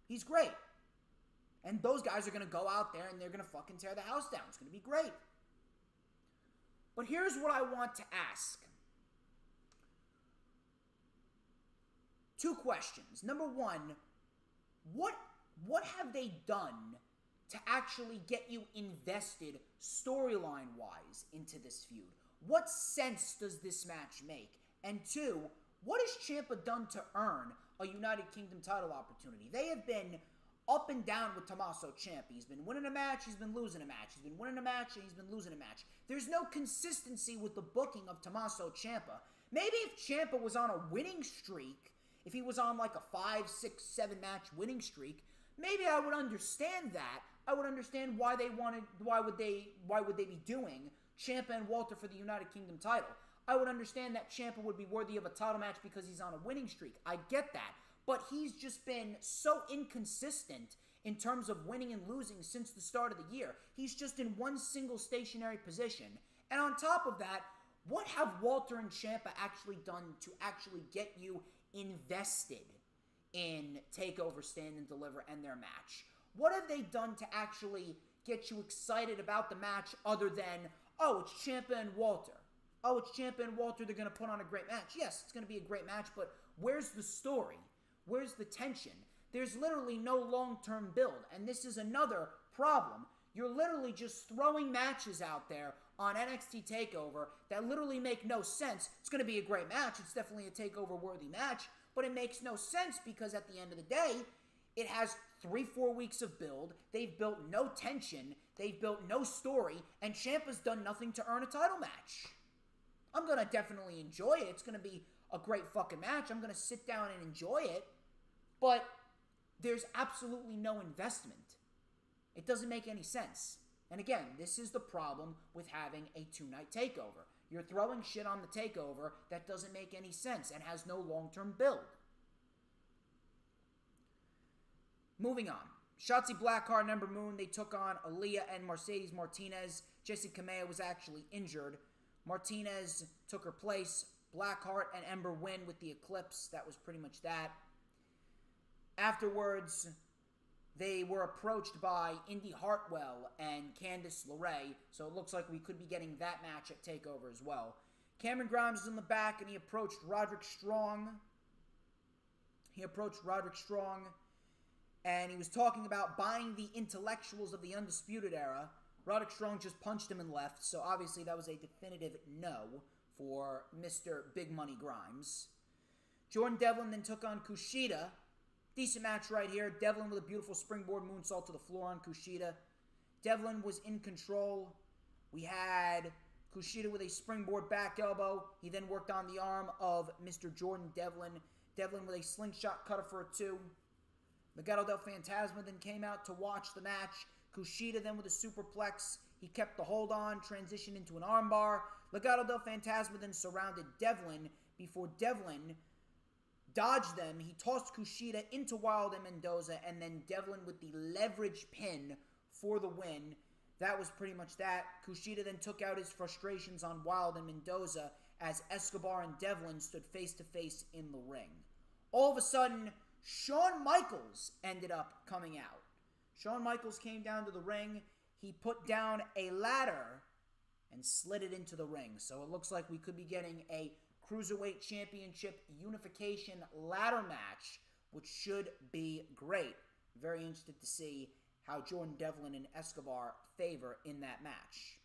[SPEAKER 1] He's great. And those guys are going to go out there and they're going to fucking tear the house down. It's going to be great. But here's what I want to ask. 2 questions. Number 1, what have they done to actually get you invested storyline-wise into this feud? What sense does this match make? And two, what has Ciampa done to earn a United Kingdom title opportunity? They have been up and down with Tommaso Ciampa. He's been winning a match, he's been losing a match. He's been winning a match, and he's been losing a match. There's no consistency with the booking of Tommaso Ciampa. Maybe if Ciampa was on a winning streak, if he was on like a 5, 6, 7 match winning streak, maybe I would understand that. I would understand why would they be doing Ciampa and Walter for the United Kingdom title. I would understand that Ciampa would be worthy of a title match because he's on a winning streak. I get that. But he's just been so inconsistent in terms of winning and losing since the start of the year. He's just in one single stationary position. And on top of that, what have Walter and Ciampa actually done to actually get you invested in TakeOver, Stand and Deliver and their match? What have they done to actually get you excited about the match other than, oh, it's Ciampa and Walter. Oh, it's Ciampa and Walter, they're going to put on a great match. Yes, it's going to be a great match, but where's the story? Where's the tension? There's literally no long-term build, and this is another problem. You're literally just throwing matches out there on NXT TakeOver that literally make no sense. It's going to be a great match. It's definitely a TakeOver-worthy match, but it makes no sense because at the end of the day, it has 3-4 weeks of build. They've built no tension. They've built no story, and Ciampa's done nothing to earn a title match. I'm going to definitely enjoy it. It's going to be a great fucking match. I'm going to sit down and enjoy it. But there's absolutely no investment. It doesn't make any sense. And again, this is the problem with having a 2-night takeover. You're throwing shit on the takeover that doesn't make any sense and has no long-term build. Moving on. Shotzi Blackheart and Ember Moon, they took on Aaliyah and Mercedes Martinez. Jessi Kamea was actually injured. Martinez took her place. Blackheart and Ember win with the Eclipse. That was pretty much that. Afterwards, they were approached by Indy Hartwell and Candice LeRae, so it looks like we could be getting that match at TakeOver as well. Cameron Grimes was in the back, and he approached Roderick Strong. And he was talking about buying the intellectuals of the Undisputed Era. Roderick Strong just punched him and left, so obviously that was a definitive no for Mr. Big Money Grimes. Jordan Devlin then took on Kushida. Decent match right here. Devlin with a beautiful springboard moonsault to the floor on Kushida. Devlin was in control. We had Kushida with a springboard back elbow. He then worked on the arm of Mr. Jordan Devlin. Devlin with a slingshot cutter for a 2. Legado del Fantasma then came out to watch the match. Kushida then with a superplex. He kept the hold on, transitioned into an armbar. Legado del Fantasma then surrounded Devlin before Devlin dodged them. He tossed Kushida into Wilde and Mendoza, and then Devlin with the leverage pin for the win. That was pretty much that. Kushida then took out his frustrations on Wilde and Mendoza as Escobar and Devlin stood face-to-face in the ring. All of a sudden, Shawn Michaels ended up coming out. Shawn Michaels came down to the ring. He put down a ladder and slid it into the ring. So it looks like we could be getting a Cruiserweight Championship unification ladder match, which should be great. Very interested to see how Jordan Devlin and Escobar favor in that match.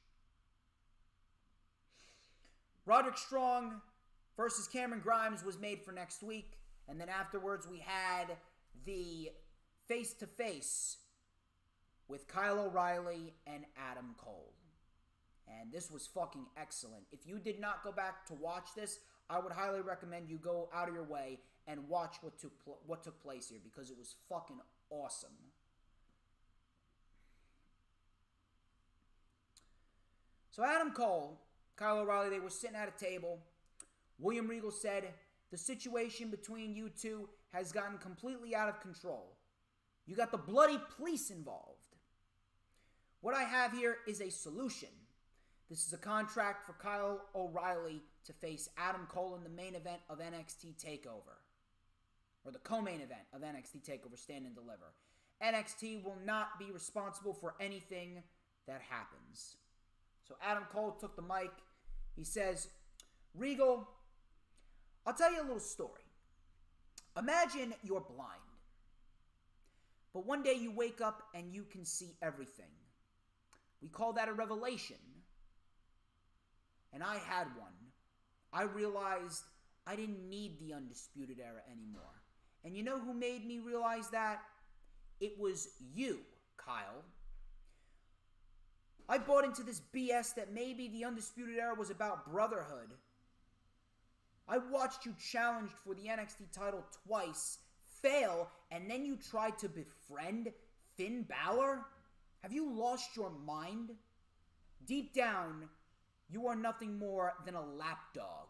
[SPEAKER 1] Roderick Strong versus Cameron Grimes was made for next week. And then afterwards we had the face-to-face with Kyle O'Reilly and Adam Cole. And this was fucking excellent. If you did not go back to watch this, I would highly recommend you go out of your way and watch what took place here, because it was fucking awesome. So Adam Cole, Kyle O'Reilly, they were sitting at a table. William Regal said, "The situation between you two has gotten completely out of control. You got the bloody police involved. What I have here is a solution. This is a contract for Kyle O'Reilly to face Adam Cole in the main event of NXT TakeOver. Or the co-main event of NXT TakeOver, Stand and Deliver. NXT will not be responsible for anything that happens." So Adam Cole took the mic. He says, "Regal, I'll tell you a little story. Imagine you're blind. But one day you wake up and you can see everything. We call that a revelation. And I had one. I realized I didn't need the Undisputed Era anymore. And you know who made me realize that? It was you, Kyle. I bought into this BS that maybe the Undisputed Era was about brotherhood. I watched you challenged for the NXT title twice, fail, and then you tried to befriend Finn Balor? Have you lost your mind? Deep down, you are nothing more than a lapdog.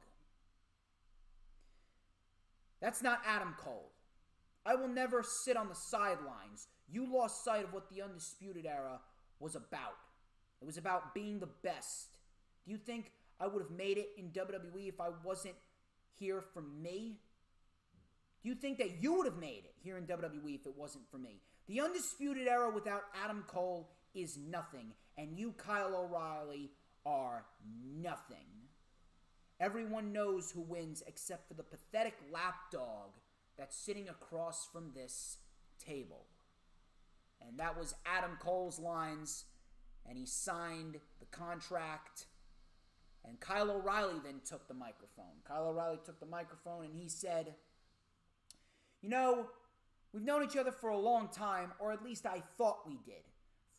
[SPEAKER 1] That's not Adam Cole. I will never sit on the sidelines. You lost sight of what the Undisputed Era was about. It was about being the best. Do you think I would have made it in WWE if I wasn't here for me? Do you think that you would have made it here in WWE if it wasn't for me? The Undisputed Era without Adam Cole is nothing, and you, Kyle O'Reilly, are nothing. Everyone knows who wins except for the pathetic lapdog that's sitting across from this table. And that was Adam Cole's lines, and he signed the contract. And Kyle O'Reilly then took the microphone. Kyle O'Reilly took the microphone and he said, you know, we've known each other for a long time, or at least I thought we did.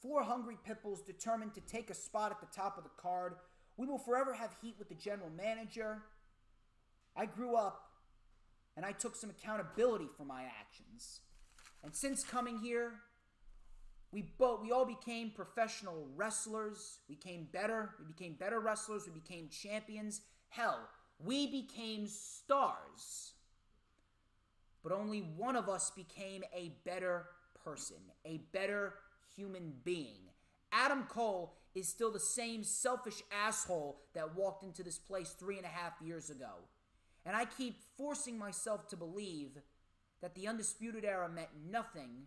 [SPEAKER 1] 4 hungry pitbulls determined to take a spot at the top of the card. We will forever have heat with the general manager. I grew up and I took some accountability for my actions. And since coming here, we all became professional wrestlers. We became better. We became better wrestlers. We became champions. Hell, we became stars. But only one of us became a better person, a better human being. Adam Cole is still the same selfish asshole that walked into this place 3.5 years ago. And I keep forcing myself to believe that the Undisputed Era meant nothing.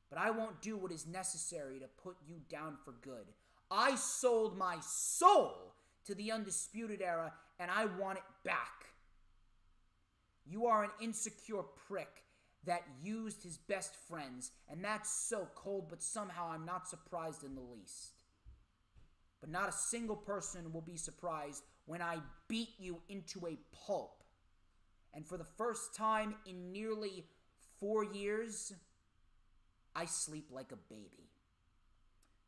[SPEAKER 1] But I won't do what is necessary to put you down for good. I sold my soul to the Undisputed Era, and I want it back. You are an insecure prick that used his best friends, and that's so cold, but somehow I'm not surprised in the least. But not a single person will be surprised when I beat you into a pulp. And for the first time in nearly 4 years, I sleep like a baby.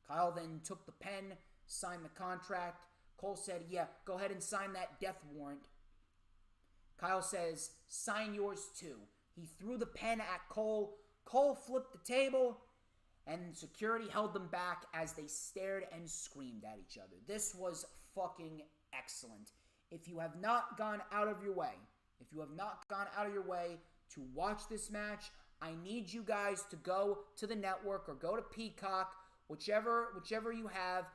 [SPEAKER 1] Kyle then took the pen, signed the contract. Cole said, yeah, go ahead and sign that death warrant. Kyle says, sign yours too. He threw the pen at Cole. Cole flipped the table, and security held them back as they stared and screamed at each other. This was fucking excellent. If you have not gone out of your way, to watch this match, I need you guys to go to the network or go to Peacock, whichever you have.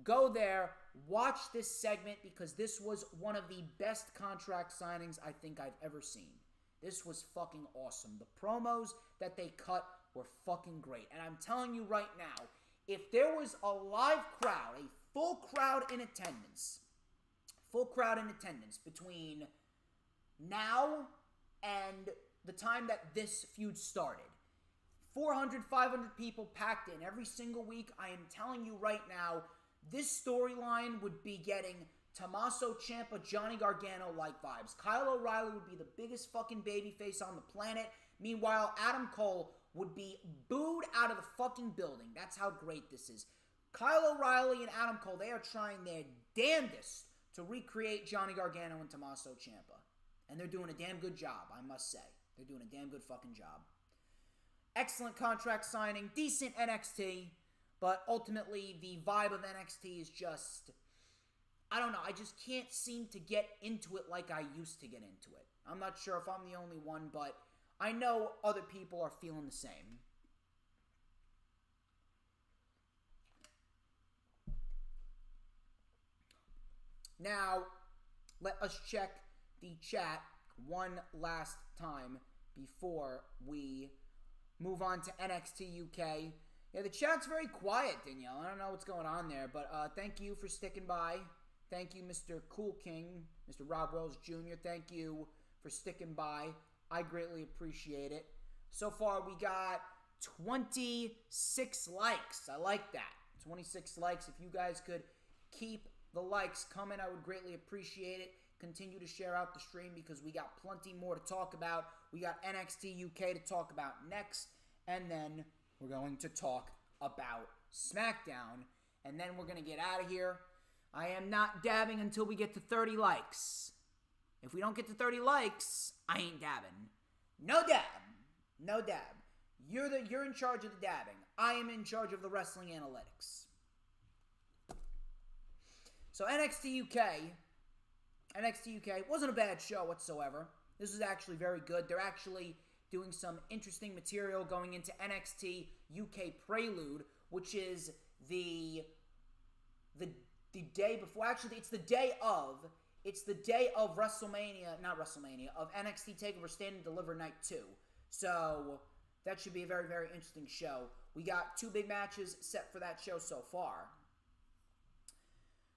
[SPEAKER 1] Go there, watch this segment, because this was one of the best contract signings I think I've ever seen. This was fucking awesome. The promos that they cut were fucking great. And I'm telling you right now, if there was a live crowd, a full crowd in attendance between now and the time that this feud started, 400, 500 people packed in every single week, I am telling you right now, this storyline would be getting Tommaso Ciampa, Johnny Gargano-like vibes. Kyle O'Reilly would be the biggest fucking babyface on the planet. Meanwhile, Adam Cole would be booed out of the fucking building. That's how great this is. Kyle O'Reilly and Adam Cole, they are trying their damnedest to recreate Johnny Gargano and Tommaso Ciampa. And they're doing a damn good job, I must say. They're doing a damn good fucking job. Excellent contract signing, decent NXT, but ultimately the vibe of NXT is just, I don't know, I just can't seem to get into it like I used to get into it. I'm not sure if I'm the only one, but I know other people are feeling the same. Now, let us check the chat one last time before we move on to NXT UK. Yeah, the chat's very quiet, Danielle. I don't know what's going on there, but thank you for sticking by. Thank you, Mr. Cool King, Mr. Rob Wells Jr. Thank you for sticking by. I greatly appreciate it. So far, we got 26 likes. I like that. 26 likes. If you guys could keep the likes coming, I would greatly appreciate it. continue to share out the stream because we got plenty more to talk about. We got NXT UK to talk about next, and then we're going to talk about SmackDown, and then we're going to get out of here. I am not dabbing until we get to 30 likes. If we don't get to 30 likes, I ain't dabbing. No dab. No dab. You're in charge of the dabbing. I am in charge of the wrestling analytics. So NXT UK wasn't a bad show whatsoever. This was actually very good. They're actually doing some interesting material going into NXT UK Prelude, which is the day before. Actually, it's the day of WrestleMania, not WrestleMania, of NXT TakeOver Stand and Deliver Night 2. So that should be a very, very interesting show. We got 2 big matches set for that show so far.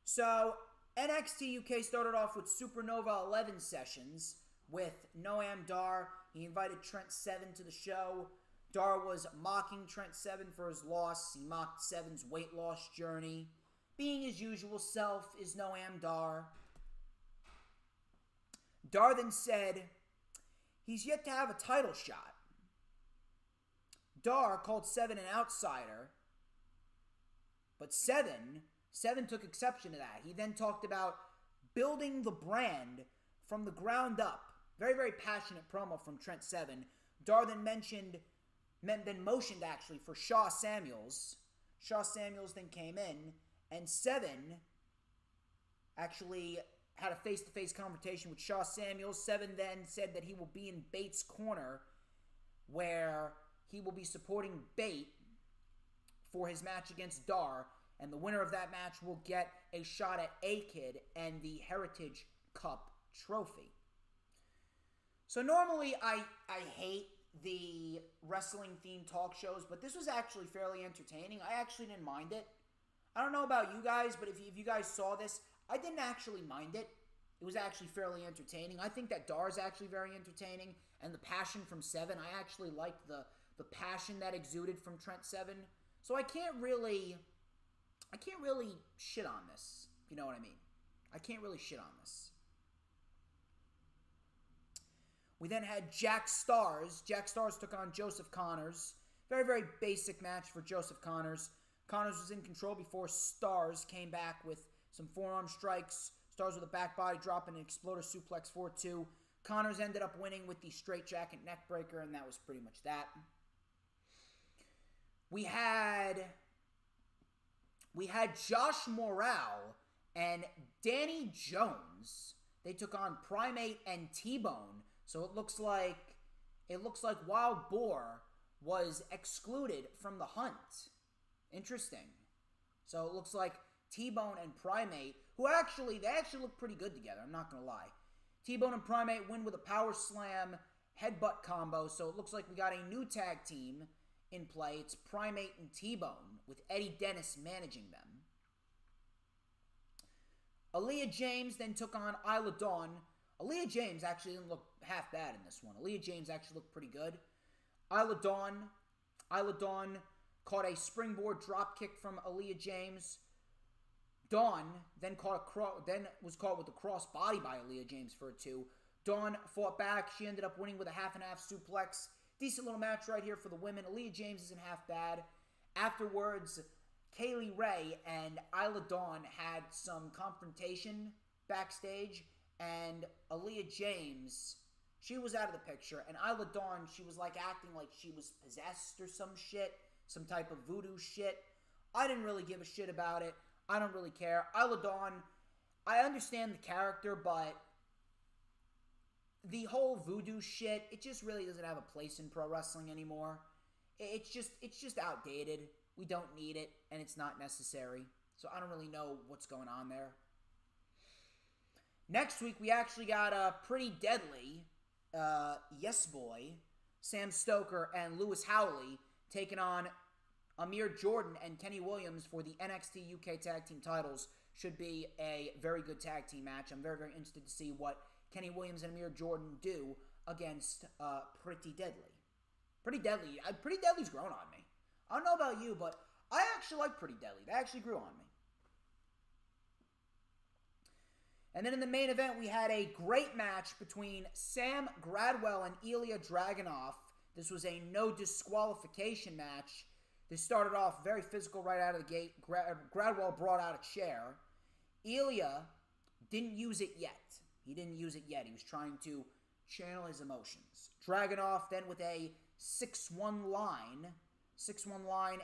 [SPEAKER 1] So NXT UK started off with Supernova 11 sessions with Noam Dar. He invited Trent Seven to the show. Dar was mocking Trent Seven for his loss. He mocked Seven's weight loss journey. Being his usual self is Noam Dar. Dar then said he's yet to have a title shot. Dar called Seven an outsider, but Seven took exception to that. He then talked about building the brand from the ground up. Very, very passionate promo from Trent Seven. Dar then motioned actually for Shaw Samuels. Shaw Samuels then came in, and Seven actually had a face-to-face confrontation with Shaw Samuels. Seven then said that he will be in Bates' corner, where he will be supporting Bate for his match against Dar, and the winner of that match will get a shot at A-Kid and the Heritage Cup trophy. So normally I hate the wrestling-themed talk shows, but this was actually fairly entertaining. I actually didn't mind it. I don't know about you guys, but if you guys saw this, I didn't actually mind it. It was actually fairly entertaining. I think that Dar's actually very entertaining, and the passion from Seven, I actually liked the passion that exuded from Trent Seven. So I can't really shit on this, if you know what I mean. I can't really shit on this. We then had Jack Stars. Jack Stars took on Joseph Connors. Very, very basic match for Joseph Connors. Connors was in control before Stars came back with some forearm strikes. Stars with a back body drop and an exploder suplex 4-2. Connors ended up winning with the straightjacket neckbreaker, and that was pretty much that. We had Josh Morale and Danny Jones. They took on Primate and T-Bone. So it looks like Wild Boar was excluded from the hunt. Interesting. So it looks like T-Bone and Primate, they actually look pretty good together, I'm not going to lie. T-Bone and Primate win with a power slam headbutt combo, so it looks like we got a new tag team in play. It's Primate and T-Bone, with Eddie Dennis managing them. Aaliyah James then took on Isla Dawn. Aaliyah James actually didn't look half bad in this one. Aaliyah James actually looked pretty good. Isla Dawn caught a springboard drop kick from Aaliyah James. Dawn then was caught with a cross body by Aaliyah James for a 2. Dawn fought back. She ended up winning with a half-and-half suplex. Decent little match right here for the women. Aaliyah James isn't half bad. Afterwards, Kaylee Ray and Isla Dawn had some confrontation backstage, and Aaliyah James, she was out of the picture, and Isla Dawn, she was like acting like she was possessed or some shit, some type of voodoo shit. I didn't really give a shit about it. I don't really care. Isla Dawn, I understand the character, but the whole voodoo shit, it just really doesn't have a place in pro wrestling anymore. It's just outdated. We don't need it, and it's not necessary. So I don't really know what's going on there. Next week, we actually got a Pretty Deadly, Yes Boy, Sam Stoker, and Lewis Howley taking on Amir Jordan and Kenny Williams for the NXT UK Tag Team titles. Should be a very good tag team match. I'm very, very interested to see what Kenny Williams and Amir Jordan do against Pretty Deadly. Pretty Deadly's grown on me. I don't know about you, but I actually like Pretty Deadly. They actually grew on me. And then in the main event, we had a great match between Sam Gradwell and Ilya Dragunov. This was a no disqualification match. This started off very physical right out of the gate. Gradwell brought out a chair. Ilya didn't use it yet. He was trying to channel his emotions. Dragunov then with a 6-1 line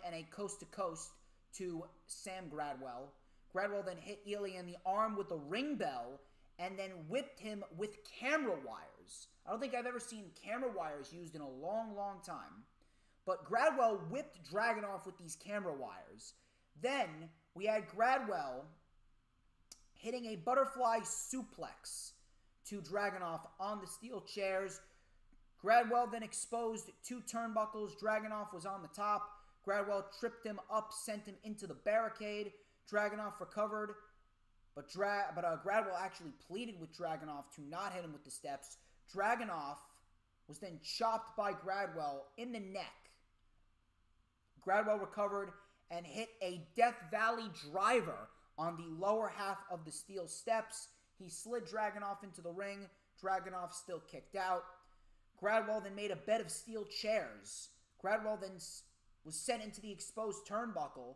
[SPEAKER 1] and a coast-to-coast to Sam Gradwell. Gradwell then hit Ilya in the arm with a ring bell and then whipped him with camera wires. I don't think I've ever seen camera wires used in a long, long time. But Gradwell whipped Dragunov with these camera wires. Then we had Gradwell hitting a butterfly suplex to Dragunov on the steel chairs. Gradwell then exposed 2 turnbuckles. Dragunov was on the top. Gradwell tripped him up, sent him into the barricade. Dragunov recovered, but Gradwell actually pleaded with Dragunov to not hit him with the steps. Dragunov was then chopped by Gradwell in the neck. Gradwell recovered and hit a Death Valley driver on the lower half of the steel steps. He slid Dragunov into the ring. Dragunov still kicked out. Gradwell then made a bed of steel chairs. Gradwell then was sent into the exposed turnbuckle.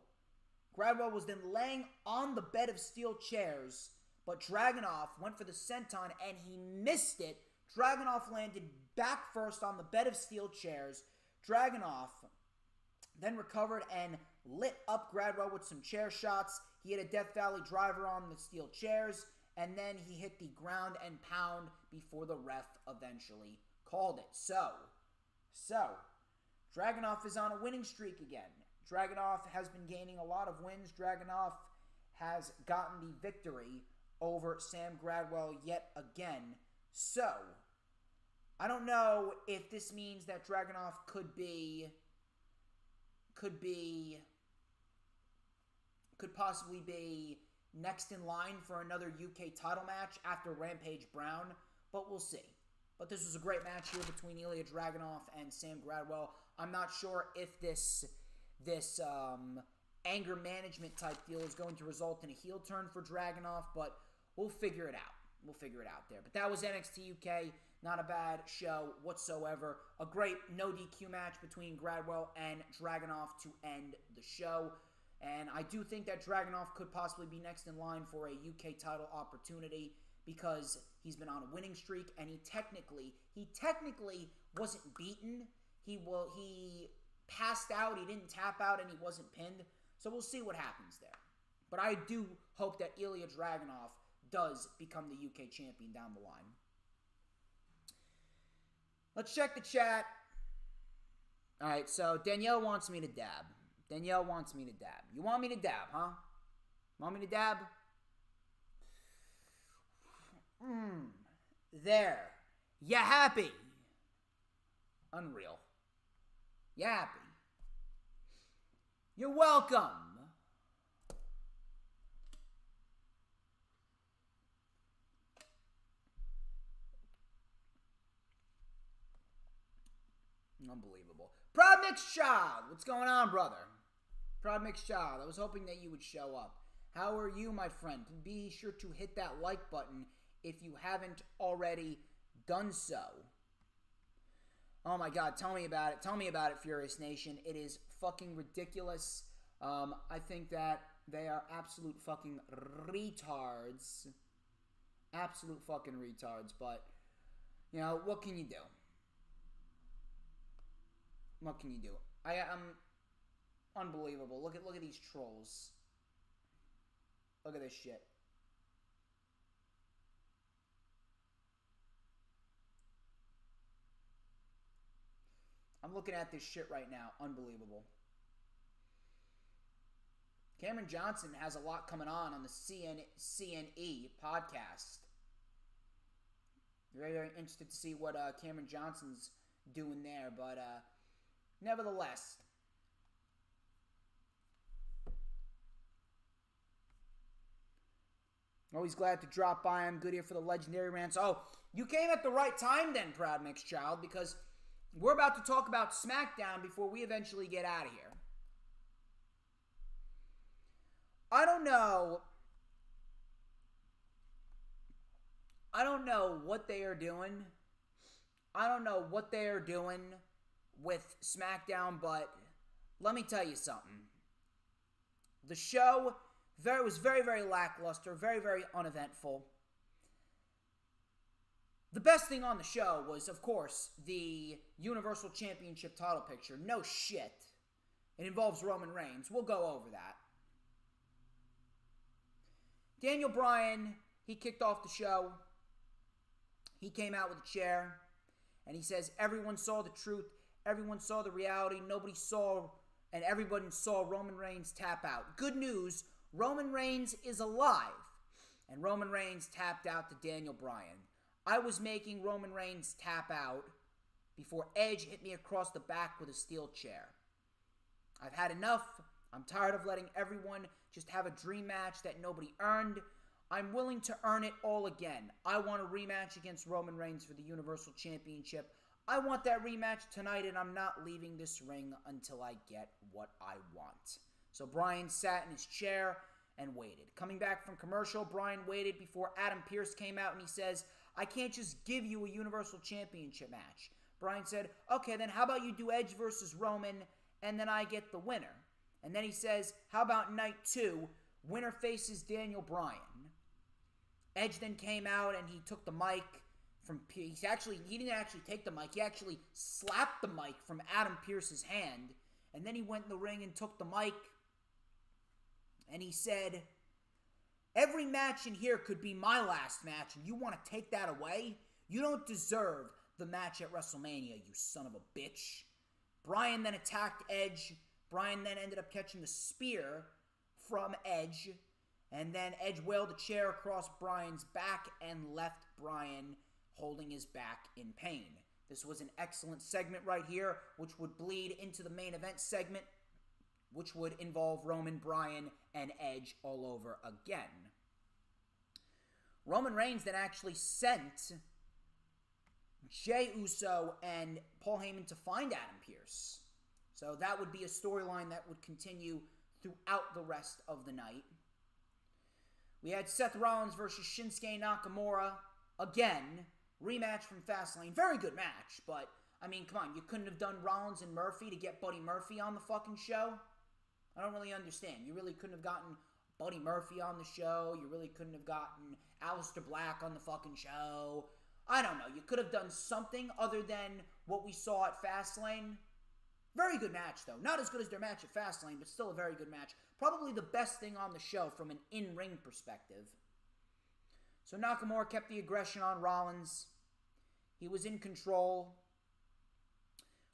[SPEAKER 1] Gradwell was then laying on the bed of steel chairs, but Dragunov went for the senton and he missed it. Dragunov landed back first on the bed of steel chairs. Dragunov then recovered and lit up Gradwell with some chair shots. He hit a Death Valley driver on the steel chairs, and then he hit the ground and pound before the ref eventually called it. So, Dragunov is on a winning streak again. Dragunov has been gaining a lot of wins. Dragunov has gotten the victory over Sam Gradwell yet again. So, I don't know if this means that Dragunov could possibly be next in line for another UK title match after Rampage Brown, but we'll see. But this was a great match here between Ilya Dragunov and Sam Gradwell. I'm not sure if this anger management type deal is going to result in a heel turn for Dragunov, but we'll figure it out. We'll figure it out there. But that was NXT UK. Not a bad show whatsoever. A great no DQ match between Gradwell and Dragunov to end the show. And I do think that Dragunov could possibly be next in line for a UK title opportunity because he's been on a winning streak and he technically wasn't beaten. He passed out, he didn't tap out, and he wasn't pinned. So we'll see what happens there. But I do hope that Ilya Dragunov does become the UK champion down the line. Let's check the chat. All right, so Danielle wants me to dab. You want me to dab, huh? Want me to dab? There. You happy? Unreal. You happy? You're welcome. Unbelievable. Proud Mixed Child. What's going on, brother? Proud Mixed Child. I was hoping that you would show up. How are you, my friend? Be sure to hit that like button if you haven't already done so. Oh my God, tell me about it. Tell me about it, Furious Nation. It is fucking ridiculous. I think that they are absolute fucking retards. Absolute fucking retards. But, you know, what can you do? What can you do? I'm unbelievable. Look at these trolls. Look at this shit. I'm looking at this shit right now. Unbelievable. Cameron Johnson has a lot coming on the CNE podcast. Very, very interested to see what Cameron Johnson's doing there, but nevertheless, always glad to drop by. I'm good here for the legendary rants. Oh, you came at the right time then, Proud Mixed Child, because we're about to talk about SmackDown before we eventually get out of here. I don't know I don't know what they are doing. I don't know what they are doing with SmackDown, but let me tell you something. The show was very, very lackluster, very, very uneventful. The best thing on the show was, of course, the Universal Championship title picture. No shit. It involves Roman Reigns. We'll go over that. Daniel Bryan, he kicked off the show. He came out with a chair, and he says, everyone saw the truth. Everyone saw the reality. Nobody saw, and everyone saw Roman Reigns tap out. Good news, Roman Reigns is alive. And Roman Reigns tapped out to Daniel Bryan. I was making Roman Reigns tap out before Edge hit me across the back with a steel chair. I've had enough. I'm tired of letting everyone just have a dream match that nobody earned. I'm willing to earn it all again. I want a rematch against Roman Reigns for the Universal Championship. I want that rematch tonight, and I'm not leaving this ring until I get what I want. So Bryan sat in his chair and waited. Coming back from commercial, Bryan waited before Adam Pearce came out, and he says, I can't just give you a Universal Championship match. Bryan said, okay, then how about you do Edge versus Roman, and then I get the winner. And then he says, how about night 2, winner faces Daniel Bryan. Edge then came out, and he took the mic from Pearce. He didn't actually take the mic. He actually slapped the mic from Adam Pearce's hand. And then he went in the ring and took the mic. And he said, every match in here could be my last match, and you want to take that away? You don't deserve the match at WrestleMania, you son of a bitch. Bryan then attacked Edge. Bryan then ended up catching the spear from Edge. And then Edge wheeled a chair across Bryan's back and left Bryan holding his back in pain. This was an excellent segment right here, which would bleed into the main event segment, which would involve Roman, Bryan, and Edge all over again. Roman Reigns then actually sent Jey Uso and Paul Heyman to find Adam Pearce. So that would be a storyline that would continue throughout the rest of the night. We had Seth Rollins versus Shinsuke Nakamura. Again, rematch from Fast Lane. Very good match, but, I mean, come on. You couldn't have done Rollins and Murphy to get Buddy Murphy on the fucking show? I don't really understand. You really couldn't have gotten Buddy Murphy on the show. You really couldn't have gotten Aleister Black on the fucking show. I don't know. You could have done something other than what we saw at Fastlane. Very good match, though. Not as good as their match at Fastlane, but still a very good match. Probably the best thing on the show from an in-ring perspective. So Nakamura kept the aggression on Rollins. He was in control.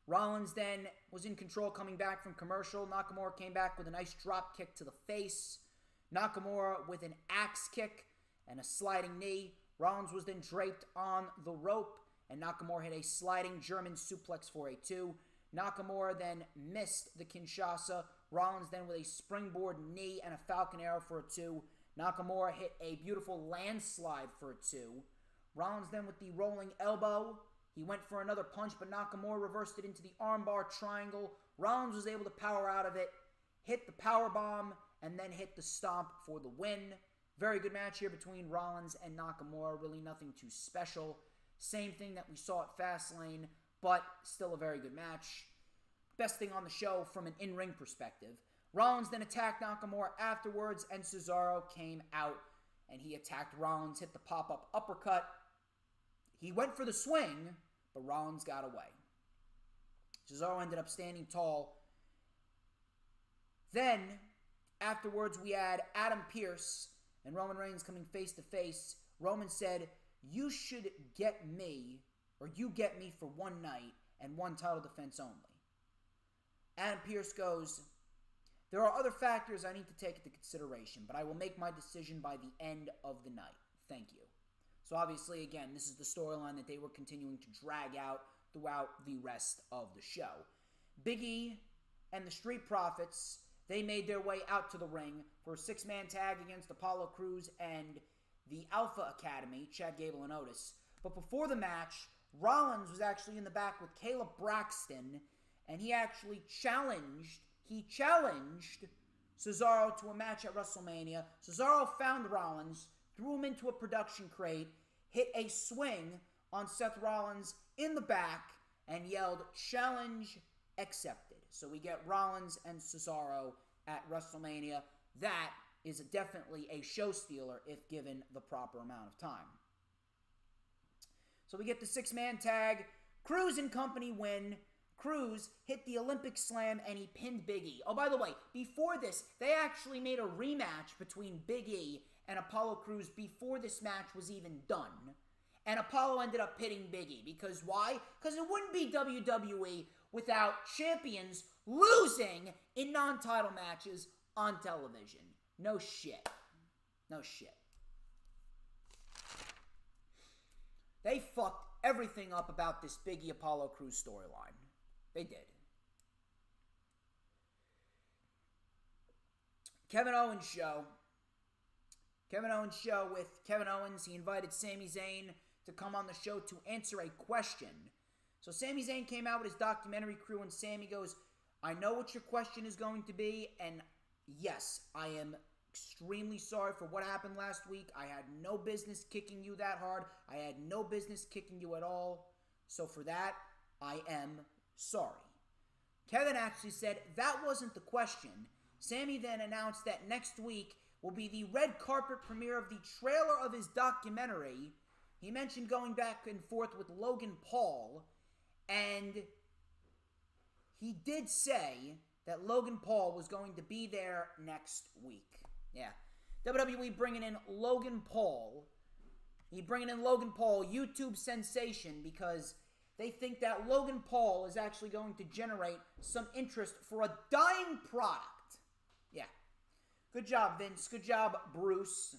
[SPEAKER 1] Rollins then was in control coming back from commercial. Nakamura came back with a nice drop kick to the face. Nakamura with an axe kick and a sliding knee. Rollins was then draped on the rope, and Nakamura hit a sliding German suplex for a 2. Nakamura then missed the Kinshasa. Rollins then with a springboard knee and a Falcon Arrow for a 2. Nakamura hit a beautiful landslide for a 2. Rollins then with the rolling elbow. He went for another punch, but Nakamura reversed it into the armbar triangle. Rollins was able to power out of it, hit the powerbomb, and then hit the stomp for the win. Very good match here between Rollins and Nakamura. Really nothing too special. Same thing that we saw at Fastlane, but still a very good match. Best thing on the show from an in-ring perspective. Rollins then attacked Nakamura afterwards, and Cesaro came out, and he attacked Rollins, hit the pop-up uppercut. He went for the swing, but Rollins got away. Cesaro ended up standing tall. Then, afterwards, we had Adam Pearce and Roman Reigns coming face-to-face. Roman said, you should get me, or you get me for one night and one title defense only. Adam Pearce goes, there are other factors I need to take into consideration, but I will make my decision by the end of the night. Thank you. So obviously, again, this is the storyline that they were continuing to drag out throughout the rest of the show. Big E and the Street Profits, they made their way out to the ring for a 6-man tag against Apollo Crews and the Alpha Academy, Chad Gable and Otis. But before the match, Rollins was actually in the back with Caleb Braxton, and he actually challenged Cesaro to a match at WrestleMania. Cesaro found Rollins, threw him into a production crate, hit a swing on Seth Rollins in the back and yelled, "Challenge accepted." So we get Rollins and Cesaro at WrestleMania. That is definitely a show stealer if given the proper amount of time. So we get the 6-man tag. Cruz and company win. Cruz hit the Olympic Slam and he pinned Big E. Oh, by the way, before this, they actually made a rematch between Big E and Apollo Crews before this match was even done. And Apollo ended up pitting Big E. Because why? Because it wouldn't be WWE without champions losing in non-title matches on television. No shit. No shit. They fucked everything up about this Big E Apollo Crews storyline. They did. Kevin Owens show. Kevin Owens show with Kevin Owens. He invited Sami Zayn to come on the show to answer a question. So Sami Zayn came out with his documentary crew and Sami goes, "I know what your question is going to be, and yes, I am extremely sorry for what happened last week. I had no business kicking you that hard. I had no business kicking you at all. So for that, I am sorry." Kevin actually said that wasn't the question. Sami then announced that next week will be the red carpet premiere of the trailer of his documentary. He mentioned going back and forth with Logan Paul, and he did say that Logan Paul was going to be there next week. Yeah. WWE bringing in Logan Paul. Bringing in Logan Paul, YouTube sensation, because they think that Logan Paul is actually going to generate some interest for a dying product. Yeah. Good job, Vince. Good job, Bruce.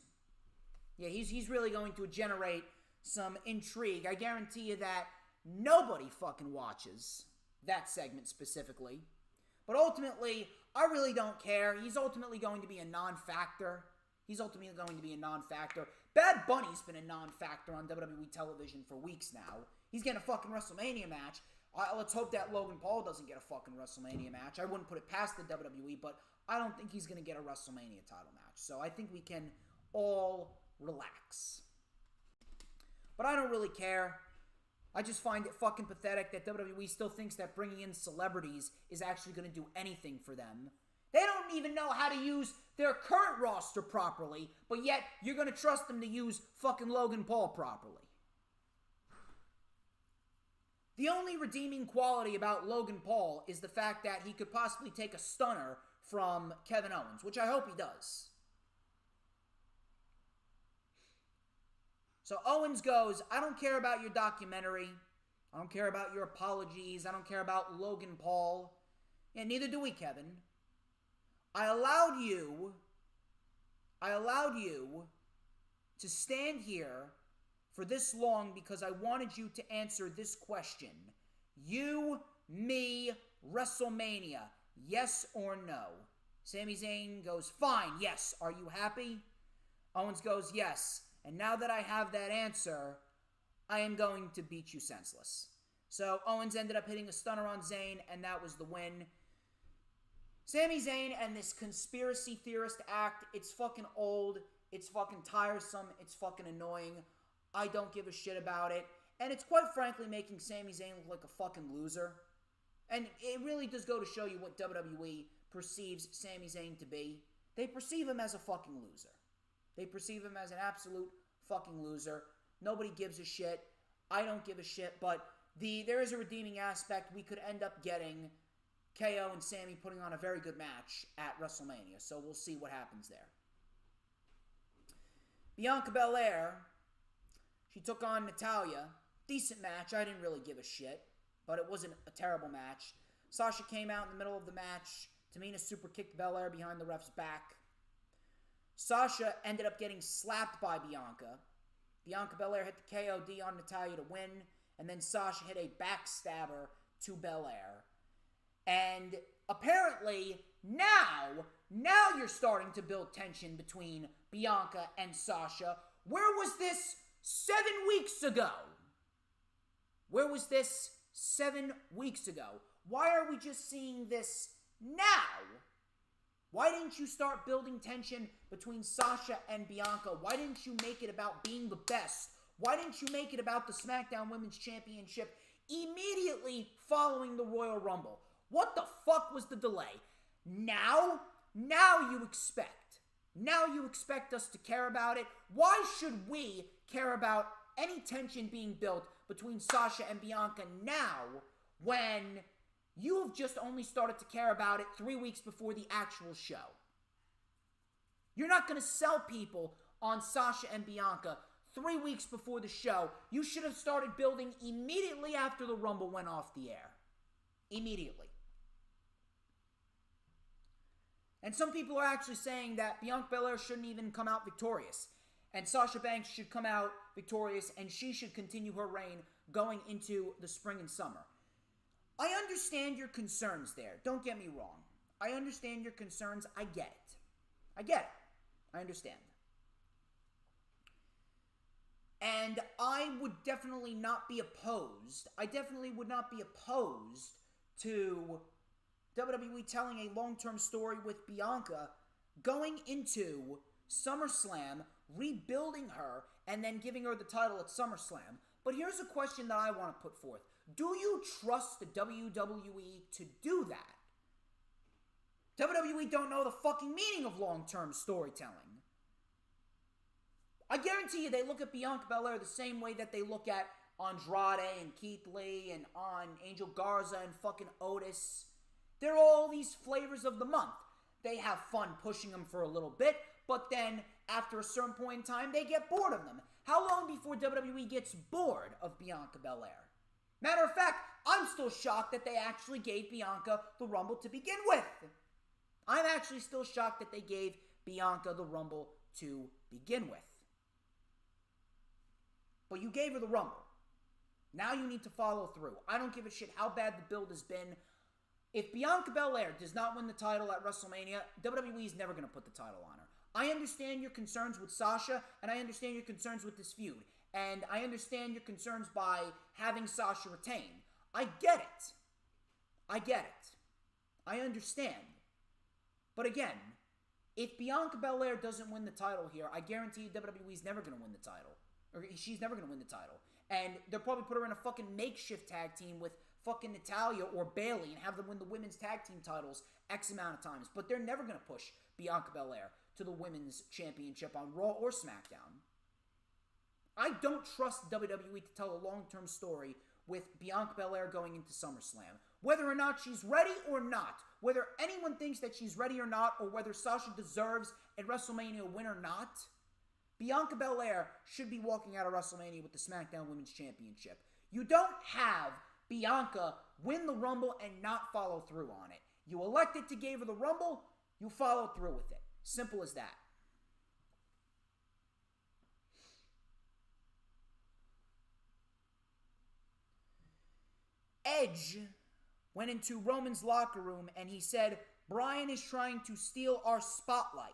[SPEAKER 1] Yeah, he's really going to generate some intrigue. I guarantee you that nobody fucking watches that segment specifically. But ultimately, I really don't care. He's ultimately going to be a non-factor. Bad Bunny's been a non-factor on WWE television for weeks now. He's getting a fucking WrestleMania match. Let's hope that Logan Paul doesn't get a fucking WrestleMania match. I wouldn't put it past the WWE, but I don't think he's going to get a WrestleMania title match. So I think we can all relax. But I don't really care. I just find it fucking pathetic that WWE still thinks that bringing in celebrities is actually going to do anything for them. They don't even know how to use their current roster properly, but yet you're going to trust them to use fucking Logan Paul properly. The only redeeming quality about Logan Paul is the fact that he could possibly take a stunner from Kevin Owens, which I hope he does. So Owens goes, "I don't care about your documentary. I don't care about your apologies. I don't care about Logan Paul. And neither do we, Kevin. I allowed you to stand here for this long because I wanted you to answer this question. You, me, WrestleMania, yes or no?" Sami Zayn goes, "Fine, yes. Are you happy?" Owens goes, "Yes. And now that I have that answer, I am going to beat you senseless." So Owens ended up hitting a stunner on Zayn, and that was the win. Sami Zayn and this conspiracy theorist act, it's fucking old, it's fucking tiresome, it's fucking annoying. I don't give a shit about it. And it's quite frankly making Sami Zayn look like a fucking loser. And it really does go to show you what WWE perceives Sami Zayn to be. They perceive him as a fucking loser. They perceive him as an absolute fucking loser. Nobody gives a shit. I don't give a shit, but there is a redeeming aspect. We could end up getting KO and Sami putting on a very good match at WrestleMania, so we'll see what happens there. Bianca Belair, she took on Natalya. Decent match. I didn't really give a shit, but it wasn't a terrible match. Sasha came out in the middle of the match. Tamina super kicked Belair behind the ref's back. Sasha ended up getting slapped by Bianca. Bianca Belair hit the KOD on Natalya to win, and then Sasha hit a backstabber to Belair. And apparently, now you're starting to build tension between Bianca and Sasha. Where was this 7 weeks ago? Where was this 7 weeks ago? Why are we just seeing this now? Why didn't you start building tension between Sasha and Bianca? Why didn't you make it about being the best? Why didn't you make it about the SmackDown Women's Championship immediately following the Royal Rumble? What the fuck was the delay? Now you expect. Now you expect us to care about it. Why should we care about any tension being built between Sasha and Bianca now when you have just only started to care about it 3 weeks before the actual show? You're not going to sell people on Sasha and Bianca 3 weeks before the show. You should have started building immediately after the Rumble went off the air. Immediately. And some people are actually saying that Bianca Belair shouldn't even come out victorious. And Sasha Banks should come out victorious and she should continue her reign going into the spring and summer. I understand your concerns there. Don't get me wrong. I understand your concerns. I get it. I understand. And I would definitely not be opposed. I definitely would not be opposed to WWE telling a long-term story with Bianca going into SummerSlam, rebuilding her, and then giving her the title at SummerSlam. But here's a question that I want to put forth. Do you trust the WWE to do that? WWE don't know the fucking meaning of long-term storytelling. I guarantee you they look at Bianca Belair the same way that they look at Andrade and Keith Lee and on Angel Garza and fucking Otis. They're all these flavors of the month. They have fun pushing them for a little bit, but then after a certain point in time, they get bored of them. How long before WWE gets bored of Bianca Belair? Matter of fact, I'm still shocked that they actually gave Bianca the Rumble to begin with. I'm actually still shocked that they gave Bianca the Rumble to begin with. But you gave her the Rumble. Now you need to follow through. I don't give a shit how bad the build has been. If Bianca Belair does not win the title at WrestleMania, WWE is never going to put the title on her. I understand your concerns with Sasha, and I understand your concerns with this feud. And I understand your concerns by having Sasha retain. I get it. I understand. But again, if Bianca Belair doesn't win the title here, I guarantee you WWE is never going to win the title. Or she's never going to win the title. And they'll probably put her in a fucking makeshift tag team with fucking Natalya or Bayley and have them win the women's tag team titles X amount of times. But they're never going to push Bianca Belair to the women's championship on Raw or SmackDown. I don't trust WWE to tell a long-term story with Bianca Belair going into SummerSlam. Whether or not she's ready or not, whether anyone thinks that she's ready or not, or whether Sasha deserves a WrestleMania win or not, Bianca Belair should be walking out of WrestleMania with the SmackDown Women's Championship. You don't have Bianca win the Rumble and not follow through on it. You elected to give her the Rumble, you followed through with it. Simple as that. Edge went into Roman's locker room and he said, Bryan is trying to steal our spotlight.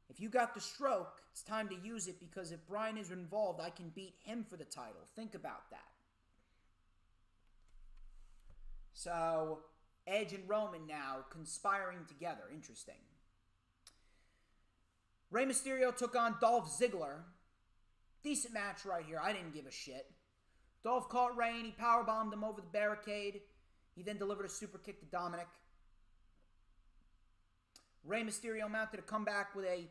[SPEAKER 1] If you got the stroke, it's time to use it because if Bryan is involved, I can beat him for the title. Think about that. So, Edge and Roman now conspiring together. Interesting. Rey Mysterio took on Dolph Ziggler. Decent match right here. I didn't give a shit. Dolph caught Rey and he powerbombed him over the barricade. He then delivered a super kick to Dominic. Rey Mysterio mounted a comeback with a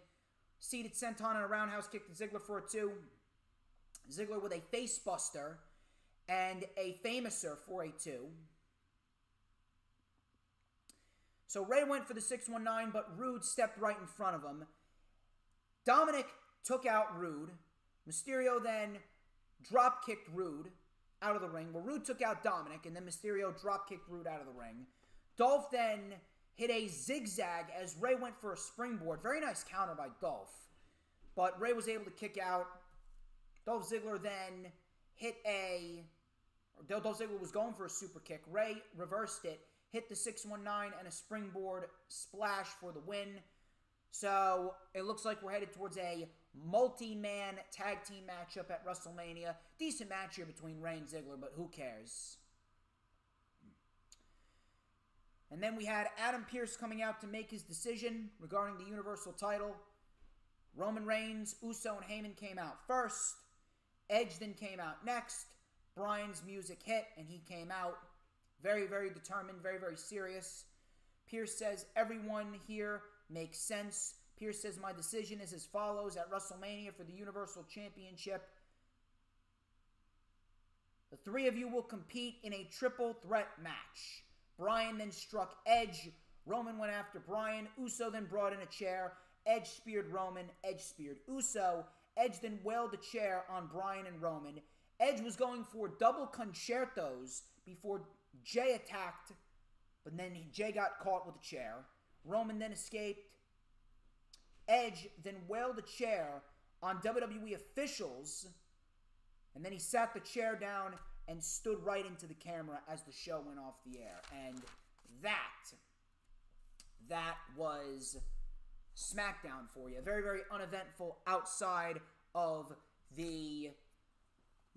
[SPEAKER 1] seated senton and a roundhouse kick to Ziggler for a 2. Ziggler with a face buster and a famouser for a 2. So Rey went for the 619, but Rude stepped right in front of him. Dominic took out Rude. Mysterio then drop-kicked Rude out of the ring. Well, Rude took out Dominic, and then Mysterio drop-kicked Rude out of the ring. Dolph then hit a zigzag as Rey went for a springboard. Very nice counter by Dolph. But Rey was able to kick out. Dolph Ziggler then Dolph Ziggler was going for a super kick. Rey reversed it, hit the 619 and a springboard splash for the win. So it looks like we're headed towards a multi-man tag team matchup at WrestleMania. Decent match here between Rey and Ziggler, but who cares? And then we had Adam Pearce coming out to make his decision regarding the Universal title. Roman Reigns, Uso, and Heyman came out first. Edge then came out next. Bryan's music hit, and he came out very, very determined, very, very serious. Pierce says, everyone here makes sense. Pierce says, my decision is as follows. At WrestleMania for the Universal Championship, the three of you will compete in a triple threat match. Bryan then struck Edge. Roman went after Bryan. Uso then brought in a chair. Edge speared Roman. Edge speared Uso. Edge then wailed a chair on Bryan and Roman. Edge was going for double concertos before Jay attacked, but then Jay got caught with a chair. Roman then escaped. Edge then wailed a chair on WWE officials, and then he sat the chair down and stood right into the camera as the show went off the air. And that was SmackDown for you. Very, very uneventful outside of the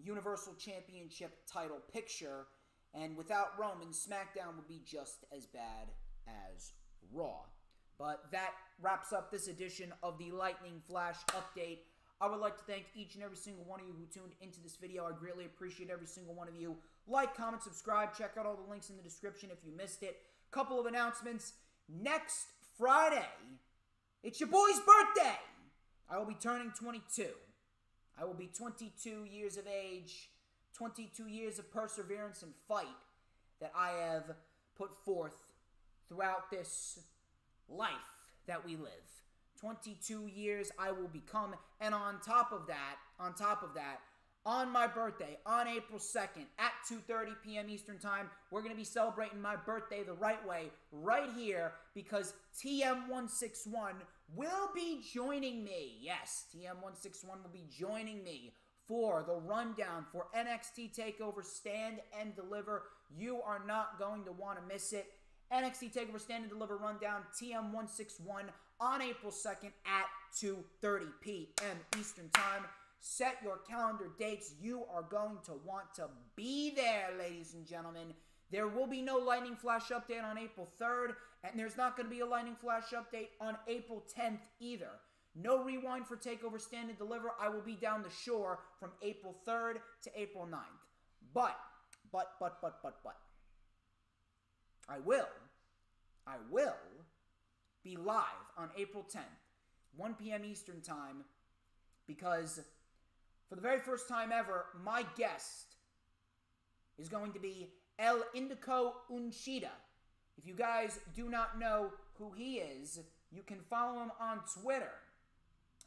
[SPEAKER 1] Universal Championship title picture. And without Roman, SmackDown would be just as bad as Raw. But that wraps up this edition of the Lightning Flash update. I would like to thank each and every single one of you who tuned into this video. I greatly appreciate every single one of you. Like, comment, subscribe. Check out all the links in the description if you missed it. Couple of announcements. Next Friday, it's your boy's birthday. I will be turning 22. I will be 22 years of age, 22 years of perseverance and fight that I have put forth throughout this life that we live. 22 years I will become, and on top of that, on my birthday, on April 2nd, at 2:30 p.m. Eastern Time, we're going to be celebrating my birthday the right way, right here, because TM161 will be joining me. Yes, TM161 will be joining me for the rundown for NXT TakeOver Stand and Deliver. You are not going to want to miss it. NXT TakeOver Stand and Deliver rundown, TM161 on April 2nd at 2:30 p.m. Eastern Time. Set your calendar dates. You are going to want to be there, ladies and gentlemen. There will be no Lightning Flash update on April 3rd, and there's not going to be a Lightning Flash update on April 10th either. No rewind for TakeOver Stand and Deliver. I will be down the shore from April 3rd to April 9th. But. I will be live on April 10th, 1 p.m. Eastern Time, because for the very first time ever, my guest is going to be El Indico Unchita. If you guys do not know who he is, you can follow him on Twitter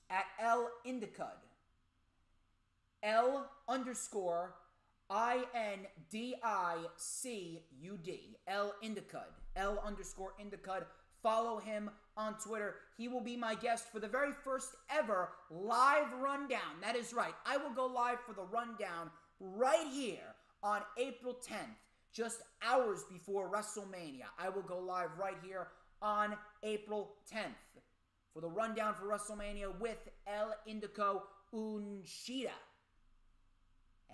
[SPEAKER 1] at El Indicud. L_INDICUD. El Indicud. L_Indicud. Follow him on Twitter. He will be my guest for the very first ever live rundown. That is right. I will go live for the rundown right here on April 10th, just hours before WrestleMania. I will go live right here on April 10th for the rundown for WrestleMania with El Indico Unchita.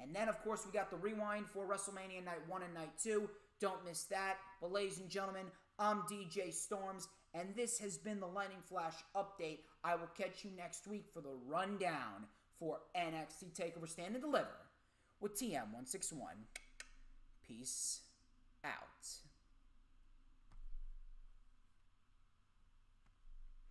[SPEAKER 1] And then, of course, we got the rewind for WrestleMania Night 1 and Night 2. Don't miss that. But, ladies and gentlemen, I'm DJ Storms, and this has been the Lightning Flash update. I will catch you next week for the rundown for NXT TakeOver Stand and Deliver with TM161. Peace out.